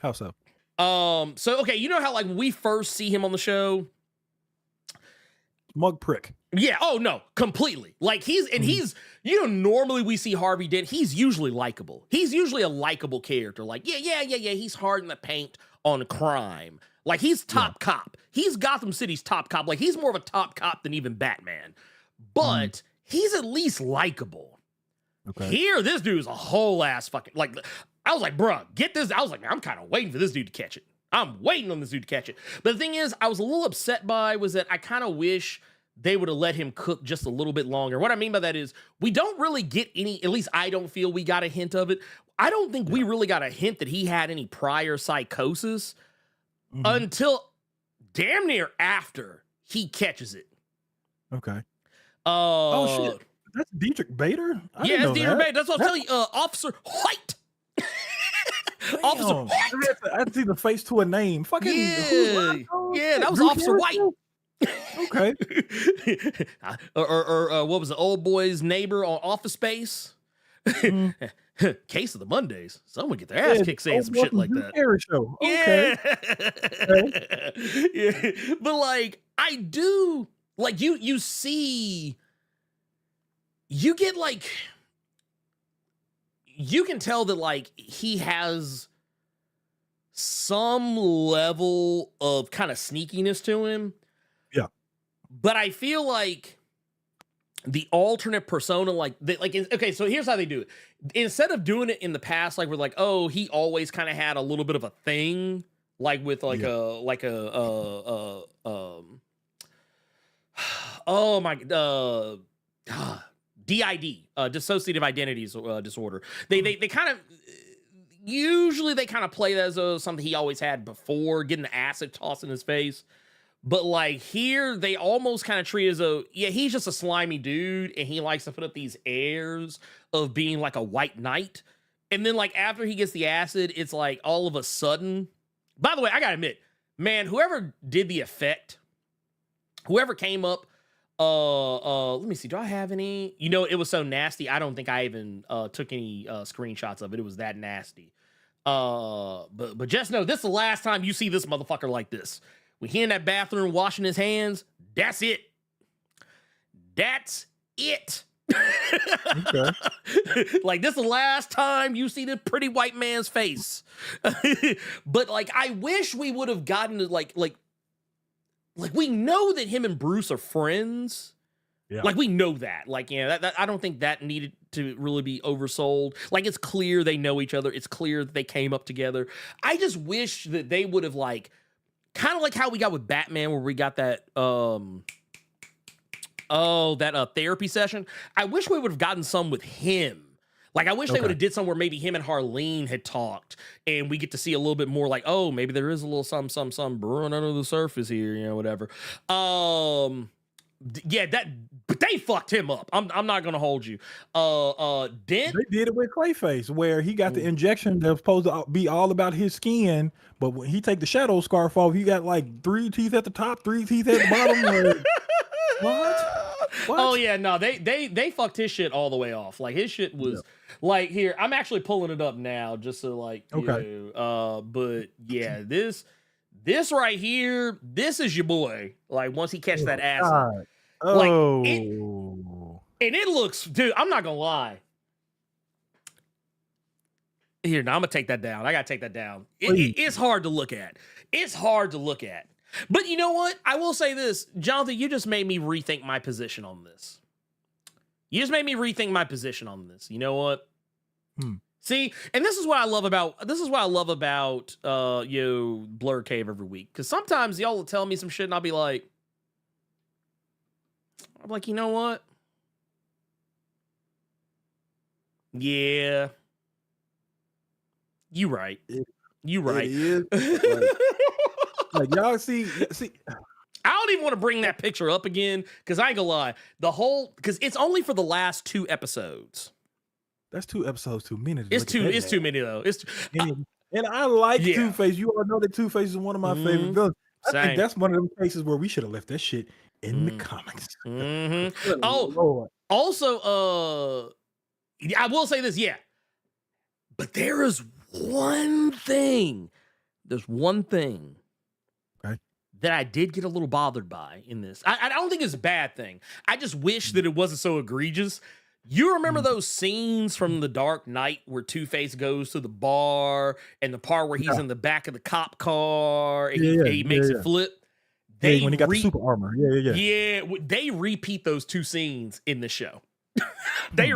How so? So okay, you know how like when we first see him on the show, mug prick. Yeah. Oh no, completely. Like he's normally we see Harvey Dent. He's usually likable. He's usually a likable character. Like yeah. He's hard in the paint on crime. Like he's top cop. He's Gotham City's top cop. Like he's more of a top cop than even Batman. But he's at least likable. Okay. Here, this dude's a whole ass fucking like. I was like, bro, get this. I was like, I'm kind of waiting for this dude to catch it. I'm waiting on this dude to catch it. But the thing is, I was a little upset by was that I kind of wish they would have let him cook just a little bit longer. What I mean by that is we don't really get any, at least I don't feel we got a hint of it. I don't think we really got a hint that he had any prior psychosis until damn near after he catches it. Okay. Oh Uh, shit. That's Dietrich Bader? I yeah, didn't it's know Dieter that. Bay. That's what I'm telling you. Officer White. Officer Damn. White. I had to see the face to a name. Fucking Yeah, yeah, that was Drew Officer White. Carey? Okay. or what was the old boy's neighbor on Office Space? Mhm. Case of the Mondays. Someone get their ass kicked saying some Old shit boy like from that. Drew Carey show. Okay. Yeah. Yeah. But like I do like you see you get like you can tell that like he has some level of kind of sneakiness to him. Yeah. But I feel like the alternate persona, okay, so here's how they do it. Instead of doing it in the past, like we're like, oh, he always kind of had a little bit of a thing, like with like oh my DID, dissociative identity disorder. They kind of usually they kind of play that as something he always had before, getting the acid tossed in his face. But like here, they almost kind of treat it as he's just a slimy dude, and he likes to put up these airs of being like a white knight. And then like after he gets the acid, it's like all of a sudden. By the way, I gotta admit, man, whoever did the effect, whoever came up, let me see, do I have any? You know, it was so nasty. I don't think I even took any screenshots of it. It was that nasty. But just know this is the last time you see this motherfucker like this. When he in that bathroom washing his hands, that's it. That's it. Okay. Like this is the last time you see the pretty white man's face. But like I wish we would have gotten to like we know that him and Bruce are friends. Yeah. Like we know that. Like, yeah, that I don't think that needed to really be oversold. Like it's clear they know each other. It's clear that they came up together. I just wish that they would have like kind of like how we got with Batman, where we got that therapy session. I wish we would have gotten some with him. Like I wish they would have did some where maybe him and Harleen had talked, and we get to see a little bit more like, oh, maybe there is a little some brewing under the surface here, you know, whatever. Yeah, but they fucked him up. I'm not gonna hold you. Dent. They did it with Clayface, where he got the injection that was supposed to be all about his skin, but when he take the shadow scarf off, he got like 3 teeth at the top, 3 teeth at the bottom. Like, what? Oh yeah, no, they fucked his shit all the way off. Like his shit was like here. I'm actually pulling it up now just so like you know, but yeah, this right here, this is your boy. Like once he catches that acid. God. Like, oh, and it looks, dude, I'm not gonna lie. Here, now I'm gonna take that down. I gotta take that down. It's hard to look at. It's hard to look at. But you know what? I will say this, Jonathan, you just made me rethink my position on this. You just made me rethink my position on this. You know what? See, and this is what I love about Blerd Cave every week. Because sometimes y'all will tell me some shit and I'll be like, you know what? Yeah. You right. You right. Like y'all see. I don't even want to bring that picture up again because I ain't gonna lie. Because it's only for the last 2 episodes. That's 2 episodes too many. It's too many though. And I like Two-Face. You all know that Two-Face is one of my favorite villains. I think that's one of them cases where we should have left that shit in the comics. Oh, Lord. Also, I will say this, but there is one thing. There's one thing that I did get a little bothered by in this. I don't think it's a bad thing. I just wish that it wasn't so egregious. You remember those scenes from The Dark Knight where Two-Face goes to the bar and the part where he's in the back of the cop car and he makes it flip? When he got the super armor. Yeah, they repeat those 2 scenes in the show. They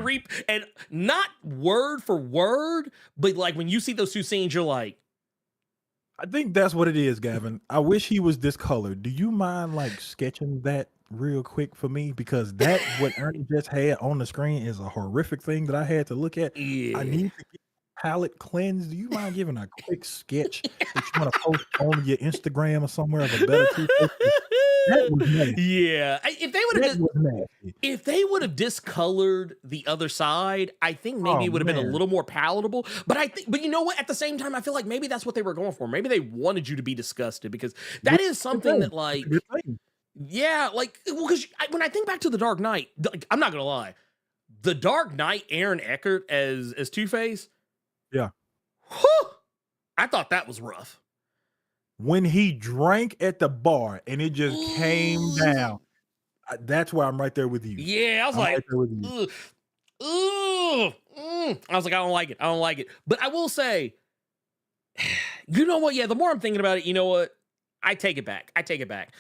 and not word for word, but like when you see those 2 scenes, you're like, I think that's what it is, Gavin. I wish he was discolored. Do you mind like sketching that real quick for me? Because that what Ernie just had on the screen is a horrific thing that I had to look at. Yeah. I need to get palette cleansed. Do you mind giving a quick sketch that you want to post on your Instagram or somewhere of a better Two-Face? That was nasty. Yeah, if they would That have was nasty. if they would have discolored the other side, I think maybe Oh, it would have been a man. little more palatable. But you know what? At the same time, I feel like maybe that's what they were going for. Maybe they wanted you to be disgusted because that is something that, like, Good thing. yeah, like, well, because when I think back to the Dark Knight, like, I'm not gonna lie, the Dark Knight, Aaron Eckhart as Two-Face, Yeah. whew, I thought that was rough. When he drank at the bar and it just came down, that's why I'm right there with you. Yeah, I was I'm like, right there with you. ugh, ugh, I was like, I don't like it. I don't like it. But I will say, you know what? Yeah, the more I'm thinking about it, you know what? I take it back. I take it back.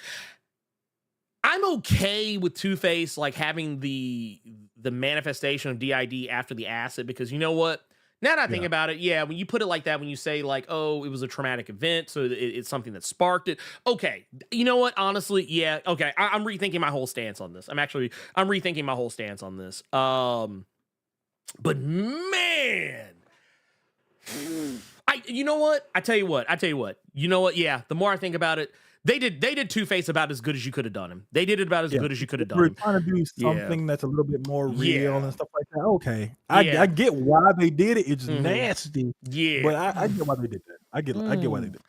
I'm okay with Two-Face like having the manifestation of DID after the acid because you know what? Now that I think about it, yeah, when you put it like that, when you say like, oh, it was a traumatic event, so it's something that sparked it. Okay, you know what? Honestly, yeah, okay. I'm rethinking my whole stance on this. I'm rethinking my whole stance on this. But man, you know what? I tell you what. You know what? Yeah, the more I think about it, they did Two-Face about as good as you could have done him. They did it about as good as you could have done We're him. trying to do something that's a little bit more real and stuff like that. Okay, I get why they did it. It's nasty. Yeah, but I get why they did that. I get why they did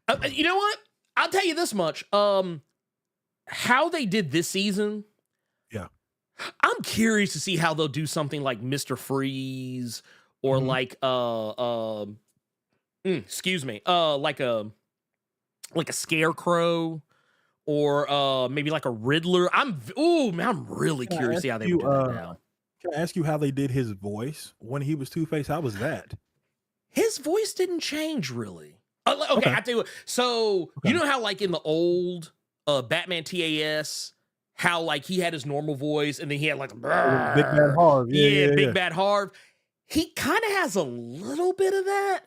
it. You know what? I'll tell you this much. How they did this season. Yeah, I'm curious to see how they'll do something like Mr. Freeze or like excuse me, like a Scarecrow or maybe like a Riddler. I'm really curious to see how they would do that now. Can I ask you how they did his voice when he was Two-Face? How was that? His voice didn't change really. Okay, I tell you what. So you know how like in the old Batman TAS, how like he had his normal voice and then he had like Big Bad Harv. Big Bad Harv. He kind of has a little bit of that.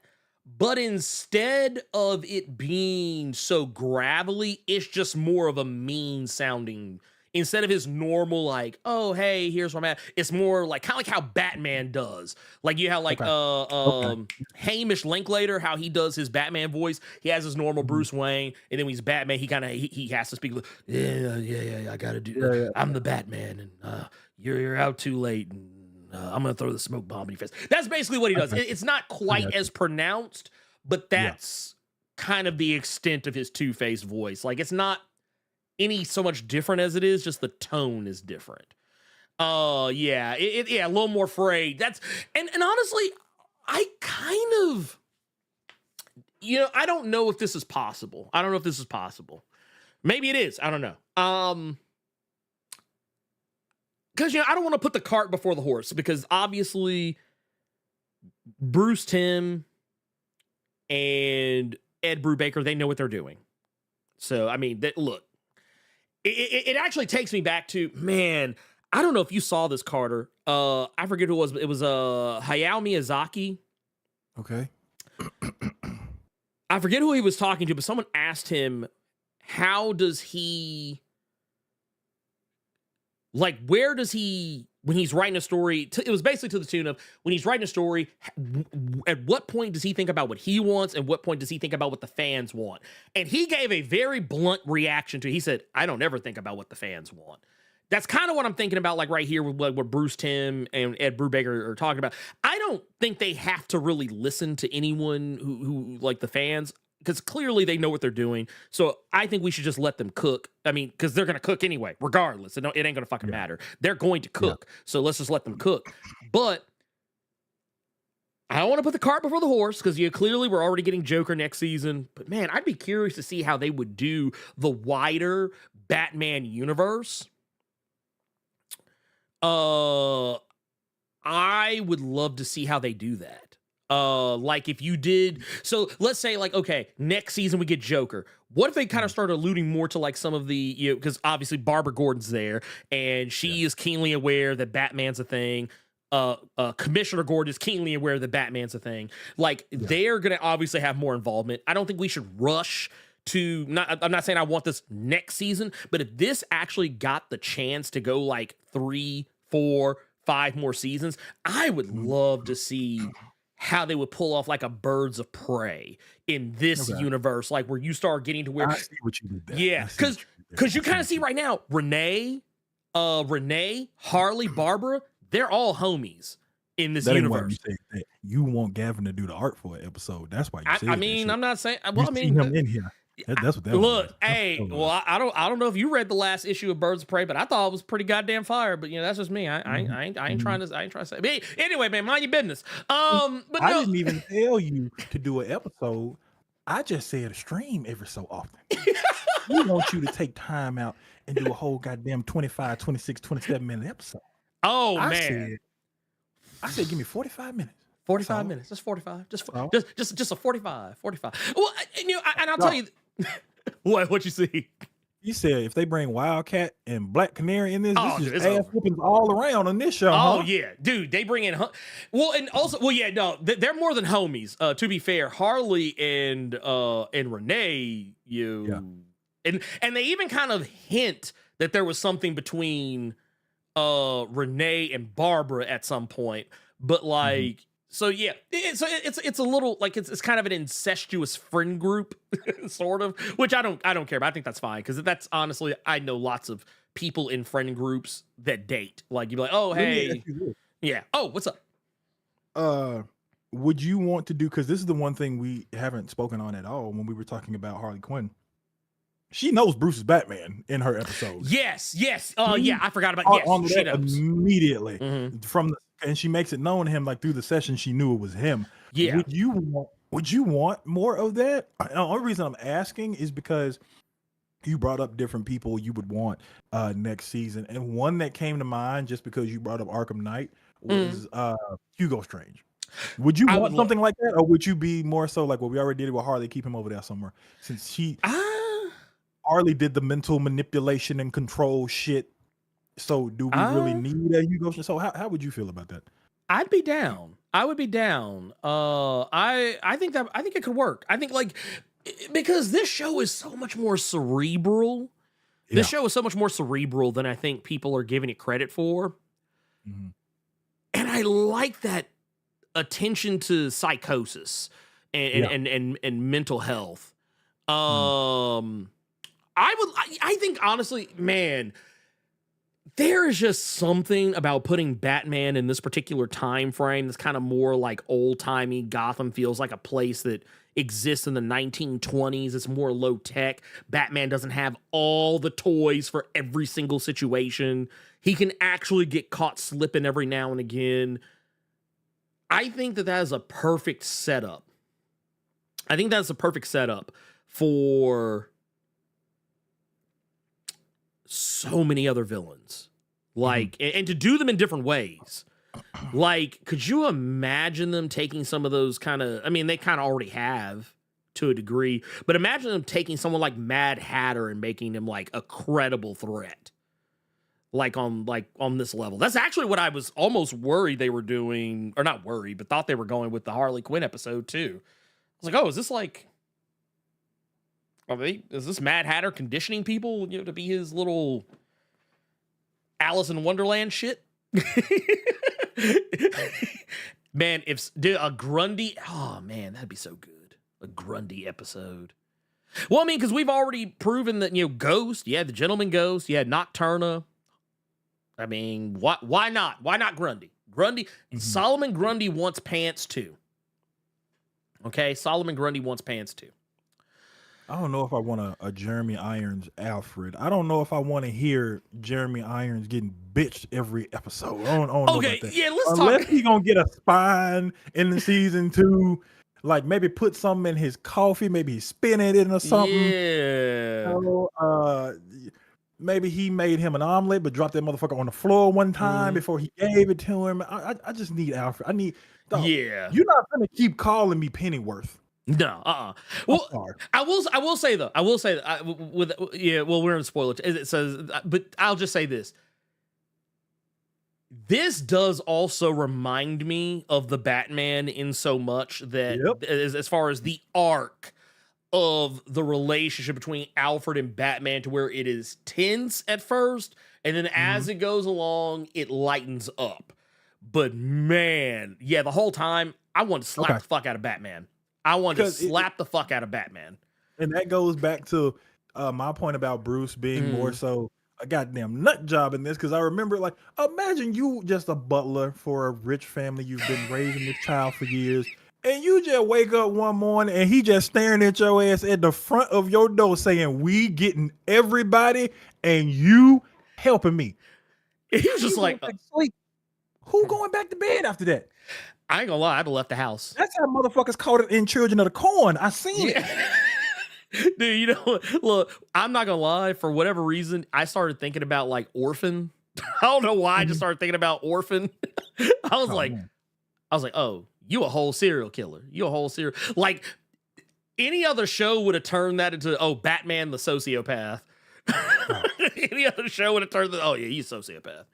But instead of it being so gravelly, it's just more of a mean sounding. Instead of his normal, like, oh, hey, here's where I'm at. It's more like kind of like how Batman does. Like you have like Hamish Linklater, how he does his Batman voice. He has his normal Bruce Wayne, and then when he's Batman, he has to speak. Yeah. I gotta do. I'm the Batman, and you're out too late. And I'm gonna throw the smoke bomb in your face. That's basically what he does. It's not quite as pronounced, but that's kind of the extent of his Two-Face voice. Like it's not any so much different as it is, just the tone is different. A little more frayed. That's and honestly, I kind of, I don't know if this is possible. Maybe it is. I don't know. Because, I don't want to put the cart before the horse because obviously Bruce Timm and Ed Brubaker, they know what they're doing. So, I mean, look, it actually takes me back to, man, I don't know if you saw this, Carter. I forget who it was, but it was Hayao Miyazaki. Okay. I forget who he was talking to, but someone asked him, how does he... Like, where does he, when he's writing a story, it was basically to the tune of, when he's writing a story, at what point does he think about what he wants, and what point does he think about what the fans want? And he gave a very blunt reaction to it. He said, I don't ever think about what the fans want. That's kind of what I'm thinking about, like right here with what Bruce Timm and Ed Brubaker are talking about. I don't think they have to really listen to anyone who like the fans, because clearly they know what they're doing. So I think we should just let them cook. I mean, because they're going to cook anyway, regardless. It ain't going to fucking matter. They're going to cook. So let's just let them cook. But I don't want to put the cart before the horse because clearly we're already getting Joker next season. But man, I'd be curious to see how they would do the wider Batman universe. I would love to see how they do that. Like if you did, so let's say like, okay, next season we get Joker. What if they kind of start alluding more to like some of the, because obviously Barbara Gordon's there and she is keenly aware that Batman's a thing. Commissioner Gordon is keenly aware that Batman's a thing. Like they're going to obviously have more involvement. I don't think we should rush to I'm not saying I want this next season, but if this actually got the chance to go like 3, 4, 5 more seasons, I would love to see how they would pull off like a Birds of Prey in this universe, like where you start getting to where, I see what you did there. yeah, because Because you kind of see right now, Renee, Harley, Barbara, they're all homies in this That ain't why universe. you say that. You want Gavin to do the art for an episode. That's why you said I that mean, shit. I'm not saying. You Well, I see mean, him in here. That's what that look, was. hey, well, I don't know if you read the last issue of Birds of Prey, but I thought it was pretty goddamn fire. But that's just me. I ain't trying to say. But anyway, man, mind your business. But I no, didn't even tell you to do an episode. I just said a stream every so often. We want you to take time out and do a whole goddamn 25, 26, 27-minute episode. oh I man, said, give me 45 minutes. 45 minutes, just 45, just a 45. Well, and I'll tell you, what you see. You said if they bring Wildcat and Black Canary in this, Oh, this dude, is it's ass over. whoopings all around on this show. Oh huh? yeah, dude, they bring in and also they're more than homies. To be fair, Harley and Renee, and they even kind of hint that there was something between Renee and Barbara at some point, but like. So yeah, it's a little like it's kind of an incestuous friend group, sort of, which I don't care about. I think that's fine because that's honestly I know lots of people in friend groups that date. Like you'd be like, oh hey, yeah, oh what's up? Would you want to do? Because this is the one thing we haven't spoken on at all when we were talking about Harley Quinn. She knows Bruce is Batman in her episode. Yes. Yeah, I forgot about On she that knows. immediately Mhm. and she makes it known to him like through the session. She knew it was him. Yeah. Would you want more of that? The only reason I'm asking is because you brought up different people you would want next season, and one that came to mind just because you brought up Arkham Knight was Hugo Strange. Would you want something like that, or would you be more so like, well, we already did it with Harley, keep him over there somewhere, since Harley did the mental manipulation and control shit. So do we really need a Hugo? So how would you feel about that? I'd be down. I would be down. I think it could work. I think like because this show is so much more cerebral. Yeah. This show is so much more cerebral than I think people are giving it credit for. Mm-hmm. And I like that attention to psychosis and mental health. I think honestly, man, there is just something about putting Batman in this particular time frame that's kind of more like old-timey. Gotham feels like a place that exists in the 1920s. It's more low tech. Batman doesn't have all the toys for every single situation. He can actually get caught slipping every now and again. I think that is a perfect setup. I think that's a perfect setup for so many other villains, like, and to do them in different ways. Like, could you imagine them taking some of those kind of, I mean, they kind of already have to a degree, but imagine them taking someone like Mad Hatter and making him like a credible threat. Like on this level. That's actually what I was almost worried they were doing, or not worried, but thought they were going with the Harley Quinn episode too. I was like, oh, is this like, is this Mad Hatter conditioning people, to be his little Alice in Wonderland shit? Man, a Grundy, oh man, that'd be so good. A Grundy episode. Well, I mean, because we've already proven that, Ghost, you had the Gentleman Ghost, you had Nocturna. I mean, why not? Why not Grundy? Solomon Grundy wants pants too. Okay, Solomon Grundy wants pants too. I don't know if I want a Jeremy Irons Alfred. I don't know if I want to hear Jeremy Irons getting bitched every episode. I don't know about that. Yeah, let's Unless talk. he gonna get a spine in the season 2, like maybe put something in his coffee, maybe he's spinning it or something. Yeah. Maybe he made him an omelet, but dropped that motherfucker on the floor one time before he gave it to him. I just need Alfred. Yeah. You're not gonna keep calling me Pennyworth. No, Well, I will say though. We're in spoiler. It says, but I'll just say this. This does also remind me of the Batman in so much that as far as the arc of the relationship between Alfred and Batman, to where it is tense at first, and then as it goes along, it lightens up. But man, the whole time I wanted to slap the fuck out of Batman. I wanted to slap the fuck out of Batman. And that goes back to my point about Bruce being more so a goddamn nut job in this, because I remember, like, imagine you just a butler for a rich family. You've been raising this child for years, and you just wake up one morning and he just staring at your ass at the front of your door saying, "We getting everybody, and you helping me." He was just like, sleep. Who going back to bed after that? I ain't gonna lie, I'd have left the house. That's how motherfuckers caught it in Children of the Corn. I seen it. Dude, you know, look, I'm not gonna lie, for whatever reason, I started thinking about like Orphan. I don't know why I just started thinking about Orphan. I was like, oh, you a whole serial killer. You a whole serial, like any other show would have turned that into, oh, Batman the sociopath. Any other show would have turned oh yeah, he's a sociopath.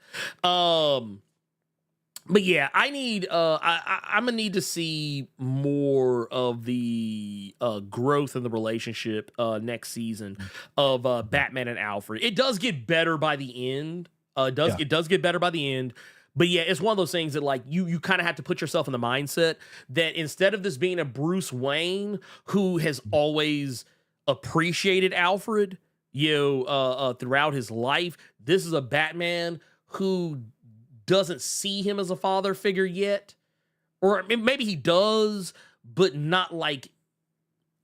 But yeah, I need I'm gonna need to see more of the growth in the relationship next season of Batman and Alfred. It does get better by the end. It does get better by the end. But yeah, it's one of those things that like you kind of have to put yourself in the mindset that instead of this being a Bruce Wayne who has always appreciated Alfred, throughout his life, this is a Batman who doesn't see him as a father figure yet, or maybe he does, but not like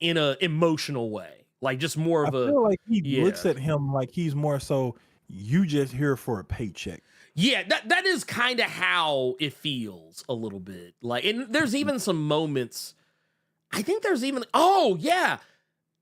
in a emotional way, like just more of I feel like he looks at him like he's more so, you just here for a paycheck. Yeah, that is kind of how it feels a little bit. Like, and there's even some moments, I think there's even, oh yeah,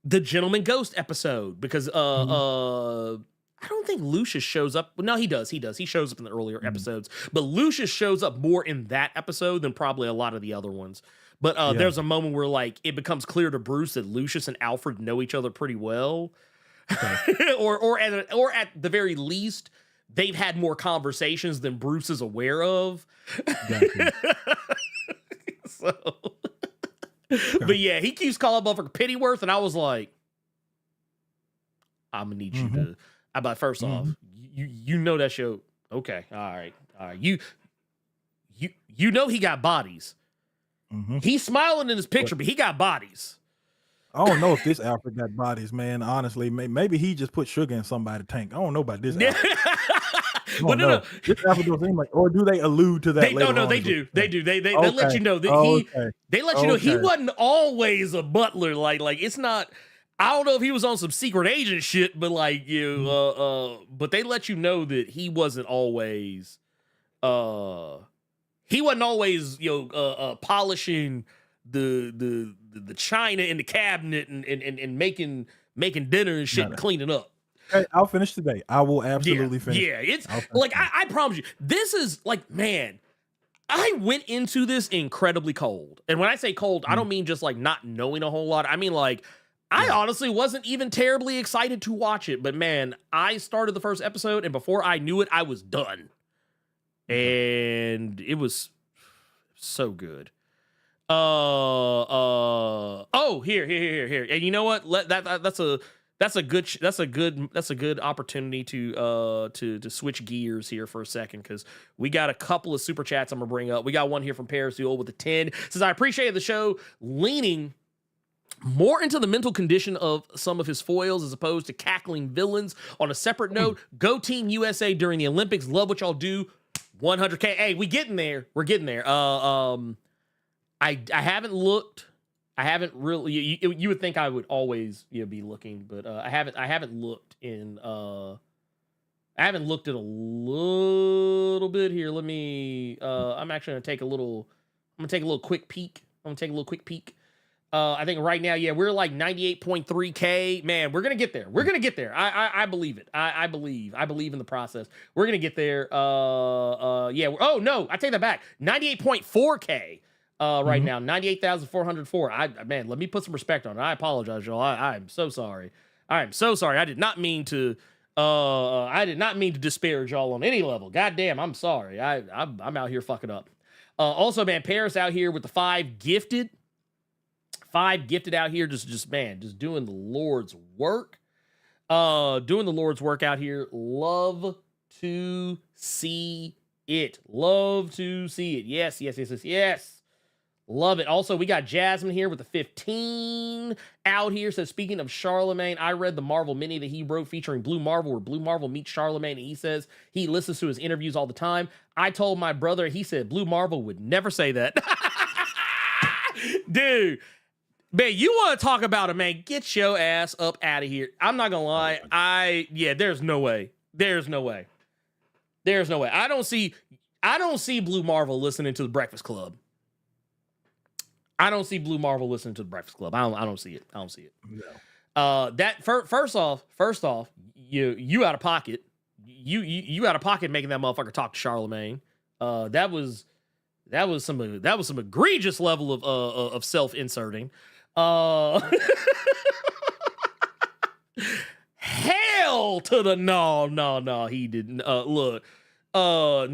the Gentleman Ghost episode, because I don't think Lucius shows up. No, he does. He shows up in the earlier episodes, but Lucius shows up more in that episode than probably a lot of the other ones. But there's a moment where like it becomes clear to Bruce that Lucius and Alfred know each other pretty well, or at the very least, they've had more conversations than Bruce is aware of. So, but yeah, he keeps calling up for Pennyworth, and I was like, I'm gonna need you to. But first off, you know that show. Okay, all right. You know he got bodies. He's smiling in his picture, but he got bodies. I don't know if this Alfred got bodies, man. Honestly, maybe he just put sugar in somebody's tank. I don't know about this Alfred. Well, no. This Alfred don't seem like, or do they allude to that? No, they do. They do. They let you know that they let you know he wasn't always a butler. Like it's not. I don't know if he was on some secret agent shit, but like but they let you know that he wasn't always polishing the china in the cabinet and making dinner and shit and cleaning up. Hey, I'll finish today. I will absolutely finish. Yeah, it's like I promise you, this is like, man, I went into this incredibly cold. And when I say cold, I don't mean just like not knowing a whole lot. I mean like I honestly wasn't even terribly excited to watch it, but man, I started the first episode and before I knew it, I was done. And it was so good. Here. And you know what? That's a good opportunity to switch gears here for a second, because we got a couple of super chats I'm gonna bring up. We got one here from Paris Duel with a 10. Says, I appreciated the show leaning more into the mental condition of some of his foils as opposed to cackling villains. On a separate note, go Team USA during the Olympics. Love what y'all do. 100K. Hey, we're getting there. I haven't looked. I haven't really. You would think I would always be looking, but I haven't looked in. I haven't looked at a little bit here. Let me. I'm actually gonna take a little. I'm gonna take a little quick peek. I think right now, we're like 98.3K. Man, we're gonna get there. I believe it. I believe in the process. We're gonna get there. Oh no, I take that back. 98.4K. Right now, 98,404. Man, let me put some respect on it. I apologize, y'all. I'm so sorry. I did not mean to. I did not mean to disparage y'all on any level. Goddamn, I'm sorry. I'm out here fucking up. Also, man, Paris out here with the 5 gifted. 5 gifted out here, just doing the Lord's work. Doing the Lord's work out here. Love to see it. Yes. Love it. Also, we got Jasmine here with the 15 out here. Says, speaking of Charlemagne, I read the Marvel mini that he wrote featuring Blue Marvel, where Blue Marvel meets Charlemagne, and he says he listens to his interviews all the time. I told my brother, he said Blue Marvel would never say that. Dude, man, you want to talk about it, man? Get your ass up out of here. I'm not gonna lie. There's no way. There's no way. There's no way. I don't see Blue Marvel listening to the Breakfast Club. I don't see Blue Marvel listening to the Breakfast Club. I don't see it. I don't see it. No. That first off, you out of pocket. You out of pocket making that motherfucker talk to Charlemagne. That was some egregious level of self-inserting. Hell to the no, he didn't. Look, no,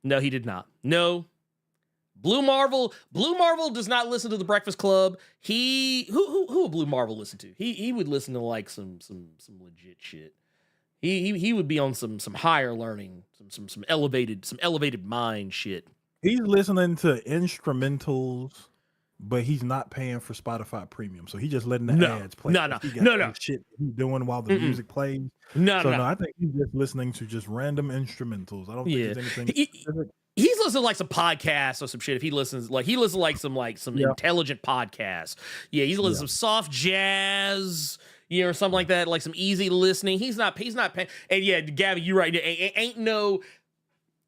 he did not. No. Blue Marvel does not listen to the Breakfast Club. Who would Blue Marvel listen to? He would listen to like some legit shit. He would be on some higher learning, some elevated mind shit. He's listening to instrumentals, but he's not paying for Spotify Premium, so he's just letting the ads play. No. Shit he's doing while the music plays. No. I think he's just listening to just random instrumentals. I don't think there's anything specific. He's listening to like some podcasts or some shit. If he listens to like some intelligent podcasts. Yeah, he's listening to some soft jazz, or something like that, like some easy listening. He's not paying. And yeah, Gabby, you're right.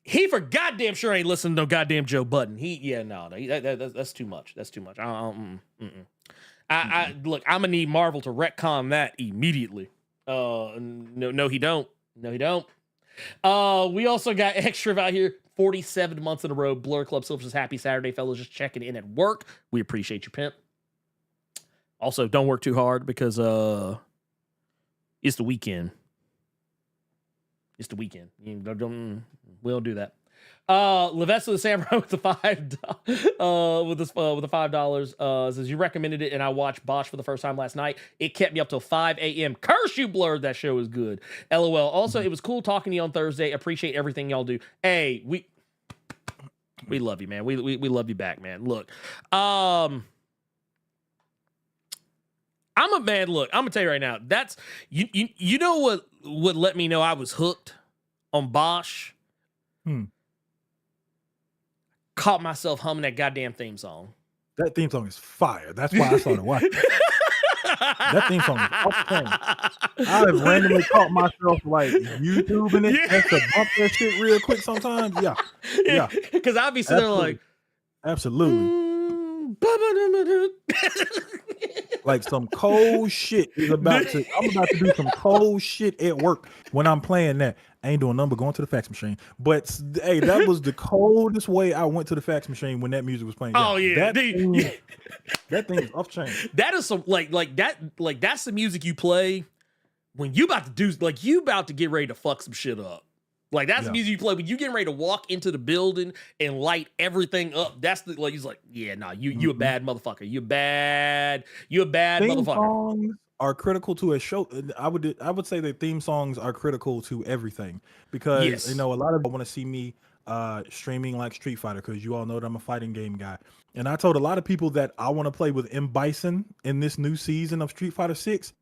He for goddamn sure ain't listening to no goddamn Joe Budden. That's too much. That's too much. Look, I'm gonna need Marvel to retcon that immediately. No, he don't. We also got extra out here. 47 months in a row. Blerd Club Silver says, happy Saturday, fellas. Just checking in at work. We appreciate you, pimp. Also, don't work too hard because it's the weekend. We don't do that. Levesta the Samurai with the $5 says, you recommended it and I watched Bosch for the first time last night. It kept me up till 5 a.m. Curse you, Blerd. That show is good. LOL. Also, it was cool talking to you on Thursday. Appreciate everything y'all do. Hey, we love you, man. We love you back, man. Look, I'm gonna tell you right now. That's you know what let me know I was hooked on Bosch. Caught myself humming that goddamn theme song. That theme song is fire. That's why I started watching. That theme song is awesome. I have randomly caught myself like YouTubing it just to bump that shit real quick sometimes. Yeah. Because obviously they're like, absolutely. Like some cold shit is about to. I'm about to do some cold shit at work when I'm playing that. I ain't doing nothing but going to the fax machine. But hey, that was the coldest way I went to the fax machine when that music was playing. Oh yeah, that thing is off chain. That is some that's the music you play when you about to do you about to get ready to fuck some shit up. Like that's the music you play when you getting ready to walk into the building and light everything up. That's the he's like, yeah, nah, you a bad motherfucker. You a bad motherfucker. Songs are critical to a show. I would say that theme songs are critical to everything because a lot of people want to see me streaming like Street Fighter because you all know that I'm a fighting game guy. And I told a lot of people that I want to play with M. Bison in this new season of Street Fighter 6.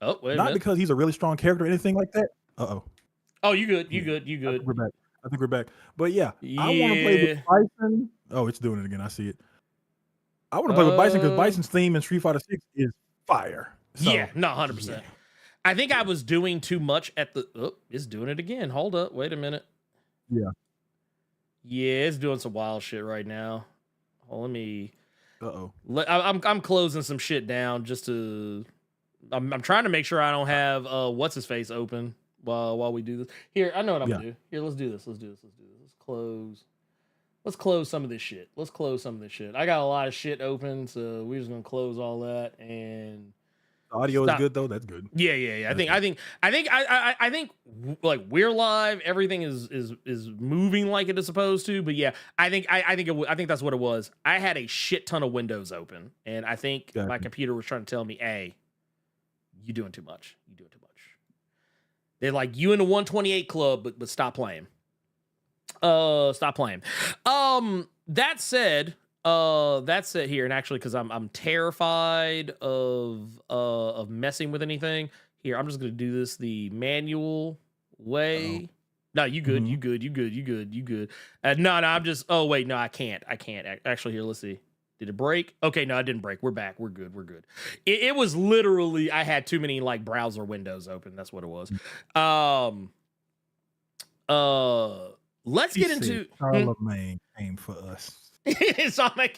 Oh, wait a Not minute. because he's a really strong character or anything like that. Oh, you good. I think we're back. But yeah. I want to play with Bison. Oh, it's doing it again. I see it. I want to play with Bison because Bison's theme in Street Fighter 6 is fire. So, 100%. Yeah. I think I was doing too much at the... Oh, it's doing it again. Hold up. Wait a minute. Yeah. Yeah, it's doing some wild shit right now. Well, let me... Uh-oh. I'm closing some shit down just to... I'm trying to make sure I don't have what's-his-face open while we do this. Here, I know what I'm going to do. Here, let's do this. Let's close some of this shit. I got a lot of shit open, so we're just going to close all that and... The audio is good though. That's good. Yeah. I think like we're live. Everything is moving like it is supposed to. But yeah, I think that's what it was. I had a shit ton of windows open, and I think my computer was trying to tell me, "Hey, you doing too much. They're like, you in the 128 club, but stop playing. Stop playing. that said here, and actually, because I'm terrified of messing with anything. Here, I'm just gonna do this the manual way. Uh-oh. No, you good, Mhm. you good, you good, you good, you good. No, I'm just. Oh wait, no, I can't. Actually, here, let's see. Did it break? Okay, no, it didn't break. We're back. We're good. We're good. It was literally I had too many like browser windows open. That's what it was. Let's She get said into Charlemagne came for us. it's on the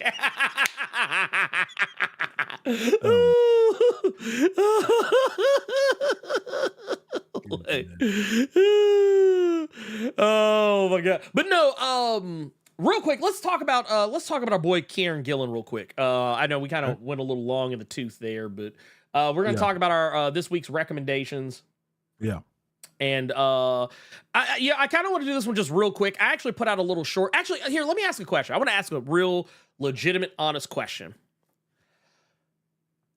oh my god. But no, real quick, let's talk about our boy Kieran Gillen real quick. I know we kind of went a little long in the tooth there, but we're gonna talk about our this week's recommendations. Yeah. And I kind of want to do this one just real quick. I actually put out a little short. Actually, here, let me ask a question. I want to ask a real legitimate, honest question.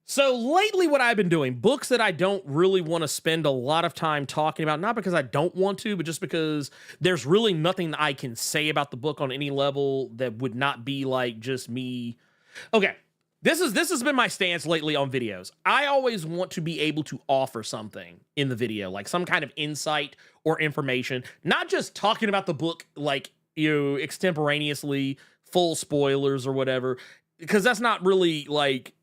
So lately, what I've been doing, books that I don't really want to spend a lot of time talking about, not because I don't want to, but just because there's really nothing that I can say about the book on any level that would not be like just me. Okay. This has been my stance lately on videos. I always want to be able to offer something in the video, like some kind of insight or information, not just talking about the book like, extemporaneously, full spoilers or whatever, because that's not really like,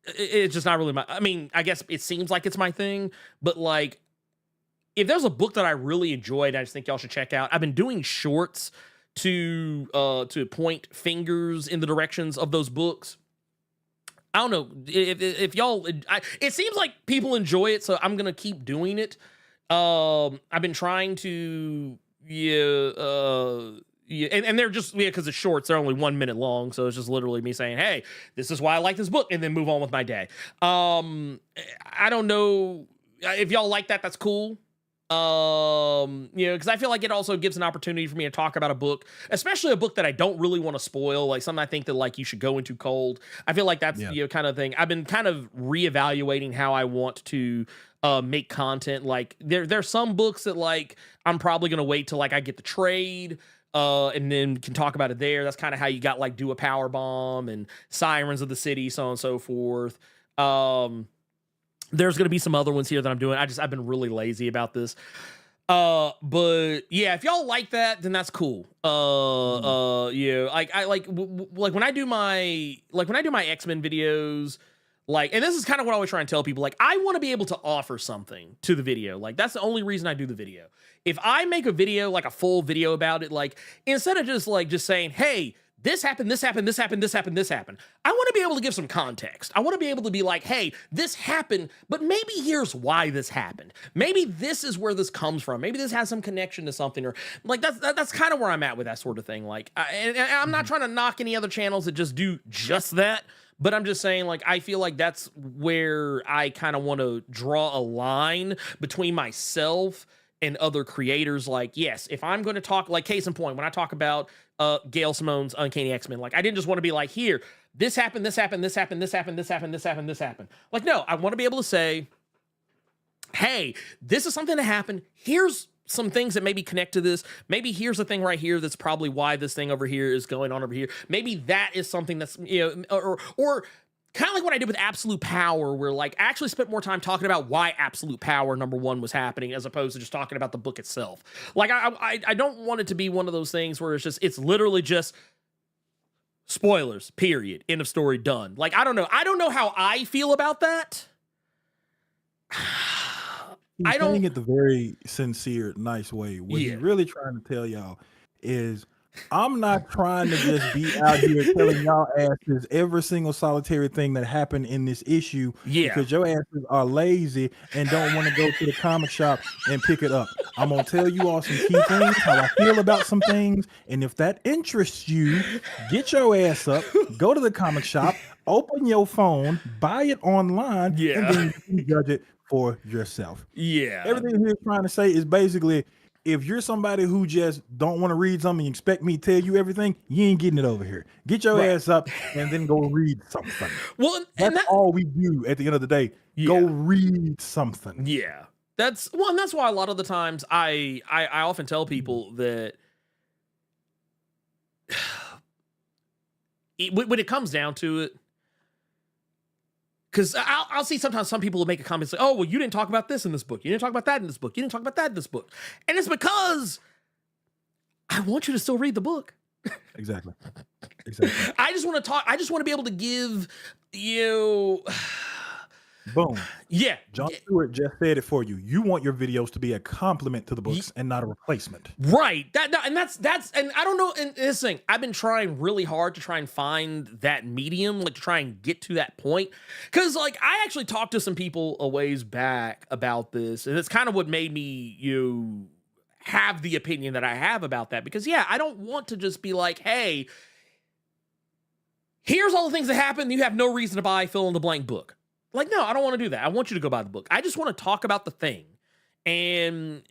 it's just not really I mean, I guess it seems like it's my thing, but like, if there's a book that I really enjoyed, I just think y'all should check out. I've been doing shorts to point fingers in the directions of those books. I don't know if y'all. It seems like people enjoy it, so I'm gonna keep doing it. I've been trying to, and they're just because it's shorts. They're only 1 minute long, so it's just literally me saying, "Hey, this is why I like this book," and then move on with my day. I don't know if y'all like that. That's cool. Because I feel like it also gives an opportunity for me to talk about a book, especially a book that I don't really want to spoil, like something I think that like you should go into cold. I feel like that's kind of thing. I've been kind of reevaluating how I want to make content. Like there's some books that like I'm probably gonna wait till like I get the trade. And then can talk about it there. That's kind of how you got like Do a Power Bomb and Sirens of the City, so on and so forth. There's going to be some other ones here that I'm doing. I've been really lazy about this. But yeah, if y'all like that, then that's cool. Like I like when I do my X-Men videos, like, and this is kind of what I always try and tell people, like, I want to be able to offer something to the video. Like, that's the only reason I do the video. If I make a video, like a full video about it, like, instead of just saying, hey, this happened, this happened, this happened, this happened, this happened. I want to be able to give some context. I want to be able to be like, hey, this happened, but maybe here's why this happened. Maybe this is where this comes from. Maybe this has some connection to something, or like that's kind of where I'm at with that sort of thing. Like, and I'm not trying to knock any other channels that just do just that, but I'm just saying, like, I feel like that's where I kind of want to draw a line between myself and other creators. Like, yes, if I'm going to talk, like, case in point, when I talk about Gail Simone's Uncanny X-Men, like, I didn't just want to be like, here, this happened, this happened, this happened, this happened, this happened, this happened, this happened. Like, no, I want to be able to say, hey, this is something that happened. Here's some things that maybe connect to this. Maybe here's a thing right here that's probably why this thing over here is going on over here. Maybe that is something that's, or kind of like what I did with Absolute Power, where like I actually spent more time talking about why Absolute Power #1 was happening, as opposed to just talking about the book itself. Like I don't want it to be one of those things where it's literally just spoilers, period, end of story, done. Like, I don't know how I feel about that. He's saying it the very sincere, nice way. What he's really trying to tell y'all is, I'm not trying to just be out here telling y'all asses every single solitary thing that happened in this issue, because your asses are lazy and don't want to go to the comic shop and pick it up. I'm gonna tell you all some key things, how I feel about some things, and if that interests you, get your ass up, go to the comic shop, open your phone, buy it online, and then you can judge it for yourself. Everything he's trying to say is basically, if you're somebody who just don't want to read something, you expect me to tell you everything, you ain't getting it over here. Get your ass up and then go read something. Well, that's all we do at the end of the day. Go read something. That's why a lot of the times I often tell people that when it comes down to it, because I'll see sometimes some people will make a comment say, oh, well, you didn't talk about this in this book. You didn't talk about that in this book. You didn't talk about that in this book. And it's because I want you to still read the book. Exactly. I just want to talk. I just want to be able to give you. Boom. Yeah. John Stewart just said it for you. You want your videos to be a complement to the books and not a replacement. Right. And that's and I don't know. And this thing, I've been trying really hard to try and find that medium, like to try and get to that point. Cause like I actually talked to some people a ways back about this, and it's kind of what made me have the opinion that I have about that. Because I don't want to just be like, hey, here's all the things that happen. You have no reason to buy fill in the blank book. Like, no, I don't want to do that. I want you to go buy the book. I just want to talk about the thing. And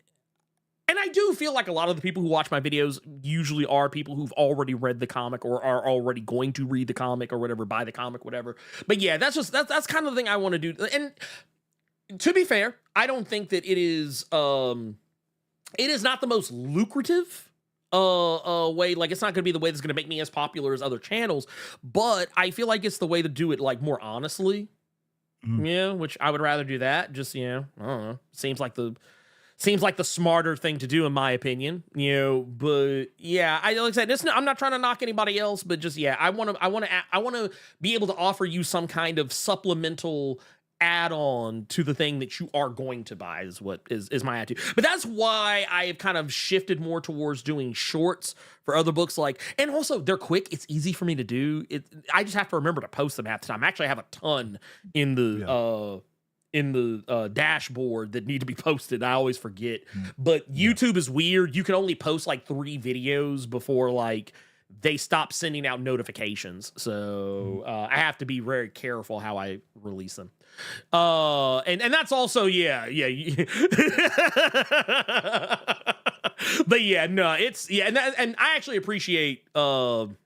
I do feel like a lot of the people who watch my videos usually are people who've already read the comic or are already going to read the comic or whatever, buy the comic, whatever. But yeah, that's kind of the thing I want to do. And to be fair, I don't think that it is not the most lucrative way. Like, it's not going to be the way that's going to make me as popular as other channels, but I feel like it's the way to do it, like, more honestly. Which I would rather do that. Just, I don't know. Seems like the smarter thing to do, in my opinion. But yeah, like I said, I'm not trying to knock anybody else, but just I want to be able to offer you some kind of supplemental add-on to the thing that you are going to buy is what is my attitude. But that's why I have kind of shifted more towards doing shorts for other books, like, and also they're quick. It's easy for me to do. I just have to remember to post them half the time. Actually, I have a ton in the dashboard that need to be posted. I always forget. But YouTube is weird. You can only post like 3 videos before like they stop sending out notifications. So I have to be very careful how I release them. And that's also, but yeah, no, it's, and I actually appreciate, I love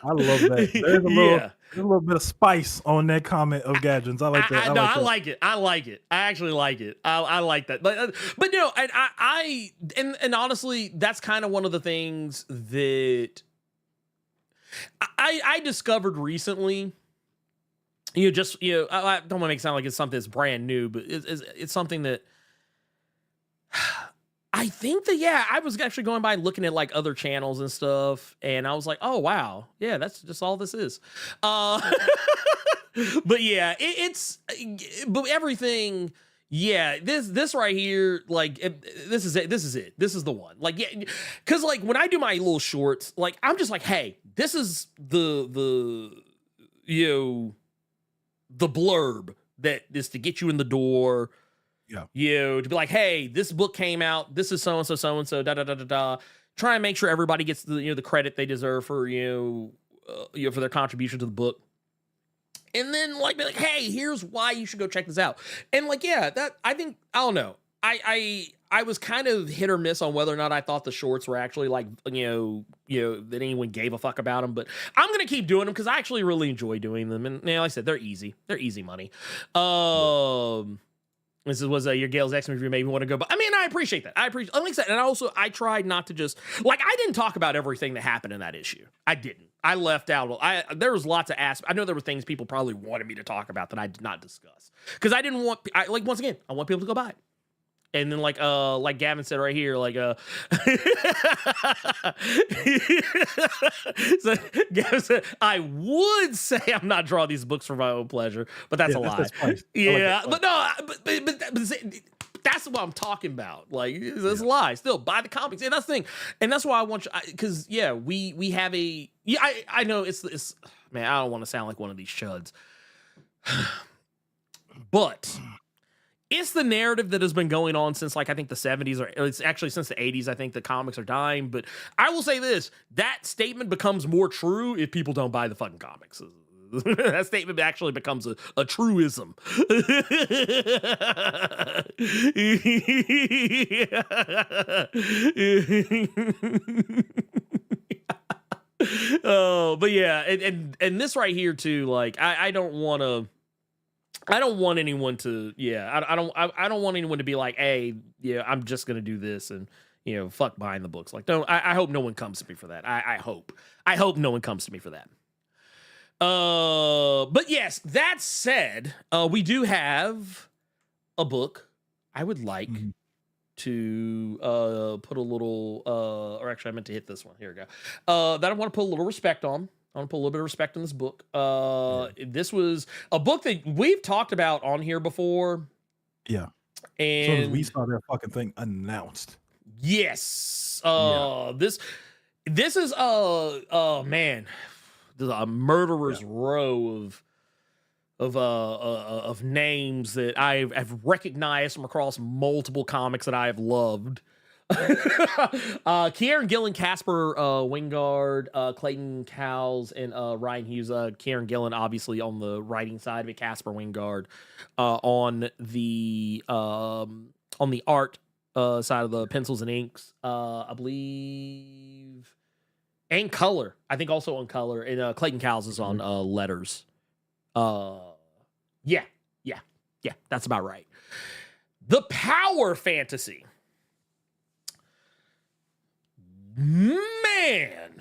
that. There's a little bit of spice on that comment of Gadgins. I like that. I like it. I like it. I actually like it. I like that. But no, and honestly, that's kind of one of the things that I discovered recently. I don't want to make it sound like it's something that's brand new, but it's something that I think that, I was actually going by looking at like other channels and stuff, and I was like, oh, wow. Yeah, that's just all this is. But yeah, but everything, this right here, like, this is it. This is the one. Like, because like when I do my little shorts, like, I'm just like, hey, this is the blurb that is to get you in the door. To be like, hey, this book came out. This is so and so, da da da da da. Try and make sure everybody gets the credit they deserve for for their contribution to the book. And then like be like, hey, here's why you should go check this out. And like, that I think, I don't know. I was kind of hit or miss on whether or not I thought the shorts were actually like, that anyone gave a fuck about them. But I'm going to keep doing them because I actually really enjoy doing them. And like I said, they're easy. They're easy money. This was your Gale's X-Men review made me want to go, but I mean, I appreciate that. Like I said, and I tried not to just, like, I didn't talk about everything that happened in that issue. I didn't. I left out. There was lots of aspects. I know there were things people probably wanted me to talk about that I did not discuss because I didn't want. Once again, I want people to go buy it. And then like Gavin said right here, like so Gavin said, I would say I'm not drawing these books for my own pleasure, but that's a lie. But no, but that's what I'm talking about. Like, it's a lie. Still buy the comics. And that's the thing. And that's why I want you, because we have a, I know it's man, I don't want to sound like one of these chuds, but it's the narrative that has been going on since, like, I think the 70s, or it's actually since the 80s. I think the comics are dying. But I will say this, that statement becomes more true if people don't buy the fucking comics. That statement actually becomes a truism. Oh, but yeah, and this right here too, like, I don't want anyone to, I don't want anyone to be like, hey, I'm just gonna do this, and fuck buying the books. Like, don't. I hope no one comes to me for that. I hope no one comes to me for that. But yes, that said, we do have a book I would like to put a little or actually I meant to hit this one. Here we go. That I want to put a little respect on. I want to put a little bit of respect on this book. This was a book that we've talked about on here before. Yeah. And as soon as we saw that fucking thing announced. Yes. This is man, there's a murderer's row of names that I've recognized from across multiple comics that I have loved. Kieran Gillen, Casper Wingard, Clayton Cowles, and Ryan Hughes. Kieran Gillen, obviously on the writing side of it, Casper Wingard on the art side of the pencils and inks, I believe, and color. I think also on color, and Clayton Cowles is on letters. Yeah, that's about right. The Power Fantasy. Man,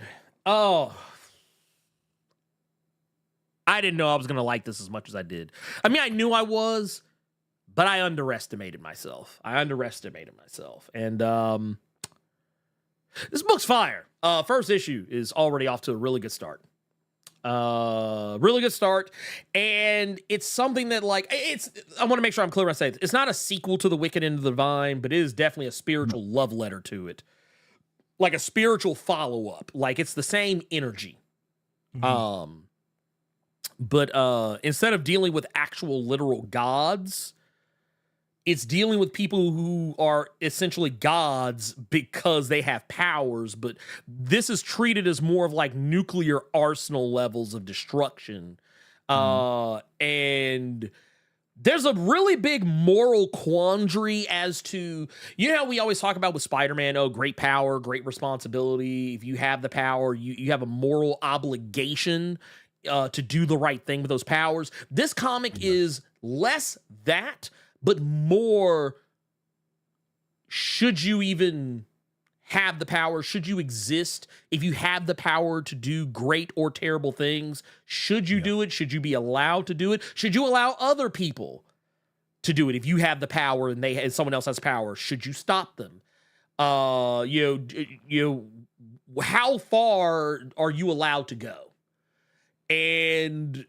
I didn't know I was gonna like this as much as I did. I mean, I knew I was, but I underestimated myself. And this book's fire. First issue is already off to a really good start. And it's something that, like, I want to make sure I'm clear when I say it. It's not a sequel to The Wicked and the Divine, but it is definitely a spiritual love letter to it. Like a spiritual follow-up. Like, it's the same energy. But instead of dealing with actual literal gods, it's dealing with people who are essentially gods because they have powers, but this is treated as more of like nuclear arsenal levels of destruction. And there's a really big moral quandary as to, how we always talk about with Spider-Man, great power, great responsibility. If you have the power, you have a moral obligation to do the right thing with those powers. This comic is less that, but more, should you even have the power? Should you exist? If you have the power to do great or terrible things, should you do it? Should you be allowed to do it? Should you allow other people to do it? If you have the power and someone else has power, should you stop them? How far are you allowed to go? And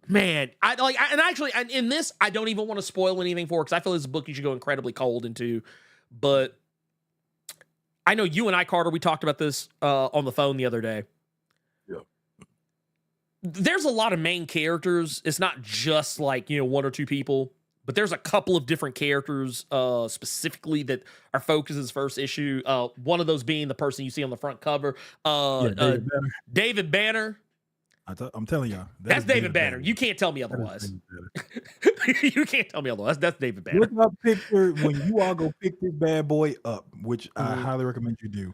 man, in this, I don't even want to spoil anything for it because I feel this is a book you should go incredibly cold into. But I know you and I, Carter, we talked about this on the phone the other day. Yeah. There's a lot of main characters. It's not just like, one or two people, but there's a couple of different characters specifically that are focused as first issue. One of those being the person you see on the front cover, David Banner. I'm telling y'all. That's David Banner. You can't tell me otherwise. You can't tell me otherwise. That's David Banner. Look up picture when you all go pick this bad boy up, which I highly recommend you do.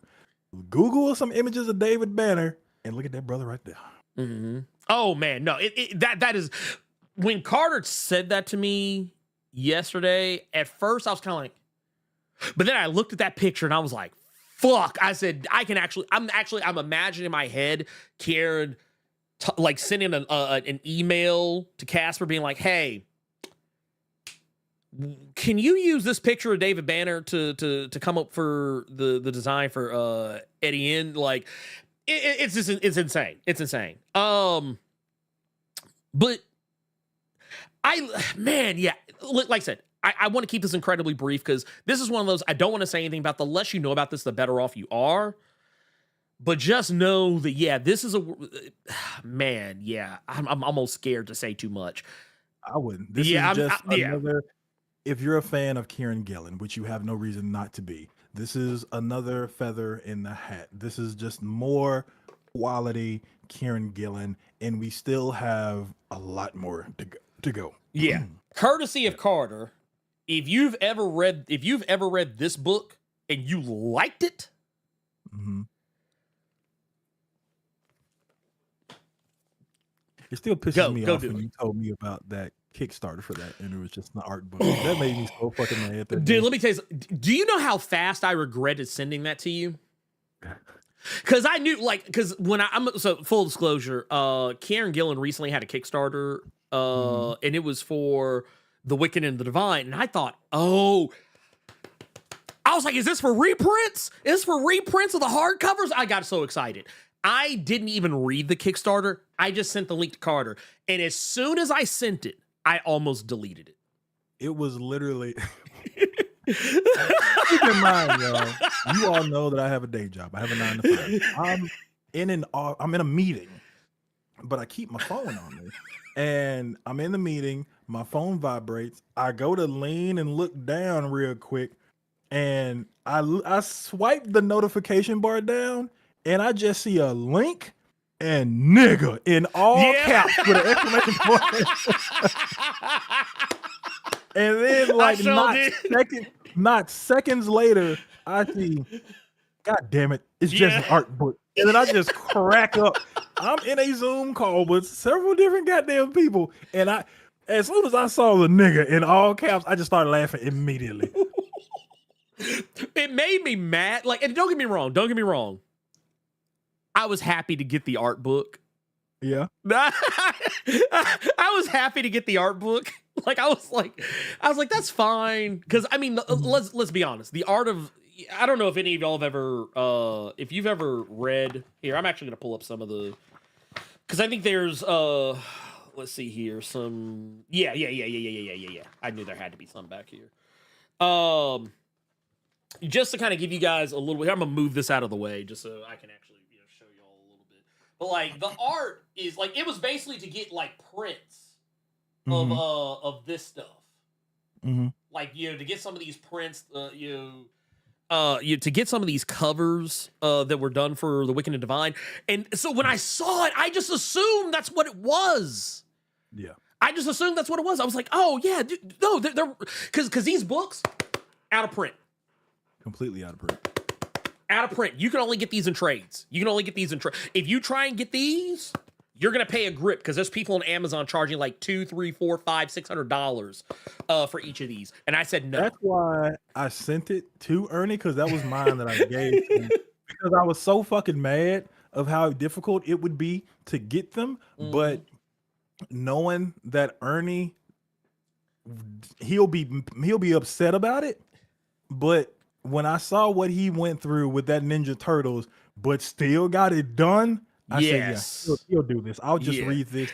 Google some images of David Banner and look at that brother right there. Oh man, no, that is when Carter said that to me yesterday. At first, I was kind of like, but then I looked at that picture and I was like, "Fuck!" I said, I'm imagining in my head, Karen. Like sending an email to Casper being like, "Hey, can you use this picture of David Banner to come up for the design for Eddie N?" Like, it's insane. It's insane. But like I said, I want to keep this incredibly brief because this is one of those I don't want to say anything about. The less you know about this, the better off you are. But just know that, this is man, I'm almost scared to say too much. I wouldn't. This is just another, if you're a fan of Kieran Gillen, which you have no reason not to be, this is another feather in the hat. This is just more quality Kieran Gillen, and we still have a lot more to go. Yeah. Courtesy of Carter, if you've ever read this book and you liked it, it still pisses me off when you told me about that Kickstarter for that, and it was just an art book. That made me so fucking mad. Dude, let me tell you, do you know how fast I regretted sending that to you? Because I knew, like, because when so full disclosure, Kieran Gillen recently had a Kickstarter, and it was for The Wicked and the Divine, and I thought, I was like, is this for reprints? Is this for reprints of the hardcovers? I got so excited. I didn't even read the Kickstarter. I just sent the link to Carter, and as soon as I sent it, I almost deleted it. It was literally. Keep in mind, y'all. You all know that I have a day job. I have a 9 to 5. I'm in a meeting, but I keep my phone on me, and I'm in the meeting. My phone vibrates. I go to lean and look down real quick, and I swipe the notification bar down, and I just see a link and nigga in all caps with an exclamation point. And then like not seconds later, I see, God damn it, it's just an art book. And then I just crack up. I'm in a Zoom call with several different goddamn people. And as soon as I saw the nigga in all caps, I just started laughing immediately. It made me mad. Like, and don't get me wrong. I was happy to get the art book. Yeah. I was happy to get the art book. Like, I was like, that's fine. Because I mean, let's be honest. The art of, I don't know if any of y'all have ever, if you've ever read here. I'm actually gonna pull up some of the, because I think there's, let's see here, some, yeah. I knew there had to be some back here. Just to kind of give you guys a little bit, I'm gonna move this out of the way just so I can actually show y'all a little bit. But like the art is like, it was basically to get like prints of this stuff. Like, to get some of these prints, to get some of these covers that were done for The Wicked and Divine. And so when I saw it, I just assumed that's what it was. Yeah. I just assumed that's what it was. I was like, oh yeah, dude, no, they're because these books out of print. Completely out of print. Out of print. You can only get these in trades. If you try and get these, you're gonna pay a grip because there's people on Amazon charging like $200, $300, $400, $500, $600 for each of these. And I said no. That's why I sent it to Ernie, because that was mine that I gave to him. Because I was so fucking mad of how difficult it would be to get them. But knowing that Ernie, he'll be upset about it. But when I saw what he went through with that Ninja Turtles, but still got it done, I said, yeah, he'll do this. I'll just read this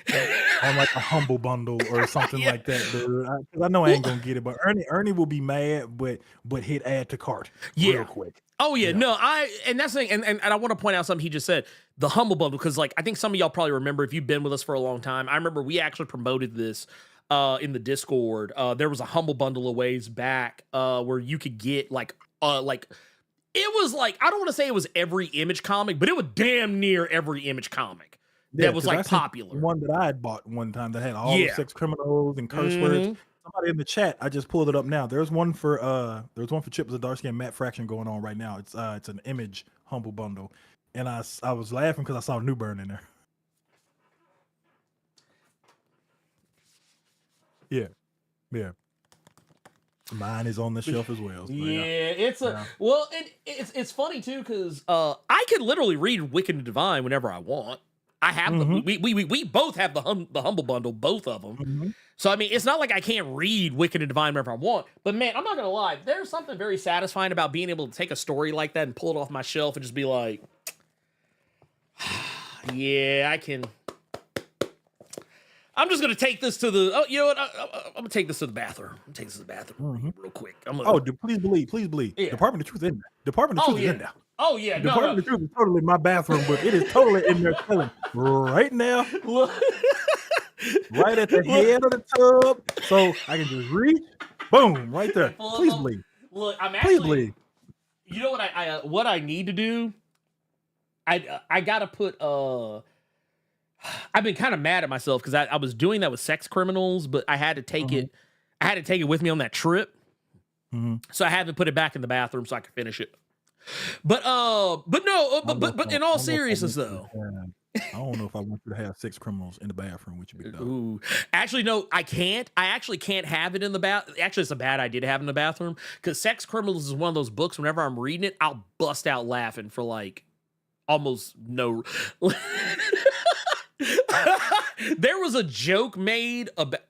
on like a humble bundle or something like that, dude. I know I ain't gonna get it, but Ernie will be mad, but hit add to cart real quick. Oh yeah, no, and that's the thing, and I want to point out something he just said, the humble bundle, because like I think some of y'all probably remember if you've been with us for a long time. I remember we actually promoted this in the Discord. There was a humble bundle a ways back where you could get like it was like, I don't want to say it was every Image comic, but it was damn near every Image comic that was like popular. One that I had bought one time that had all the sex criminals and curse words. Somebody in the chat, I just pulled it up now. There's one for Chip Zdarsky and Matt Fraction going on right now. It's an Image humble bundle, and I was laughing because I saw Newburn in there. Yeah. Mine is on the shelf as well. So it's funny too because I could literally read Wicked and Divine whenever I want. I have we both have the humble bundle, both of them. So I mean, it's not like I can't read Wicked and Divine whenever I want. But man, I'm not gonna lie, there's something very satisfying about being able to take a story like that and pull it off my shelf and just be like, yeah, I can. I'm just gonna take this to the. Oh, you know what? I'm gonna take this to the bathroom. I'm gonna take this to the bathroom real quick. Please believe. Yeah. Department of Truth in there. Department of Truth is in there. Oh yeah, Department of Truth is totally my bathroom book. It is totally in there chilling right now, right at the head of the tub, so I can just reach. Boom, right there. Please believe. Look, I'm actually. Please believe. You know what I need to do? I gotta put I've been kind of mad at myself because I was doing that with sex criminals, but I had to take it. I had to take it with me on that trip, so I haven't put it back in the bathroom so I could finish it. But in all seriousness though, I don't know if I want you to have 6 criminals in the bathroom with you, big dog. Ooh. Actually, no, I can't. I actually can't have it in the bath. Actually, it's a bad idea to have in the bathroom because Sex Criminals is one of those books. Whenever I'm reading it, I'll bust out laughing for like almost no. There was a joke made about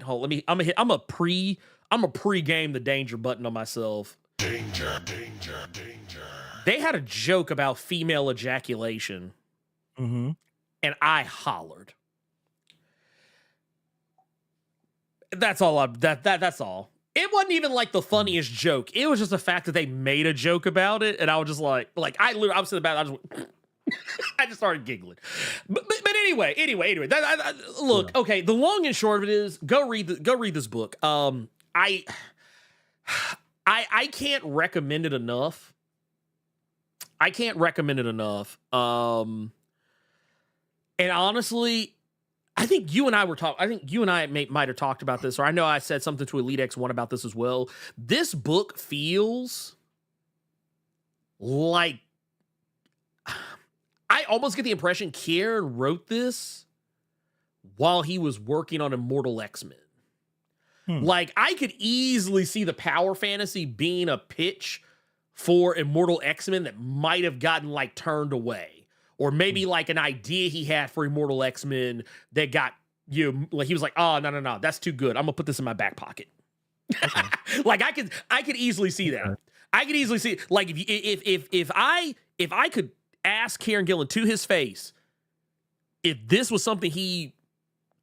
hold. I'm a pre-game the danger button on myself. Danger. They had a joke about female ejaculation. Mm-hmm. And I hollered. That's all. That's all. It wasn't even like the funniest joke. It was just the fact that they made a joke about it, and I was just like I was sitting back. I just started giggling. But anyway. Look, Yeah. okay. The long and short of it is, go read this book. I can't recommend it enough. And honestly, I think you and I might have talked about this, or I know I said something to Elite X1 about this as well. This book feels like I almost get the impression Kieran wrote this while he was working on Immortal X-Men. Like, I could easily see the power fantasy being a pitch for Immortal X-Men that might have gotten like turned away. Or maybe like an idea he had for Immortal X-Men that got like he was like, oh no, that's too good. I'm gonna put this in my back pocket. Okay. Like I could easily see that. Okay. I could easily see like if I could ask Kieran Gillen to his face if this was something he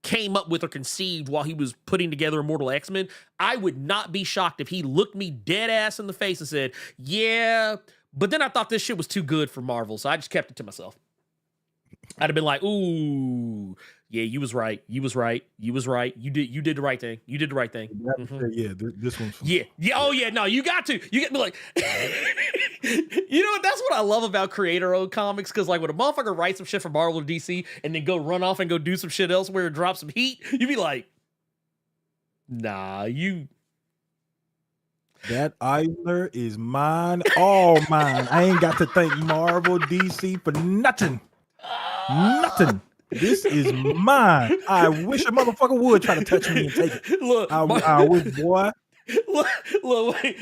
came up with or conceived while he was putting together Immortal X-Men, I would not be shocked if he looked me dead ass in the face and said, yeah. But then I thought this shit was too good for Marvel, so I just kept it to myself. I'd have been like, ooh, yeah, you was right. You did the right thing. Mm-hmm. Yeah, this one's yeah. Oh yeah, no, you got to be like, you know what? That's what I love about creator-owned comics, because like when a motherfucker writes some shit for Marvel or DC and then go run off and go do some shit elsewhere and drop some heat, you'd be like, nah, you. That Eisner is mine, all mine. I ain't got to thank Marvel, DC for nothing. Nothing. This is mine. I wish a motherfucker would try to touch me and take it. Look, I wish, boy. Look, wait.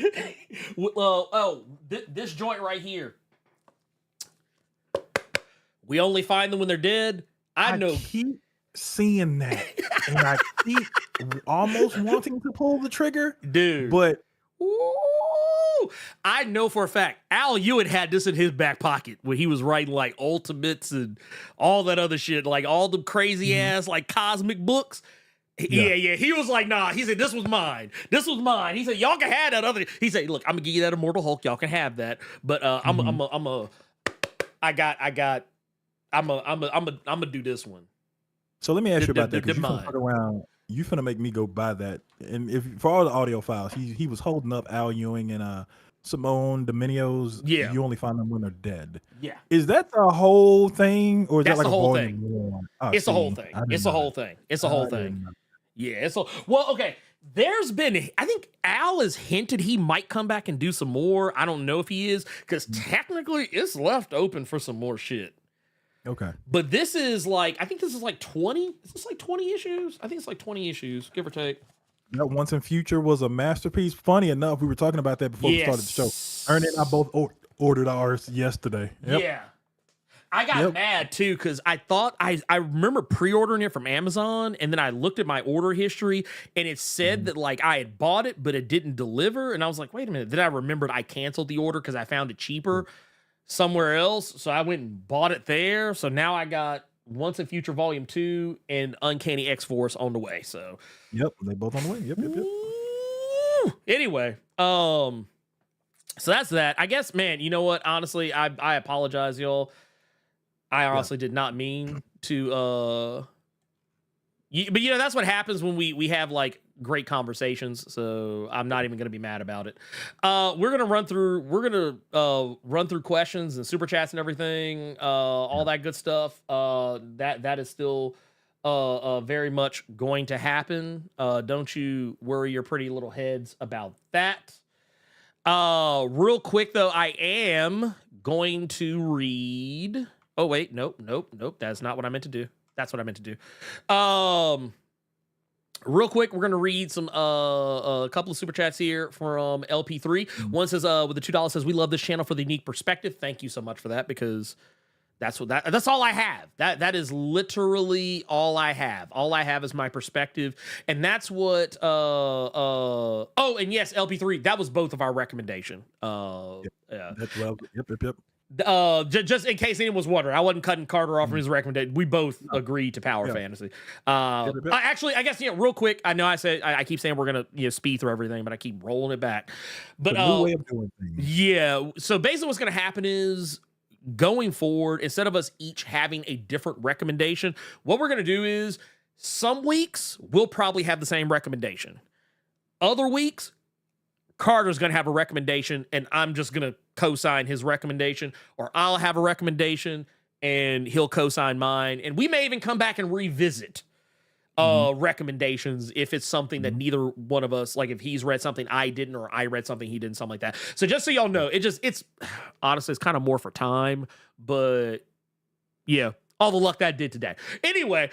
This joint right here. We only find them when they're dead. I know. Keep seeing that, and I keep almost wanting to pull the trigger, dude. But. Ooh, I know for a fact Al Ewing had this in his back pocket when he was writing like Ultimates and all that other shit, like all the crazy ass like cosmic books. Yeah. He was like, nah. He said, this was mine. He said, y'all can have that other. He said, look, I'm gonna give you that Immortal Hulk. Y'all can have that. But I'm gonna do this one. So let me ask you about that, because you finna fuck around. You finna make me go buy that. And if for all the audio files, he was holding up Al Ewing and Simone Dominio's. Yeah. You only find them when they're dead. Yeah. Is that the whole thing, or is that's that like the whole thing? It's the whole thing. It's the whole thing. It's the whole thing. Yeah. Okay. There's been, I think Al has hinted he might come back and do some more. I don't know if he is, because technically it's left open for some more shit. Okay. But this is like, I think this is like 20. Is this like 20 issues? I think it's like 20 issues, give or take. That Once and Future was a masterpiece. Funny enough, we were talking about that before we started the show. Ernie and I both ordered ours yesterday. Yep. Yeah. I got mad too, because I thought I remember pre-ordering it from Amazon, and then I looked at my order history and it said that like I had bought it, but it didn't deliver. And I was like, wait a minute. Then I remembered I canceled the order because I found it cheaper somewhere else. So I went and bought it there. So now I got Once and Future Volume 2 and Uncanny X-Force on the way. So yep, they both on the way. Yep. Anyway, so that's that. I guess, man, you know what? Honestly, I apologize, y'all. I honestly did not mean to but you know, that's what happens when we have like great conversations, so I'm not even gonna be mad about it. We're gonna run through questions and super chats and everything, all that good stuff. That is still very much going to happen. Don't you worry your pretty little heads about that. Real quick though, I am going to read Oh wait, nope. That's not what I meant to do. That's what I meant to do. Real quick, we're gonna read some a couple of super chats here from LP3. One says, with the $2 says, "We love this channel for the unique perspective." Thank you so much for that, because that's all I have. That is literally all I have. All I have is my perspective, and that's what. Oh, and yes, LP3. That was both of our recommendation. That's well. Yep. Just in case anyone was wondering, I wasn't cutting Carter off from his recommendation. We both agreed to Power Fantasy. Actually, I guess real quick. I know I said I keep saying we're gonna speed through everything, but I keep rolling it back. But new way of doing things. Yeah. So basically, what's gonna happen is, going forward, instead of us each having a different recommendation, what we're gonna do is, some weeks we'll probably have the same recommendation. Other weeks, Carter's going to have a recommendation and I'm just going to co-sign his recommendation, or I'll have a recommendation and he'll co-sign mine. And we may even come back and revisit recommendations if it's something that neither one of us, like if he's read something I didn't, or I read something he didn't, something like that. So just so y'all know, it's honestly, it's kind of more for time, but yeah, all the luck that did today. Anyway,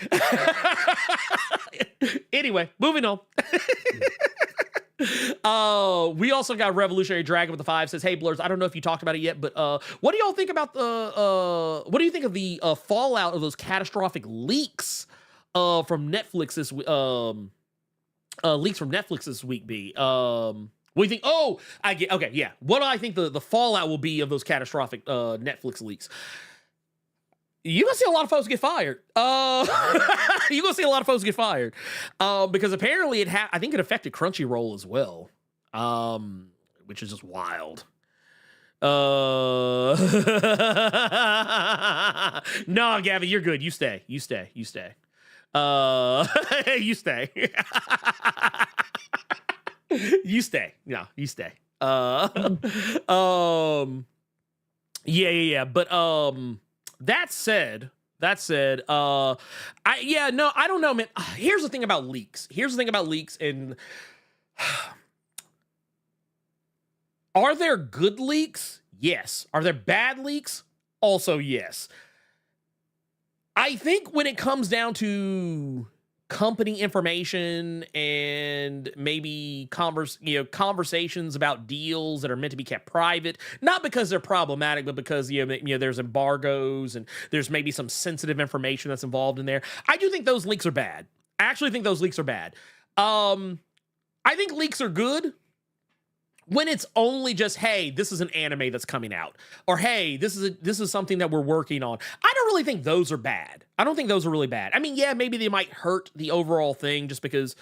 moving on. We also got Revolutionary Dragon with the 5 says, "Hey Blurs, I don't know if you talked about it yet, but what do y'all think about what do you think of the fallout of those catastrophic leaks from Netflix this leaks from Netflix this week be? What do you think? Oh, I get, okay, yeah. What do I think the fallout will be of those catastrophic Netflix leaks? You're gonna see a lot of folks get fired. You're gonna see a lot of folks get fired because apparently I think it affected Crunchyroll as well, which is just wild. No, Gavin, you're good. You stay. You stay. You stay. You stay. No, you stay. Yeah. But that said, I don't know, man. Here's the thing about leaks. And are there good leaks? Yes. Are there bad leaks? Also, yes. I think when it comes down to company information and maybe conversations about deals that are meant to be kept private, not because they're problematic, but because there's embargoes and there's maybe some sensitive information that's involved in there. I do think those leaks are bad. I actually think those leaks are bad. I think leaks are good when it's only just, hey, this is an anime that's coming out, or hey, this is something that we're working on. I don't really think those are bad. I don't think those are really bad. I mean, yeah, maybe they might hurt the overall thing just because,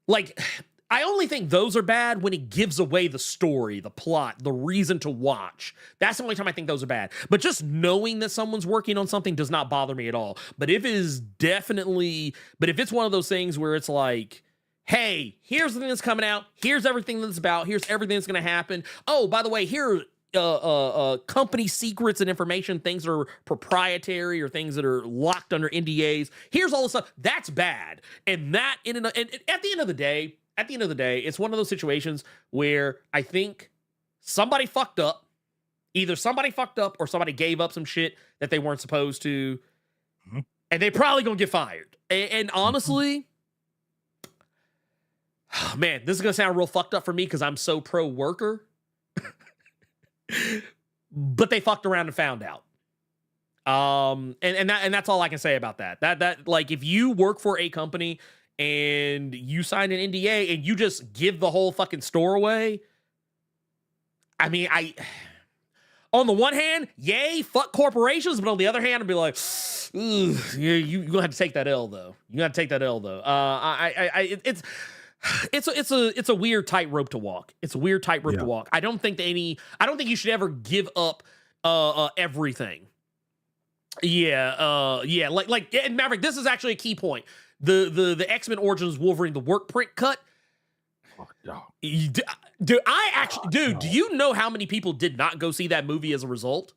like, I only think those are bad when it gives away the story, the plot, the reason to watch. That's the only time I think those are bad. But just knowing that someone's working on something does not bother me at all. But if it's one of those things where it's like, hey, here's the thing that's coming out. Here's everything that's about. Here's everything that's going to happen. Oh, by the way, here are company secrets and information, things that are proprietary or things that are locked under NDAs. Here's all the stuff. That's bad. And that and at the end of the day, it's one of those situations where I think somebody fucked up. Either somebody fucked up or somebody gave up some shit that they weren't supposed to. And they probably going to get fired. And honestly, man, this is going to sound real fucked up for me because I'm so pro-worker. But they fucked around and found out. And that's all I can say about that. That like, if you work for a company and you sign an NDA and you just give the whole fucking store away, I mean, on the one hand, yay, fuck corporations, but on the other hand, I'd be like, yeah, you're going to have to take that L, though. It's a weird tightrope to walk. To walk. I don't think you should ever give up everything. Like and Maverick, this is actually a key point. The X-Men Origins Wolverine, the work print cut. Oh, no. Dude, do you know how many people did not go see that movie as a result?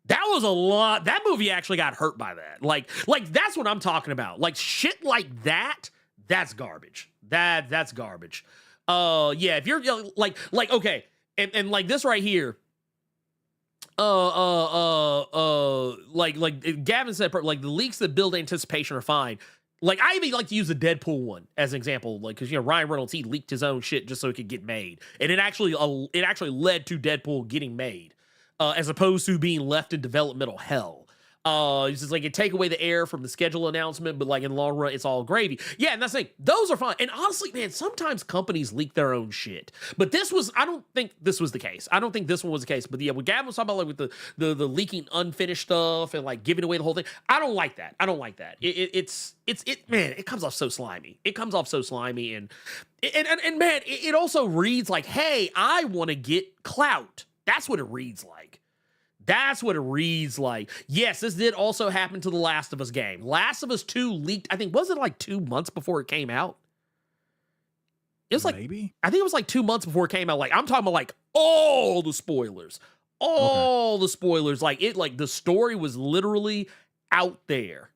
That was a lot. That movie actually got hurt by that. Like that's what I'm talking about. Like shit like that, that's garbage. That's garbage. Yeah, if you're like okay, and like this right here. like Gavin said, like the leaks that build anticipation are fine. Like I even like to use the Deadpool one as an example, like because Ryan Reynolds, he leaked his own shit just so it could get made, and it actually led to Deadpool getting made, as opposed to being left in developmental hell. It's just like it take away the air from the schedule announcement, but like in the long run, it's all gravy. Yeah, and that's the thing. Those are fine. And honestly, man, sometimes companies leak their own shit. But I don't think this was the case. I don't think this one was the case. But yeah, what Gavin was talking about, like with the leaking unfinished stuff and like giving away the whole thing, I don't like that. Man, it comes off so slimy. It comes off so slimy, and man, it also reads like, hey, I want to get clout. That's what it reads like. That's what it reads like. Yes, this did also happen to the Last of Us game. Last of Us 2 leaked, I think, was it like 2 months before it came out? It was like, maybe? I think it was like 2 months before it came out. Like, I'm talking about like all the spoilers. All the spoilers. Like, the story was literally out there.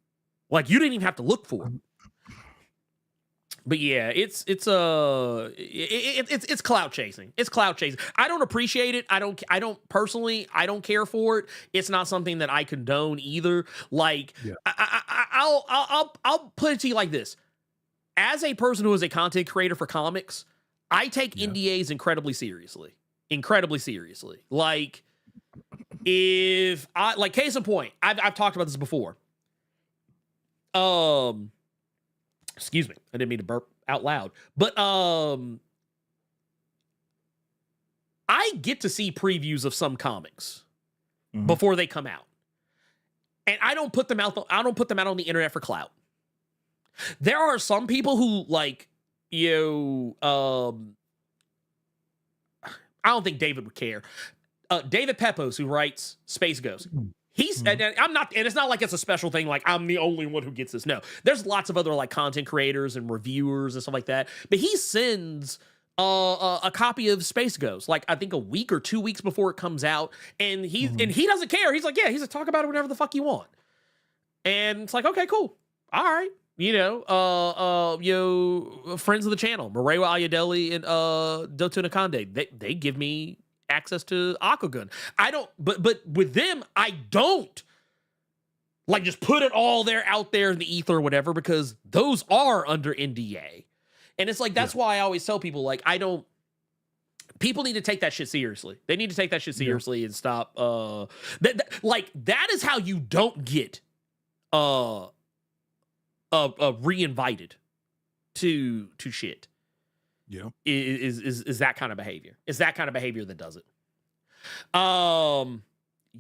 Like, you didn't even have to look for it. But yeah, it's clout chasing. It's clout chasing. I don't appreciate it. I don't personally, I don't care for it. It's not something that I condone either. Like, yeah. I'll put it to you like this. As a person who is a content creator for comics, I take NDAs incredibly seriously. Incredibly seriously. Like, if I, like, case in point, I've talked about this before. Excuse me. I didn't mean to burp out loud. But I get to see previews of some comics before they come out. And I don't put them out on the internet for clout. There are some people who like, I don't think David would care. David Pepos, who writes Space Ghost. And I'm not, and it's not like it's a special thing, like I'm the only one who gets this. No, there's lots of other like content creators and reviewers and stuff like that. But he sends a copy of Space Ghost, like I think a week or 2 weeks before it comes out, and he doesn't care. He's like, yeah, he's like, talk about it whenever the fuck you want. And it's like, okay, cool, all right, friends of the channel, Marewa Ayadeli and Dotun Akande, they give me access to Aquagun. I don't, but with them, I don't like just put it all out there in the ether or whatever, because those are under NDA. And it's like, that's why I always tell people, like, people need to take that shit seriously. They need to take that shit seriously and stop. That is how you don't get re-invited to shit. Yeah, is that kind of behavior? It's that kind of behavior that does it.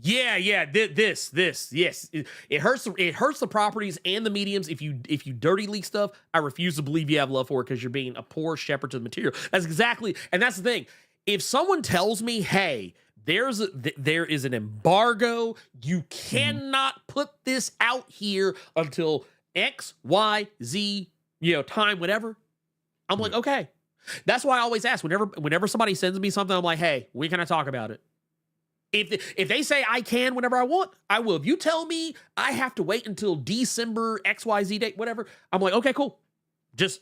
Yes. It hurts the properties and the mediums if you dirty leak stuff. I refuse to believe you have love for it because you're being a poor shepherd to the material. That's exactly, and that's the thing. If someone tells me, hey, there is an embargo, you cannot put this out here until X, Y, Z, time, whatever. I'm like, okay. That's why I always ask whenever somebody sends me something, I'm like, hey, when can I talk about it? If they say I can whenever I want, I will. If you tell me I have to wait until December XYZ date, whatever, I'm like, okay, cool.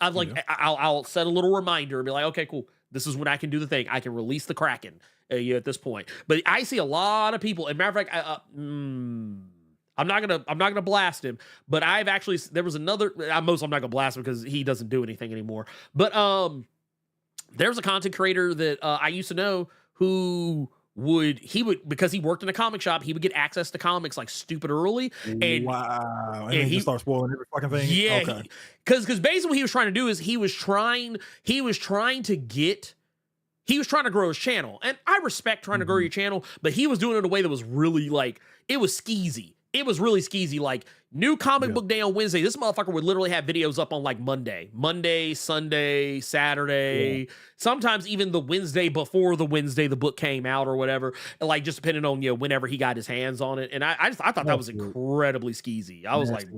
I'll set a little reminder and be like, okay, cool. This is when I can do the thing. I can release the Kraken at this point. But I see a lot of people. And matter of fact, I'm not gonna blast him. But there was another. I'm not gonna blast him because he doesn't do anything anymore. But there's a content creator that I used to know who would because he worked in a comic shop, he would get access to comics like stupid early. And wow, and he starts spoiling every fucking thing. Yeah, okay. Because basically what he was trying to do is he was trying to grow his channel, and I respect trying to grow your channel, but he was doing it in a way that was really like, it was skeezy. It was really skeezy. Like, new comic book day on Wednesday. This motherfucker would literally have videos up on like Monday, Sunday, Saturday, sometimes even the Wednesday before the Wednesday the book came out or whatever. Like, just depending on, whenever he got his hands on it. And I thought that was incredibly skeezy. I was like,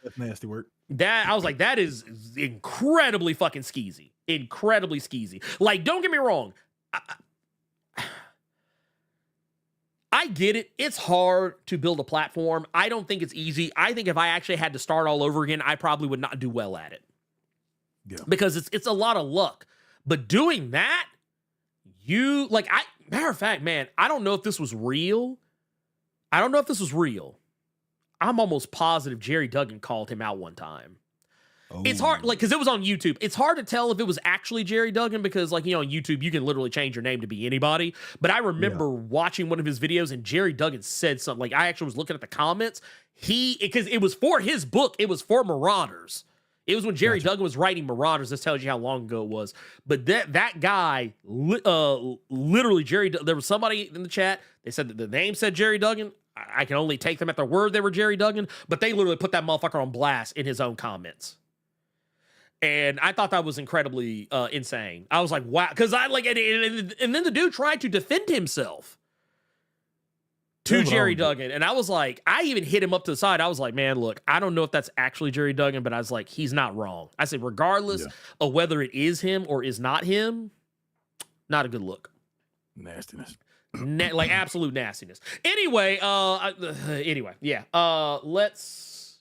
that's nasty work. That is incredibly fucking skeezy. Incredibly skeezy. Like, don't get me wrong. I get it. It's hard to build a platform. I don't think it's easy. I think if I actually had to start all over again, I probably would not do well at it. Yeah. Because it's a lot of luck. But doing that, matter of fact, man, I don't know if this was real, I don't know if this was real. I'm almost positive Jerry Duggan called him out one time. It's hard, like, because it was on YouTube. It's hard to tell if it was actually Jerry Duggan because, like, on YouTube, you can literally change your name to be anybody. But I remember watching one of his videos and Jerry Duggan said something. Like, I actually was looking at the comments. Because it was for his book. It was for Marauders. It was when Jerry Duggan was writing Marauders. This tells you how long ago it was. But that guy, literally, there was somebody in the chat. They said that the name said Jerry Duggan. I can only take them at their word they were Jerry Duggan. But they literally put that motherfucker on blast in his own comments. And I thought that was incredibly insane. I was like, wow. Because I like, and then the dude tried to defend himself to Jerry Duggan. And I was like, I even hit him up to the side. I was like, man, look, I don't know if that's actually Jerry Duggan, but I was like, he's not wrong. I said, regardless of whether it is him or is not him, not a good look. Nastiness. Like absolute nastiness. Anyway, let's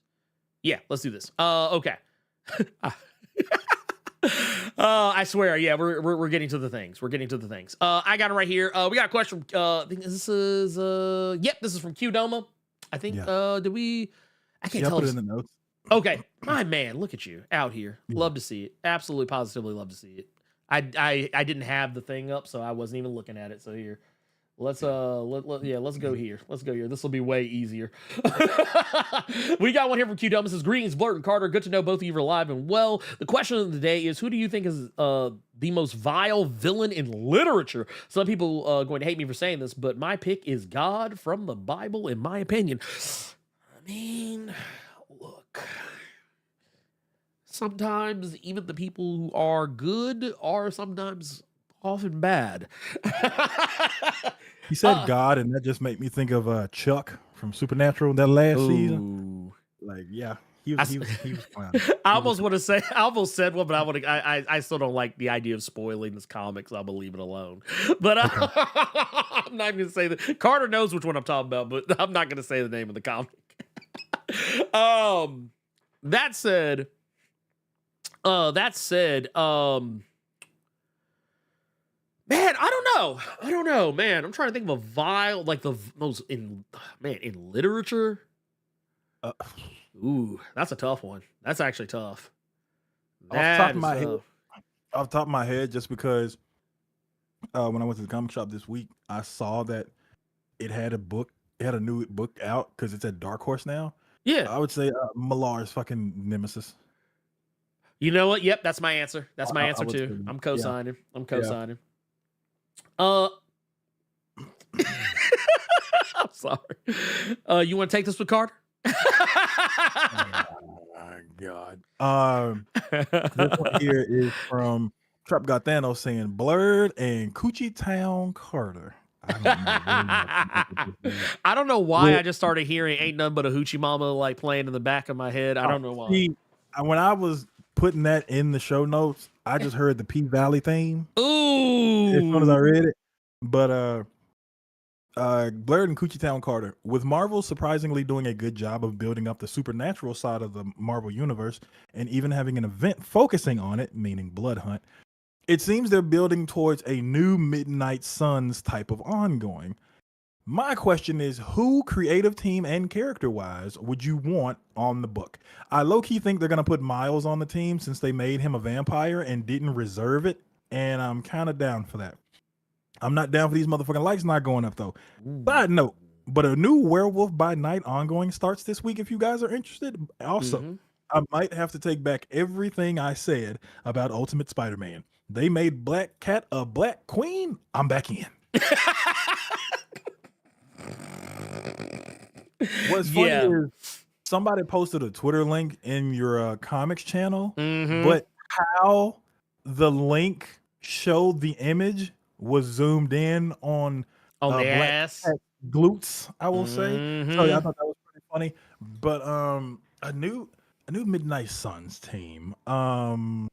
do this. Okay. I swear, we're getting to the things. I got it right here. We got a question. I think this is this is from Qdoma. I think I can't tell. Put it in the notes. Okay, my man, look at you out here. Love to see it. Absolutely, positively love to see it. I didn't have the thing up, so I wasn't even looking at it. So here. Let's go here. This will be way easier. We got one here from Qdom. It says, greetings, Blerd and Carter. Good to know both of you are alive and well. The question of the day is, who do you think is the most vile villain in literature? Some people are going to hate me for saying this, but my pick is God from the Bible, in my opinion. I mean, look. Sometimes even the people who are good are sometimes often bad. He said God, and that just made me think of Chuck from Supernatural that last season. Like, he was clowning. I almost said one, but I still don't like the idea of spoiling this comic, so I'm gonna leave it alone. But I'm not gonna say that. Carter knows which one I'm talking about, but I'm not gonna say the name of the comic. That said, man, I don't know, man. I'm trying to think of a vile, like the most in literature. Ooh, that's a tough one. That's actually tough. Off the top of my head, just because when I went to the comic shop this week, I saw that it had a new book out because it's at Dark Horse now. Yeah, I would say Millar's fucking Nemesis. You know what? Yep, that's my answer. That's my answer too. I'm co-signing. I'm sorry. You want to take this with Carter? Oh my God. This one here is from Trap God Thanos saying Blerd and Coochie Town Carter. I don't know why I just started hearing Ain't Nothing But a Hoochie Mama like playing in the back of my head. I don't know why. See, when I was putting that in the show notes, I just heard the P Valley theme. Ooh. As soon as I read it. But Blerd and Coochie Town Carter, with Marvel surprisingly doing a good job of building up the supernatural side of the Marvel universe and even having an event focusing on it, meaning Blood Hunt, it seems they're building towards a new Midnight Suns type of ongoing. My question is, who, creative team and character-wise, would you want on the book? I low-key think they're going to put Miles on the team since they made him a vampire and didn't reserve it, and I'm kind of down for that. I'm not down for these motherfucking lights not going up, though. Side note, but a new Werewolf by Night ongoing starts this week if you guys are interested. Also, I might have to take back everything I said about Ultimate Spider-Man. They made Black Cat a Black Queen. I'm back in. What's funny is somebody posted a Twitter link in your comics channel, but how the link showed the image was zoomed in on the Black ass Cat glutes, I will say. So I thought that was pretty funny. But a new Midnight Suns team. Ernie,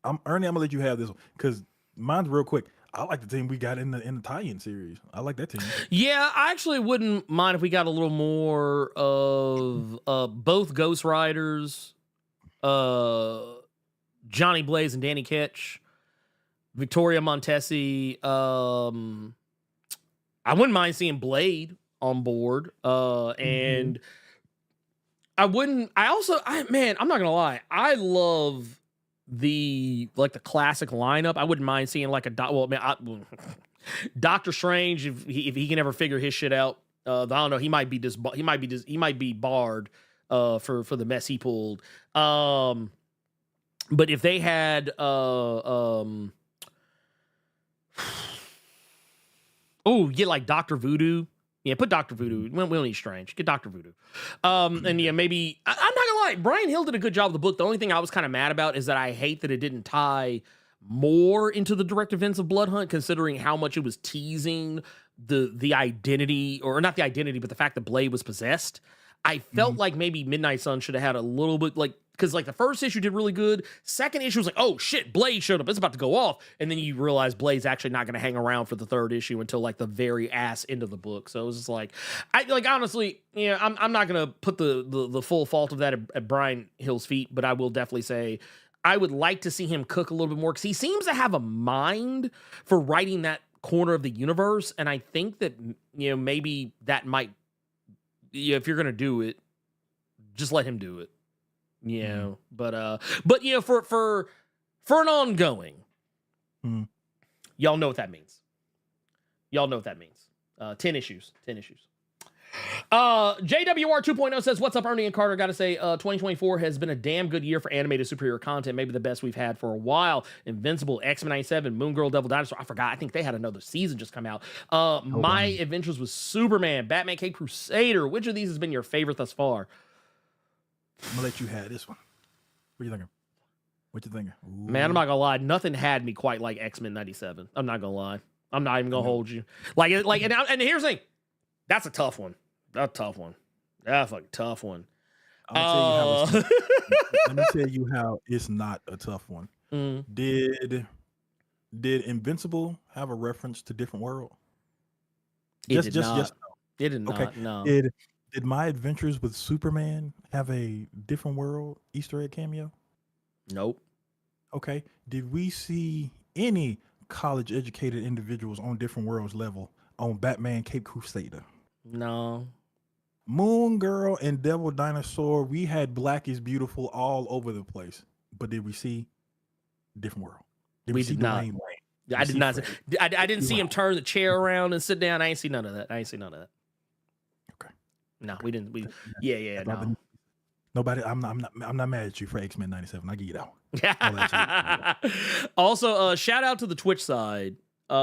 I'm gonna let you have this one because mine's real quick. I like the team we got in the tie-in series. I like that team. Yeah, I actually wouldn't mind if we got a little more of both Ghost Riders, Johnny Blaze and Danny Ketch, Victoria Montesi. I wouldn't mind seeing Blade on board. And I'm not gonna lie, I love the classic lineup. I wouldn't mind seeing like Doctor Strange if he can ever figure his shit out. I don't know, he might be barred for the mess he pulled. But if they had get like Dr. Voodoo. Yeah, put Dr. Voodoo. We don't need Strange. Get Dr. Voodoo. And yeah, maybe I'm not gonna lie, Brian Hill did a good job of the book. The only thing I was kind of mad about is that I hate that it didn't tie more into the direct events of Blood Hunt, considering how much it was teasing the identity, or not the identity, but the fact that Blade was possessed. I felt like maybe Midnight Sun should have had a little bit, like, because like the first issue did really good. Second issue was like, oh shit, Blade showed up. It's about to go off. And then you realize Blade's actually not going to hang around for the third issue until like the very ass end of the book. So it was just like, honestly, I'm not going to put the full fault of that at Brian Hill's feet, but I will definitely say I would like to see him cook a little bit more, because he seems to have a mind for writing that corner of the universe. And I think that, maybe that might, if you're going to do it, just let him do it. But for an ongoing, y'all know what that means. 10 issues. JWR 2.0 says, what's up, Ernie and Carter? Gotta say, 2024 has been a damn good year for animated superhero content, maybe the best we've had for a while. Invincible, X-Men 97, Moon Girl, Devil Dinosaur. I forgot, I think they had another season just come out. My adventures with Superman, Batman Cape Crusader. Which of these has been your favorite thus far? I'm gonna let you have this one. What you thinking? Ooh. Man, I'm not gonna lie, nothing had me quite like X-Men 97. I'm not gonna lie. I'm not even gonna hold you. And here's the thing. That's a tough one. That's a fucking tough one. Let me tell you how it's not a tough one. Did Invincible have a reference to Different World? It did not. It did not. Okay. No. Did My Adventures with Superman have a Different World Easter egg cameo? Nope. Okay. Did we see any college-educated individuals on Different Worlds level on Batman Cape Crusader? No. Moon Girl and Devil Dinosaur, we had Black is Beautiful all over the place. But did we see Different World? We did not. I did not. I didn't see him turn the chair around and sit down. I ain't see none of that. Okay. No, we didn't. No. Nobody. I'm not mad at you for X-Men 97. I give you that one. Also, shout out to the Twitch side. We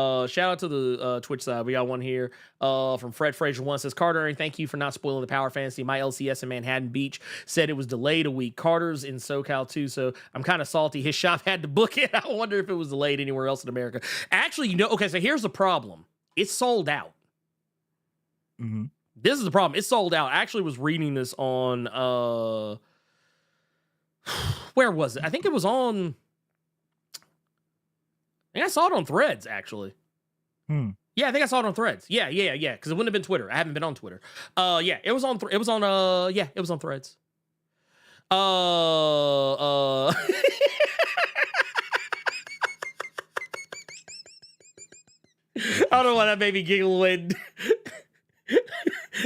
got one here from Fred Fraser 1 says, Carter, thank you for not spoiling the Power Fantasy. My LCS in Manhattan Beach said it was delayed a week. Carter's in SoCal too, so I'm kind of salty. His shop had to book it. I wonder if it was delayed anywhere else in America. Actually, okay, so here's the problem. It's sold out. This is the problem. It's sold out. I actually was reading this on where was it? I think it was on, I saw it on Threads, actually. Yeah, I think I saw it on Threads. Yeah. Because it wouldn't have been Twitter. I haven't been on Twitter. It was on Threads. I don't know why that made me giggle when.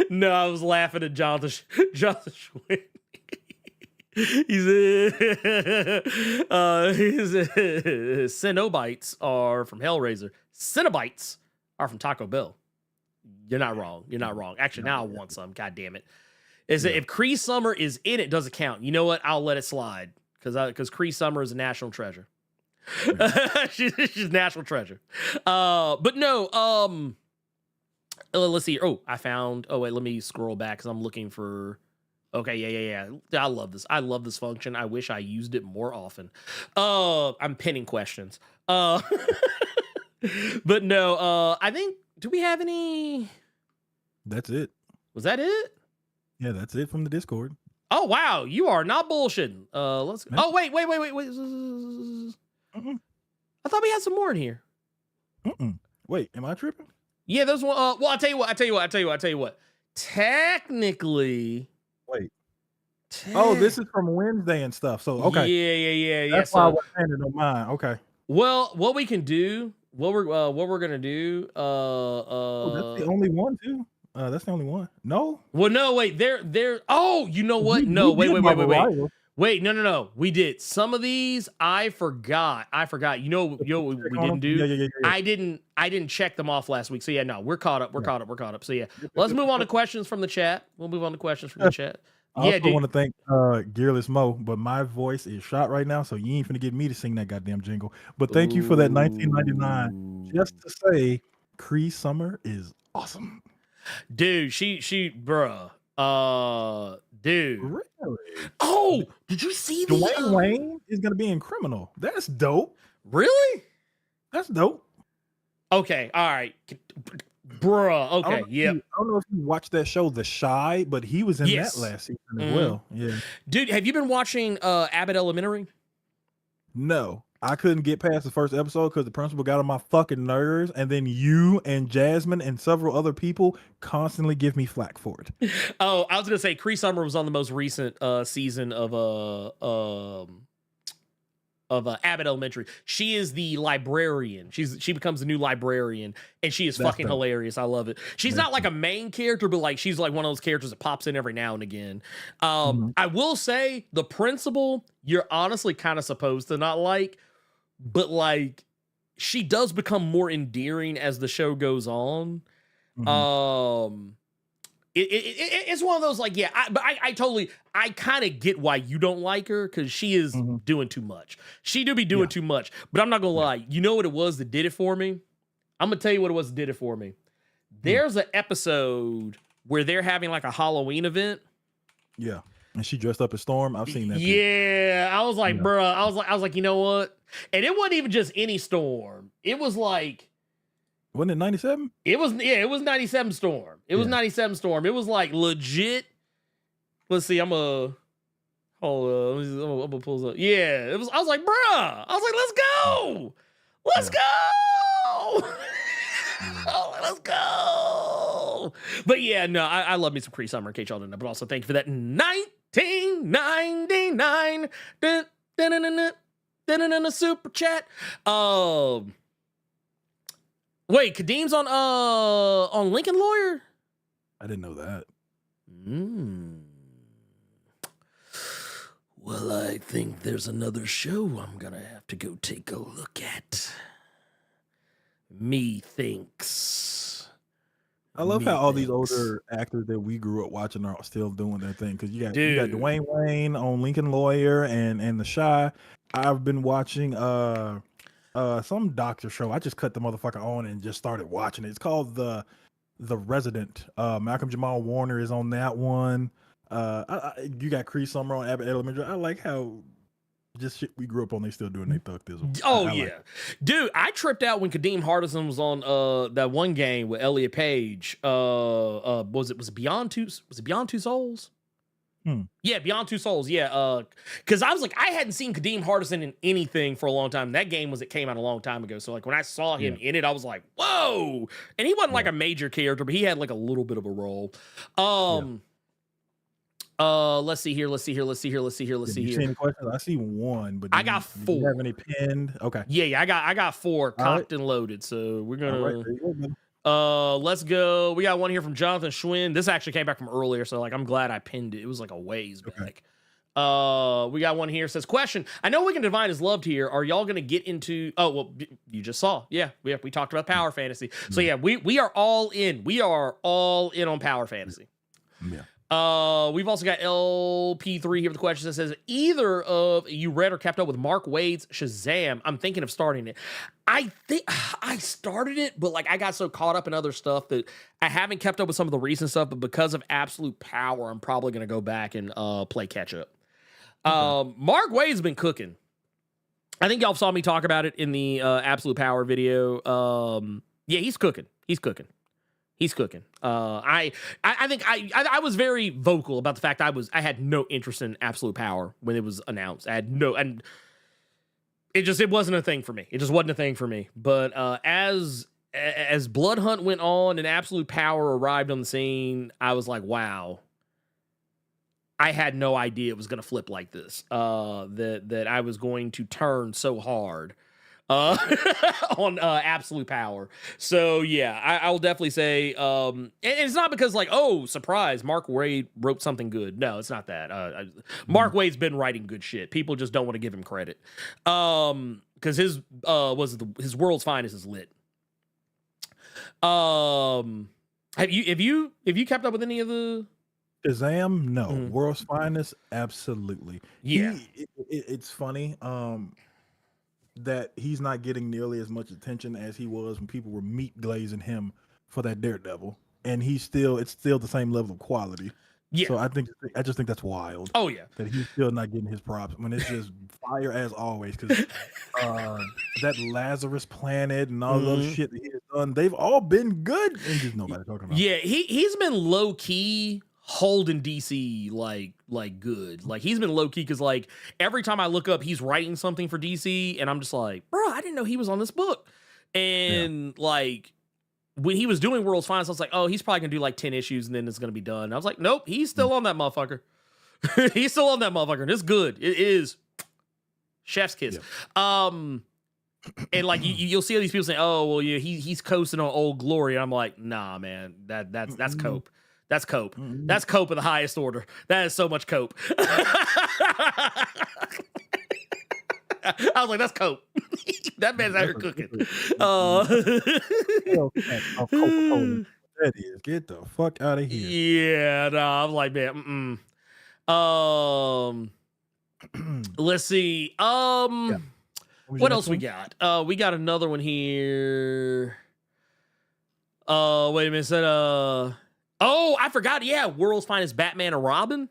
No, I was laughing at Jonathan Schwinn. His Cenobites are from Hellraiser. Cenobites are from Taco Bell. You're not wrong. Actually, now I want some. God damn it. If Cree Summer is in it, does it count? You know what? I'll let it slide because Cree Summer is a national treasure. She's national treasure. But no. Let's see. Let me scroll back because I'm looking for. Okay, yeah. I love this. I love this function. I wish I used it more often. I'm pinning questions. But no, I think, do we have any? That's it. Was that it? Yeah, that's it from the Discord. Oh, wow. You are not bullshitting. Let's go. Oh, wait. I thought we had some more in here. Wait, am I tripping? Yeah, those one. Well, I'll tell you what. Technically. Wait. Oh, this is from Wednesday and stuff. So okay. Yeah. That's why I was saying it on mine. Okay. Well, what we can do, what we're gonna do. That's the only one too. That's the only one. No. Well, no, wait. They're. Oh, you know what? We- No, we wait. did Marvel Rivals. Wait, no. We did some of these. I forgot. You know what we didn't do. Yeah. I didn't check them off last week. So yeah, no, we're caught up. We're caught up. So yeah, let's move on to questions from the chat. We'll move on to questions from the chat. I Yeah, also dude. want to thank Gearless Mo, but my voice is shot right now, so you ain't finna get me to sing that goddamn jingle. But thank you for that 1999. Just to say, Cree Summer is awesome. Dude, she, bruh. Dude. Really? Oh, did you see the Dwayne Wayne is gonna be in Criminal. That's dope. Really? That's dope. Okay, all right. Bruh. Okay, yeah. I don't know if you watched that show, The Shy, but he was in Yes. that last season as well. Yeah. Dude, have you been watching Abbott Elementary? No, I couldn't get past the first episode because the principal got on my fucking nerves, and then you and Jasmine and several other people constantly give me flack for it. Oh, I was gonna say Cree Summer was on the most recent season of Abbott Elementary. She is the librarian. She becomes the new librarian, and she is That's fucking dope. hilarious. I love it. She's not like a main character, but like she's like one of those characters that pops in every now and again. I will say the principal, you're honestly kind of supposed to not like, but like she does become more endearing as the show goes on. It's one of those like, yeah, I kind of get why you don't like her because she is doing too much. She do be doing too much, but I'm not gonna lie. You know what it was that did it for me? I'm gonna tell you what it was that did it for me. There's an episode where they're having like a Halloween event. Yeah, and she dressed up as Storm. I've seen that. too. Yeah, I was like, Yeah. bruh, I was like, you know what? And it wasn't even just any Storm. It was like. Wasn't it 97? It was 97 Storm. It was 97 Storm. It was like legit. Let's see, I'm gonna pull this up. Yeah, it was. I was like, bruh. I was like, let's go. Let's go. Let's go. But yeah, no, I love me some Cree Summer in case y'all didn't know. But also thank you for that 1999 super chat. Wait, Kadim's on Lincoln Lawyer? I didn't know that. Well, I think there's another show I'm gonna have to go take a look at. Methinks. I love how all these older actors that we grew up watching are still doing their thing. Because you got Dude. Dwayne Wayne on Lincoln Lawyer and The Shy. I've been watching some doctor show. I just cut the motherfucker on and just started watching it. It's called The Resident. Malcolm Jamal Warner is on that one. You got Cree Summer on Abbott Elementary. I like how just shit we grew up on, they still doing their thug thizzle. Oh I yeah, like it. dude, I tripped out when Kadeem Hardison was on that one game with Elliot Page. Was it Beyond Two Souls? Yeah, Beyond Two Souls. Yeah, because I was like, I hadn't seen Kadeem Hardison in anything for a long time. That game came out a long time ago. So like when I saw him in it, I was like, whoa! And he wasn't like a major character, but he had like a little bit of a role. Let's see here. You see any questions? I see one, but I got do you have 4. any pinned? Okay. Yeah, I got 4 All right. cocked and loaded. So we're All gonna. right, there you go, man. Let's go. We got one here from Jonathan Schwinn. This actually came back from earlier, so like I'm glad I pinned it. It was like a ways back. We got one here. Says, question. I know We Can Divine is loved here. Are y'all gonna get into you just saw. Yeah, we talked about Power Fantasy. So yeah, we are all in. We are all in on Power Fantasy. Yeah. We've also got LP3 here with a question that says, either of you read or kept up with Mark Waid's Shazam? I'm thinking of starting it. I think I started it, but like I got so caught up in other stuff that I haven't kept up with some of the recent stuff, but because of Absolute Power, I'm probably going to go back and play catch up. Mark Waid's been cooking. I think y'all saw me talk about it in the Absolute Power video. Yeah, he's cooking. He's cooking. I think I was very vocal about the fact I had no interest in Absolute Power when it was announced. I had no, and it wasn't a thing for me. It just wasn't a thing for me. But as Blood Hunt went on and Absolute Power arrived on the scene, I was like, wow. I had no idea it was going to flip like this. That I was going to turn so hard on Absolute Power. So yeah, I'll definitely say, and it's not because like, oh, surprise, Mark Waid wrote something good. No, it's not that. Mark Waid's been writing good shit. People just don't want to give him credit. Because his World's Finest is lit. Have you kept up with any of the Shazam? No. World's Finest? Absolutely. Yeah. It's funny that he's not getting nearly as much attention as he was when people were meat glazing him for that Daredevil, and it's still the same level of quality. Yeah. So I just think that's wild. Oh yeah. That he's still not getting his props when it's just fire as always. Because that Lazarus Planet and all those shit that he has done, they've all been good, and just nobody talking about. Yeah, he's been low key holding DC like good. Like he's been low key because like every time I look up, he's writing something for DC, and I'm just like, bro, I didn't know he was on this book. And like when he was doing World's Finest, I was like, oh, he's probably gonna do like 10 issues and then it's gonna be done. And I was like, nope, he's still on that motherfucker. He's still on that motherfucker. And it's good. It is chef's kiss. Yeah. And like you'll see all these people saying, oh, well, yeah, he's coasting on Old Glory. And I'm like, nah, man, that's cope. That's cope. That's cope of the highest order. That is so much cope. I was like, that's cope. That man's out here cooking. That is. Get the fuck out of here. Yeah, no, I'm like, man, let's see. What else we got? We got another one here. Wait a minute. Oh, I forgot. Yeah, World's Finest Batman and Robin.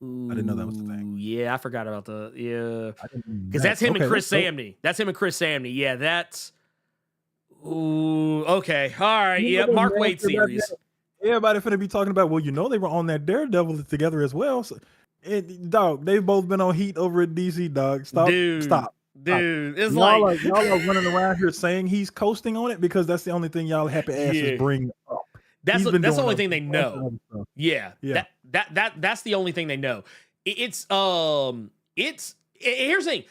Ooh, I didn't know that was the thing. Yeah, I forgot about because that's him and Chris Samney. That's him and Chris Samney. Yeah, that's. Ooh, okay, all right. Yeah, Mark Waid series. Everybody finna be talking about. Well, they were on that Daredevil together as well. So, dog, they've both been on heat over at DC. Dog, stop. Dude, it's y'all are running around here saying he's coasting on it because that's the only thing y'all happy asses bring up. That's the only thing they know. Yeah. That's the only thing they know. Here's the thing.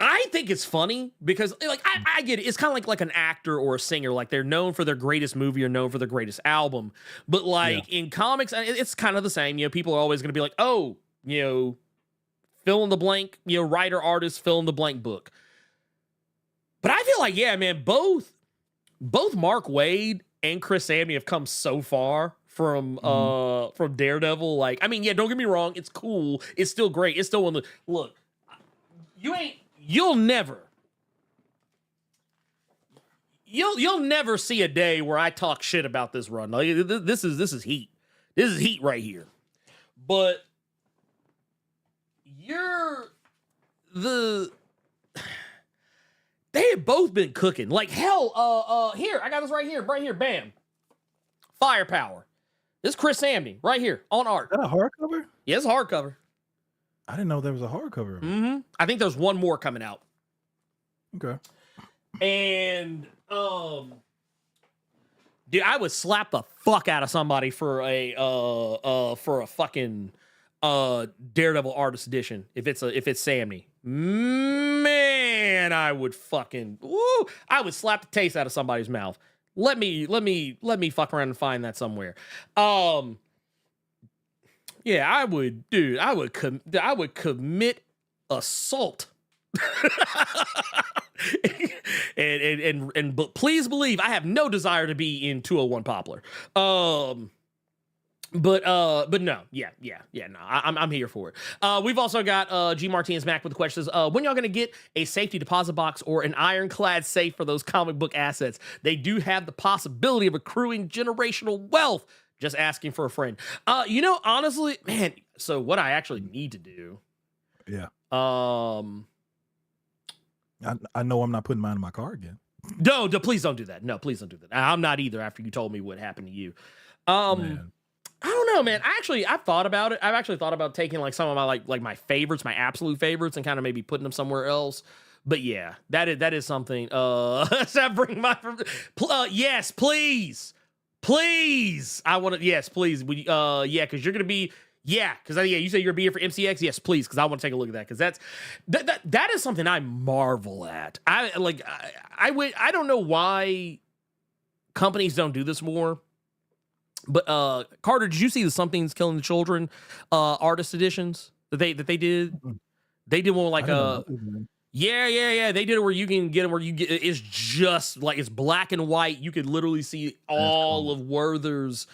I think it's funny because like I get it. It's kind of like an actor or a singer. Like they're known for their greatest movie or known for their greatest album. But like in comics, it's kind of the same. People are always going to be like, oh, fill in the blank, writer, artist, fill in the blank book. But I feel like, yeah, man, both Mark Waid and Chris Samney have come so far from Daredevil. Like, I mean, yeah, don't get me wrong, it's cool, it's still great, it's still one of the look. You'll never see a day where I talk shit about this run. Like, this is heat. This is heat right here. But they have both been cooking. Like hell, here, I got this right here, bam. Firepower. This is Chris Samney, right here, on art. Is that a hardcover? Yeah, it's a hardcover. I didn't know there was a hardcover. Mm-hmm. I think there's one more coming out. Okay. And, dude, I would slap the fuck out of somebody for a fucking Daredevil Artist Edition if it's Samney. Man, I would fucking I would slap the taste out of somebody's mouth. Let me fuck around and find that somewhere. Yeah, I would commit assault. But please believe I have no desire to be in 201 Poplar. But no, no, I'm here for it. We've also got G Martinez Mac with the questions. When y'all gonna get a safety deposit box or an ironclad safe for those comic book assets? They do have the possibility of accruing generational wealth. Just asking for a friend. Honestly, man. So what I actually need to do. Yeah. I know I'm not putting mine in my car again. No, please don't do that. No, please don't do that. I'm not either. After you told me what happened to you. Man. I don't know, man. I've thought about it. I've actually thought about taking like some of my like my favorites, my absolute favorites, and kind of maybe putting them somewhere else. But yeah, that is something. That bring my yes, please. Please. I want to, yes, please. Yeah, because you're gonna be Yeah, because you say you're a BA for MCX. Yes, please, because I want to take a look at that. Because that is something I marvel at. I don't know why companies don't do this more. But Carter, did you see the Something's Killing the Children artist editions that they did? They did one like yeah. They did it where you can get them where you get it's just like it's black and white. You could literally see all of Werther's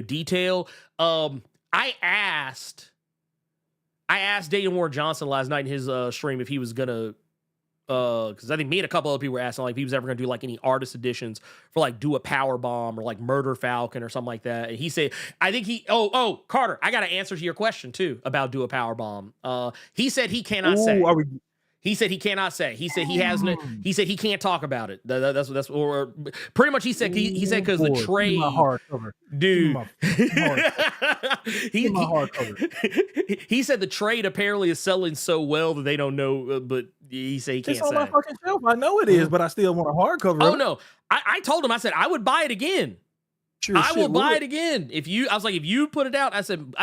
detail. I asked Dayton Ward Johnson last night in his stream if he was gonna because I think me and a couple other people were asking like if he was ever gonna do like any artist editions for like Do a Power Bomb or like Murder Falcon or something like that. And he said, I think Carter, I got an answer to your question too about Do a Power Bomb. He said he cannot say. He said he cannot say. He said he has no. He said he can't talk about it. That's or pretty much he said because the trade. My hardcover, dude. My hardcover. He said the trade apparently is selling so well that they don't know. But he said he can't it's on say. my fucking shelf. I know it is, but I still want a hardcover. Oh no! I told him. I said I would buy it again. I will buy it again if you. I was like, if you put it out, I said.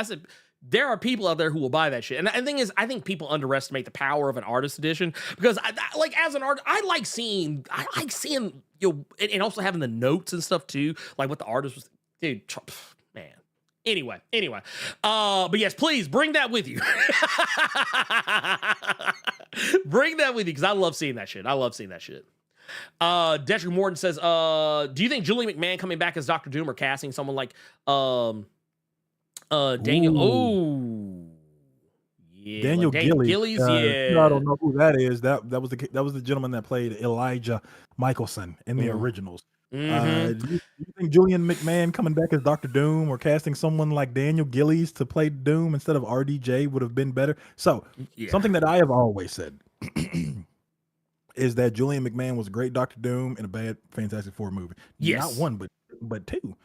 There are people out there who will buy that shit. And the thing is, I think people underestimate the power of an artist edition because like as an artist, I like seeing, and also having the notes and stuff too, like what the artist was, dude, man. Anyway. But yes, please bring that with you. Bring that with you because I love seeing that shit. Detrick Morton says, do you think Julie McMahon coming back as Dr. Doom or casting someone like, Daniel. Ooh. Daniel Gillies. Yeah, I don't know who that is. That was the gentleman that played Elijah Michelson in the originals. Do you think Julian McMahon coming back as Dr. Doom or casting someone like Daniel Gillies to play Doom instead of RDJ would have been better? So something that I have always said is that Julian McMahon was a great Dr. Doom in a bad Fantastic Four movie. Yes, not one, but two,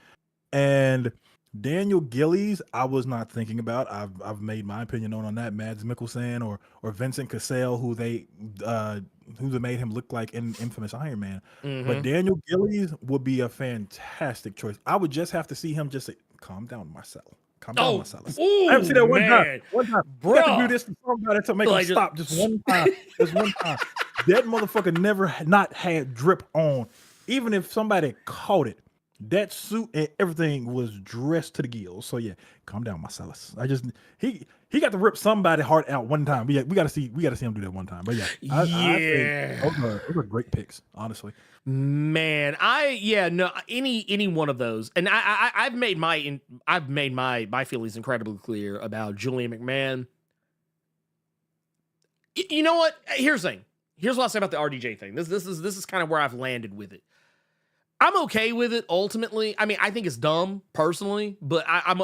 and Daniel Gillies, I was not thinking about. I've made my opinion known on that. Mads Mikkelsen or Vincent Cassel, who they made him look like in Infamous Iron Man. But Daniel Gillies would be a fantastic choice. I would just have to see him just say, "Calm down, Marcelo. Calm down, Marcelo." I haven't seen that one time. Bro. You got to do this to somebody to make him stop just one time. Just one time. That motherfucker never not had drip on, even if somebody caught it. That suit and everything was dressed to the gills. So yeah, calm down, Marcellus. He got to rip somebody's heart out one time. But yeah, we gotta see him do that one time. But yeah, I think those are great picks, honestly. Man, any one of those, and I've made my feelings incredibly clear about Julian McMahon. You know what? Here's the thing. Here's what I'll say about the RDJ thing. This is kind of where I've landed with it. I'm okay with it ultimately. I mean, I think it's dumb personally, but I'm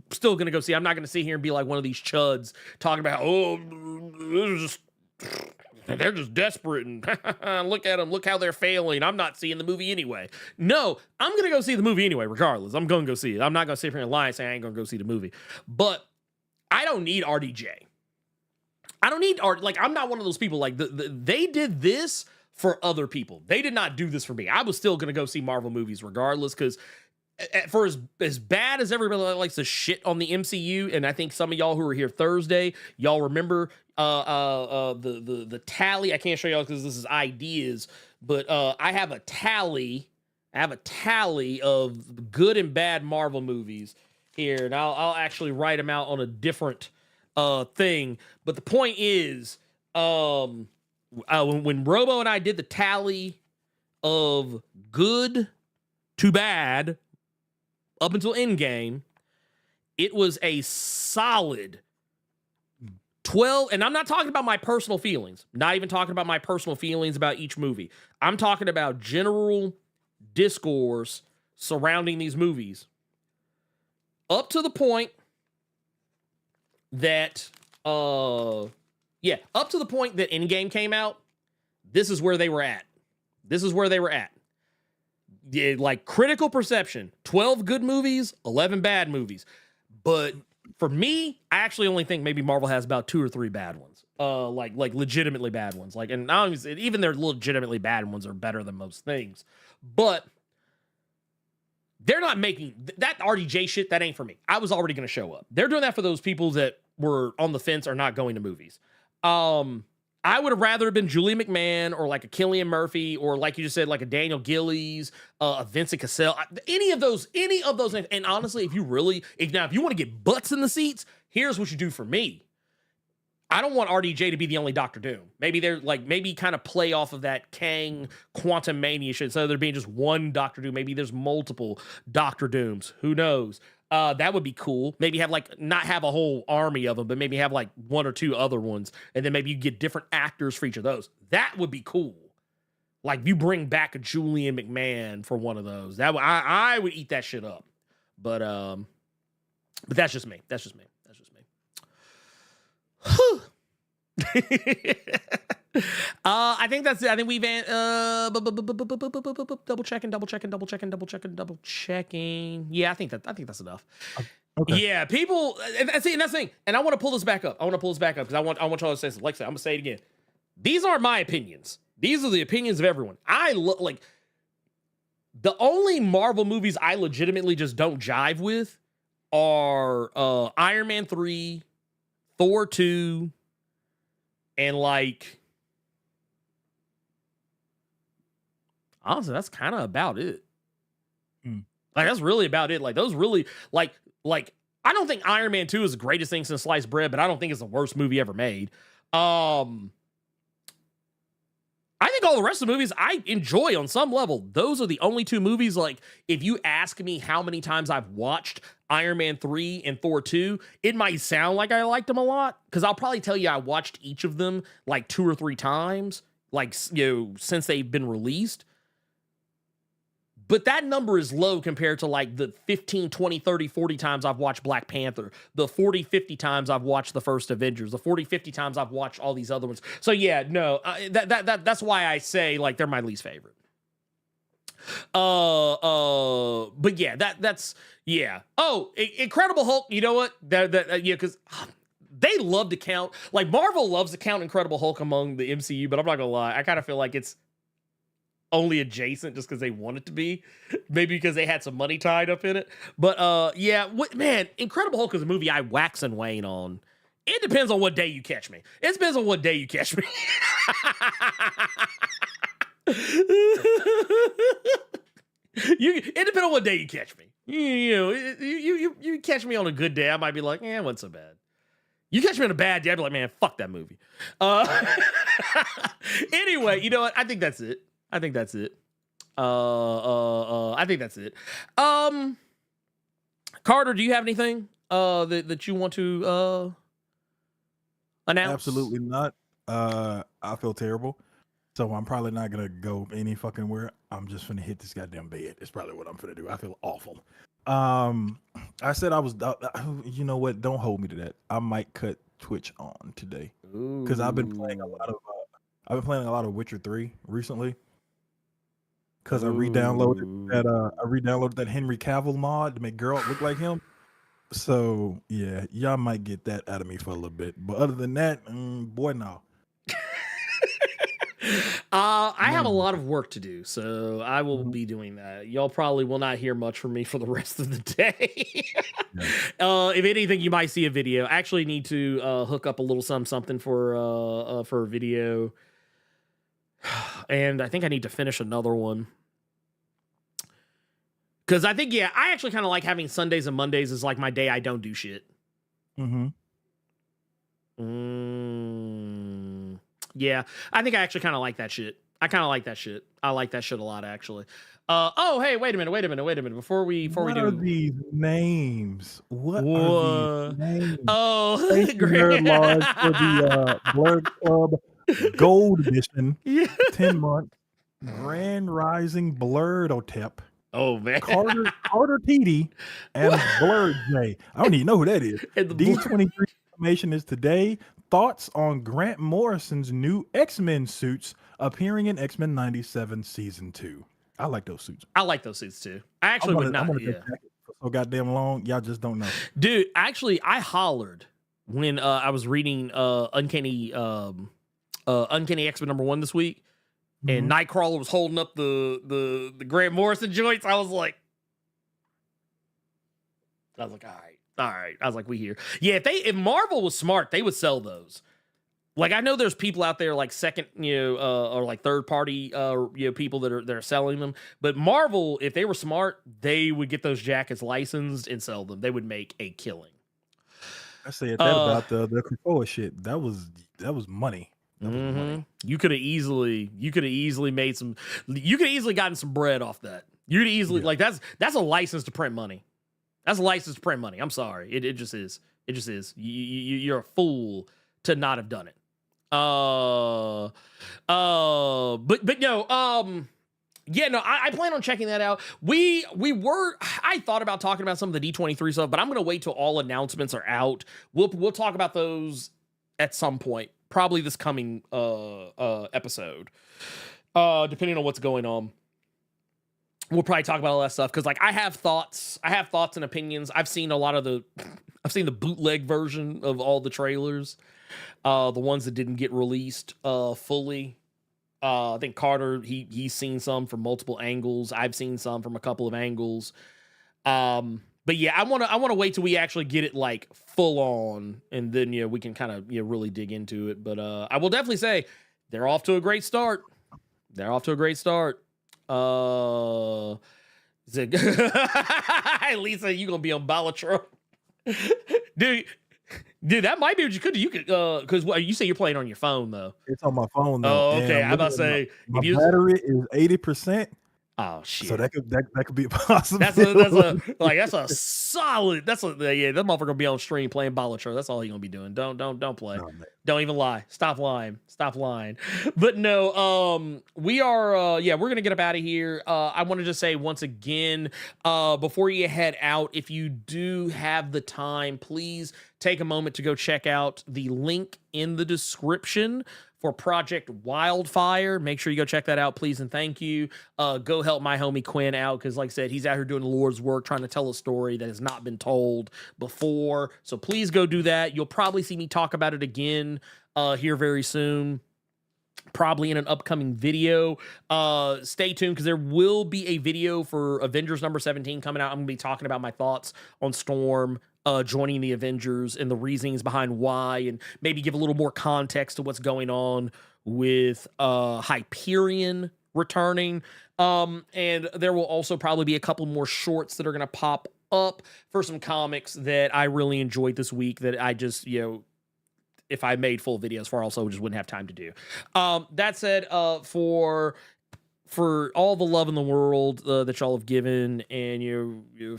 still gonna go see. I'm not gonna sit here and be like one of these chuds talking about they're just desperate and look at them, look how they're failing. I'm not seeing the movie anyway. No, I'm gonna go see the movie anyway, regardless. I'm gonna go see it. I'm not gonna sit here and lie and say I ain't gonna go see the movie. But I don't need RDJ. I don't need art. Like I'm not one of those people. Like they did this for other people. They did not do this for me. I was still going to go see Marvel movies regardless because for as bad as everybody likes to shit on the MCU, and I think some of y'all who were here Thursday, y'all remember the tally. I can't show y'all because this is ideas, but I have a tally. Of good and bad Marvel movies here, and I'll actually write them out on a different thing. But the point is, when Robo and I did the tally of good to bad up until Endgame, it was a solid 12. And I'm not talking about my personal feelings. Not even talking about my personal feelings about each movie. I'm talking about general discourse surrounding these movies. Up to the point that up to the point that Endgame came out, this is where they were at. Yeah, like critical perception, 12 good movies, 11 bad movies. But for me, I actually only think maybe Marvel has about 2 or 3 bad ones. Like legitimately bad ones. Like, and even their legitimately bad ones are better than most things. But they're not making that RDJ shit. That ain't for me. I was already going to show up. They're doing that for those people that were on the fence or not going to movies. I would have rather been Julie McMahon or like a Cillian Murphy or like you just said, like a Daniel Gillies, a Vincent Cassell, any of those names. And honestly, if you want to get butts in the seats, here's what you do for me. I don't want RDJ to be the only Doctor Doom. Maybe they're like, kind of play off of that Kang Quantum Mania shit. So there being just one Doctor Doom. Maybe there's multiple Doctor Dooms. Who knows? That would be cool. Maybe have not have a whole army of them, but maybe have like one or two other ones. And then maybe you get different actors for each of those. That would be cool. Like you bring back a Julian McMahon for one of those. I would eat that shit up. But that's just me. I think that's it. I think we've double checking. Yeah, I think that's enough. Okay. Yeah, people, and that's the thing. And I want to pull this back up. Because I want y'all to say this. Like I said, I'm gonna say it again. These aren't my opinions. These are the opinions of everyone. The only Marvel movies I legitimately just don't jive with are Iron Man 3, Thor 2, and honestly, that's kind of about it. That's really about it. Like those really like I don't think Iron Man 2 is the greatest thing since sliced bread, but I don't think it's the worst movie ever made. I think all the rest of the movies I enjoy on some level. Those are the only two movies. Like if you ask me how many times I've watched Iron Man 3 and Thor 2, it might sound like I liked them a lot, because I'll probably tell you I watched each of them like 2 or 3 times, since they've been released. But that number is low compared to like the 15, 20, 30, 40 times I've watched Black Panther, the 40, 50 times I've watched the first Avengers, the 40, 50 times I've watched all these other ones. So yeah, no, that's why I say like they're my least favorite. But yeah, that's yeah. Oh, Incredible Hulk. You know what? Because they love to count, like Marvel loves to count Incredible Hulk among the MCU, but I'm not gonna lie, I kind of feel like it's only adjacent just because they want it to be, maybe because they had some money tied up in it. But yeah, man, Incredible Hulk is a movie I wax and wane on. It depends on what day you catch me. It depends on what day you catch me. It depends on what day you catch me. You catch me on a good day, I might be like, it wasn't so bad. You catch me on a bad day, I'd be like, man, fuck that movie. Anyway, you know what? I think that's it. I think that's it. Carter, do you have anything that you want to announce? Absolutely not. I feel terrible, so I'm probably not gonna go any fucking where. I'm just gonna hit this goddamn bed. It's probably what I'm gonna do. I feel awful. I said I was. You know what? Don't hold me to that. I might cut Twitch on today because I've been playing a lot of Witcher 3 recently. Because I re-downloaded that Henry Cavill mod to make Geralt look like him. So yeah, y'all might get that out of me for a little bit. But other than that, boy, no. I have a lot of work to do, so I will be doing that. Y'all probably will not hear much from me for the rest of the day. If anything, you might see a video. I actually need to hook up a little something for a video. And I think I need to finish another one. Because I think, yeah, I actually kind of like having Sundays and Mondays as like my day I don't do shit. Yeah, I think I actually kind of like that shit. I like that shit a lot, actually. Oh, hey, wait a minute. Before we do... What are these names? Oh, Thank you, Nerd Lodge, for the Blerd Club Gold Mission. 10 month Grand Rising Blerdotep. Oh man, Carter TD and Blerd J. I don't even know who that is. D23 information is today. Thoughts on Grant Morrison's new X-Men suits appearing in X-Men 97 Season 2. I like those suits. I like those suits too. I actually would not. Yeah. So goddamn long, y'all just don't know. Dude, actually, I hollered when I was reading Uncanny X-Men #1 this week. And Nightcrawler was holding up the Grant Morrison joints. I was like, I was like, all right. I was like, we here. Yeah, if Marvel was smart, they would sell those. Like, I know there's people out there like second, or like third party, people that are selling them. But Marvel, if they were smart, they would get those jackets licensed and sell them. They would make a killing. I said that about the Krakoa shit. That was money. That was money. You could have easily made some. You could have easily gotten some bread off that. You could easily like that's a license to print money. That's a license to print money. I'm sorry. It just is. It just is. You're a fool to not have done it. But no, yeah, no, I plan on checking that out. I thought about talking about some of the D23 stuff, but I'm going to wait till all announcements are out. We'll talk about those at some point, probably this coming, episode, depending on what's going on. We'll probably talk about all that stuff. Cause like I have thoughts and opinions. I've seen the bootleg version of all the trailers. The ones that didn't get released fully. I think Carter, he's seen some from multiple angles. I've seen some from a couple of angles. But yeah, I want to wait till we actually get it like full on, and then we can kind of really dig into it. But I will definitely say they're off to a great start. Lisa, you gonna be on Balatro. Dude, that might be what you could do. You could, because you say you're playing on your phone though. It's on my phone though. Oh, okay. I'm about to say my battery is 80%. Oh shit! So that could be a possibility. That's a solid. That motherfucker gonna be on stream playing Balatro. That's all he gonna be doing. Don't play. Oh, don't even lie. Stop lying. But no, we are. We're gonna get up out of here. I wanted to say once again, before you head out, if you do have the time, please take a moment to go check out the link in the description for Project Wildfire. Make sure you go check that out, please, and thank you. Go help my homie Quinn out, because like I said, he's out here doing the Lord's work, trying to tell a story that has not been told before. So please go do that. You'll probably see me talk about it again here very soon, probably in an upcoming video. Stay tuned, because there will be a video for Avengers number 17 coming out. I'm going to be talking about my thoughts on Storm joining the Avengers and the reasonings behind why, and maybe give a little more context to what's going on with Hyperion returning. And there will also probably be a couple more shorts that are going to pop up for some comics that I really enjoyed this week that I just, if I made full videos for, also just wouldn't have time to do. That said, for all the love in the world that y'all have given, and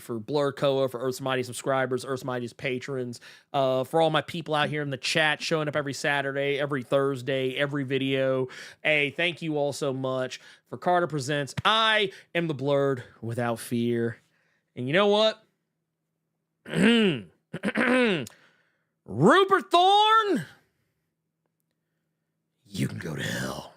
for Blerd Koa, for Earth's Mighty subscribers, Earth's Mighty's patrons, for all my people out here in the chat showing up every Saturday, every Thursday, every video. Hey, thank you all so much. For Carter Presents, I am the Blerd without fear. And you know what? Rupert Thorne, you can go to hell.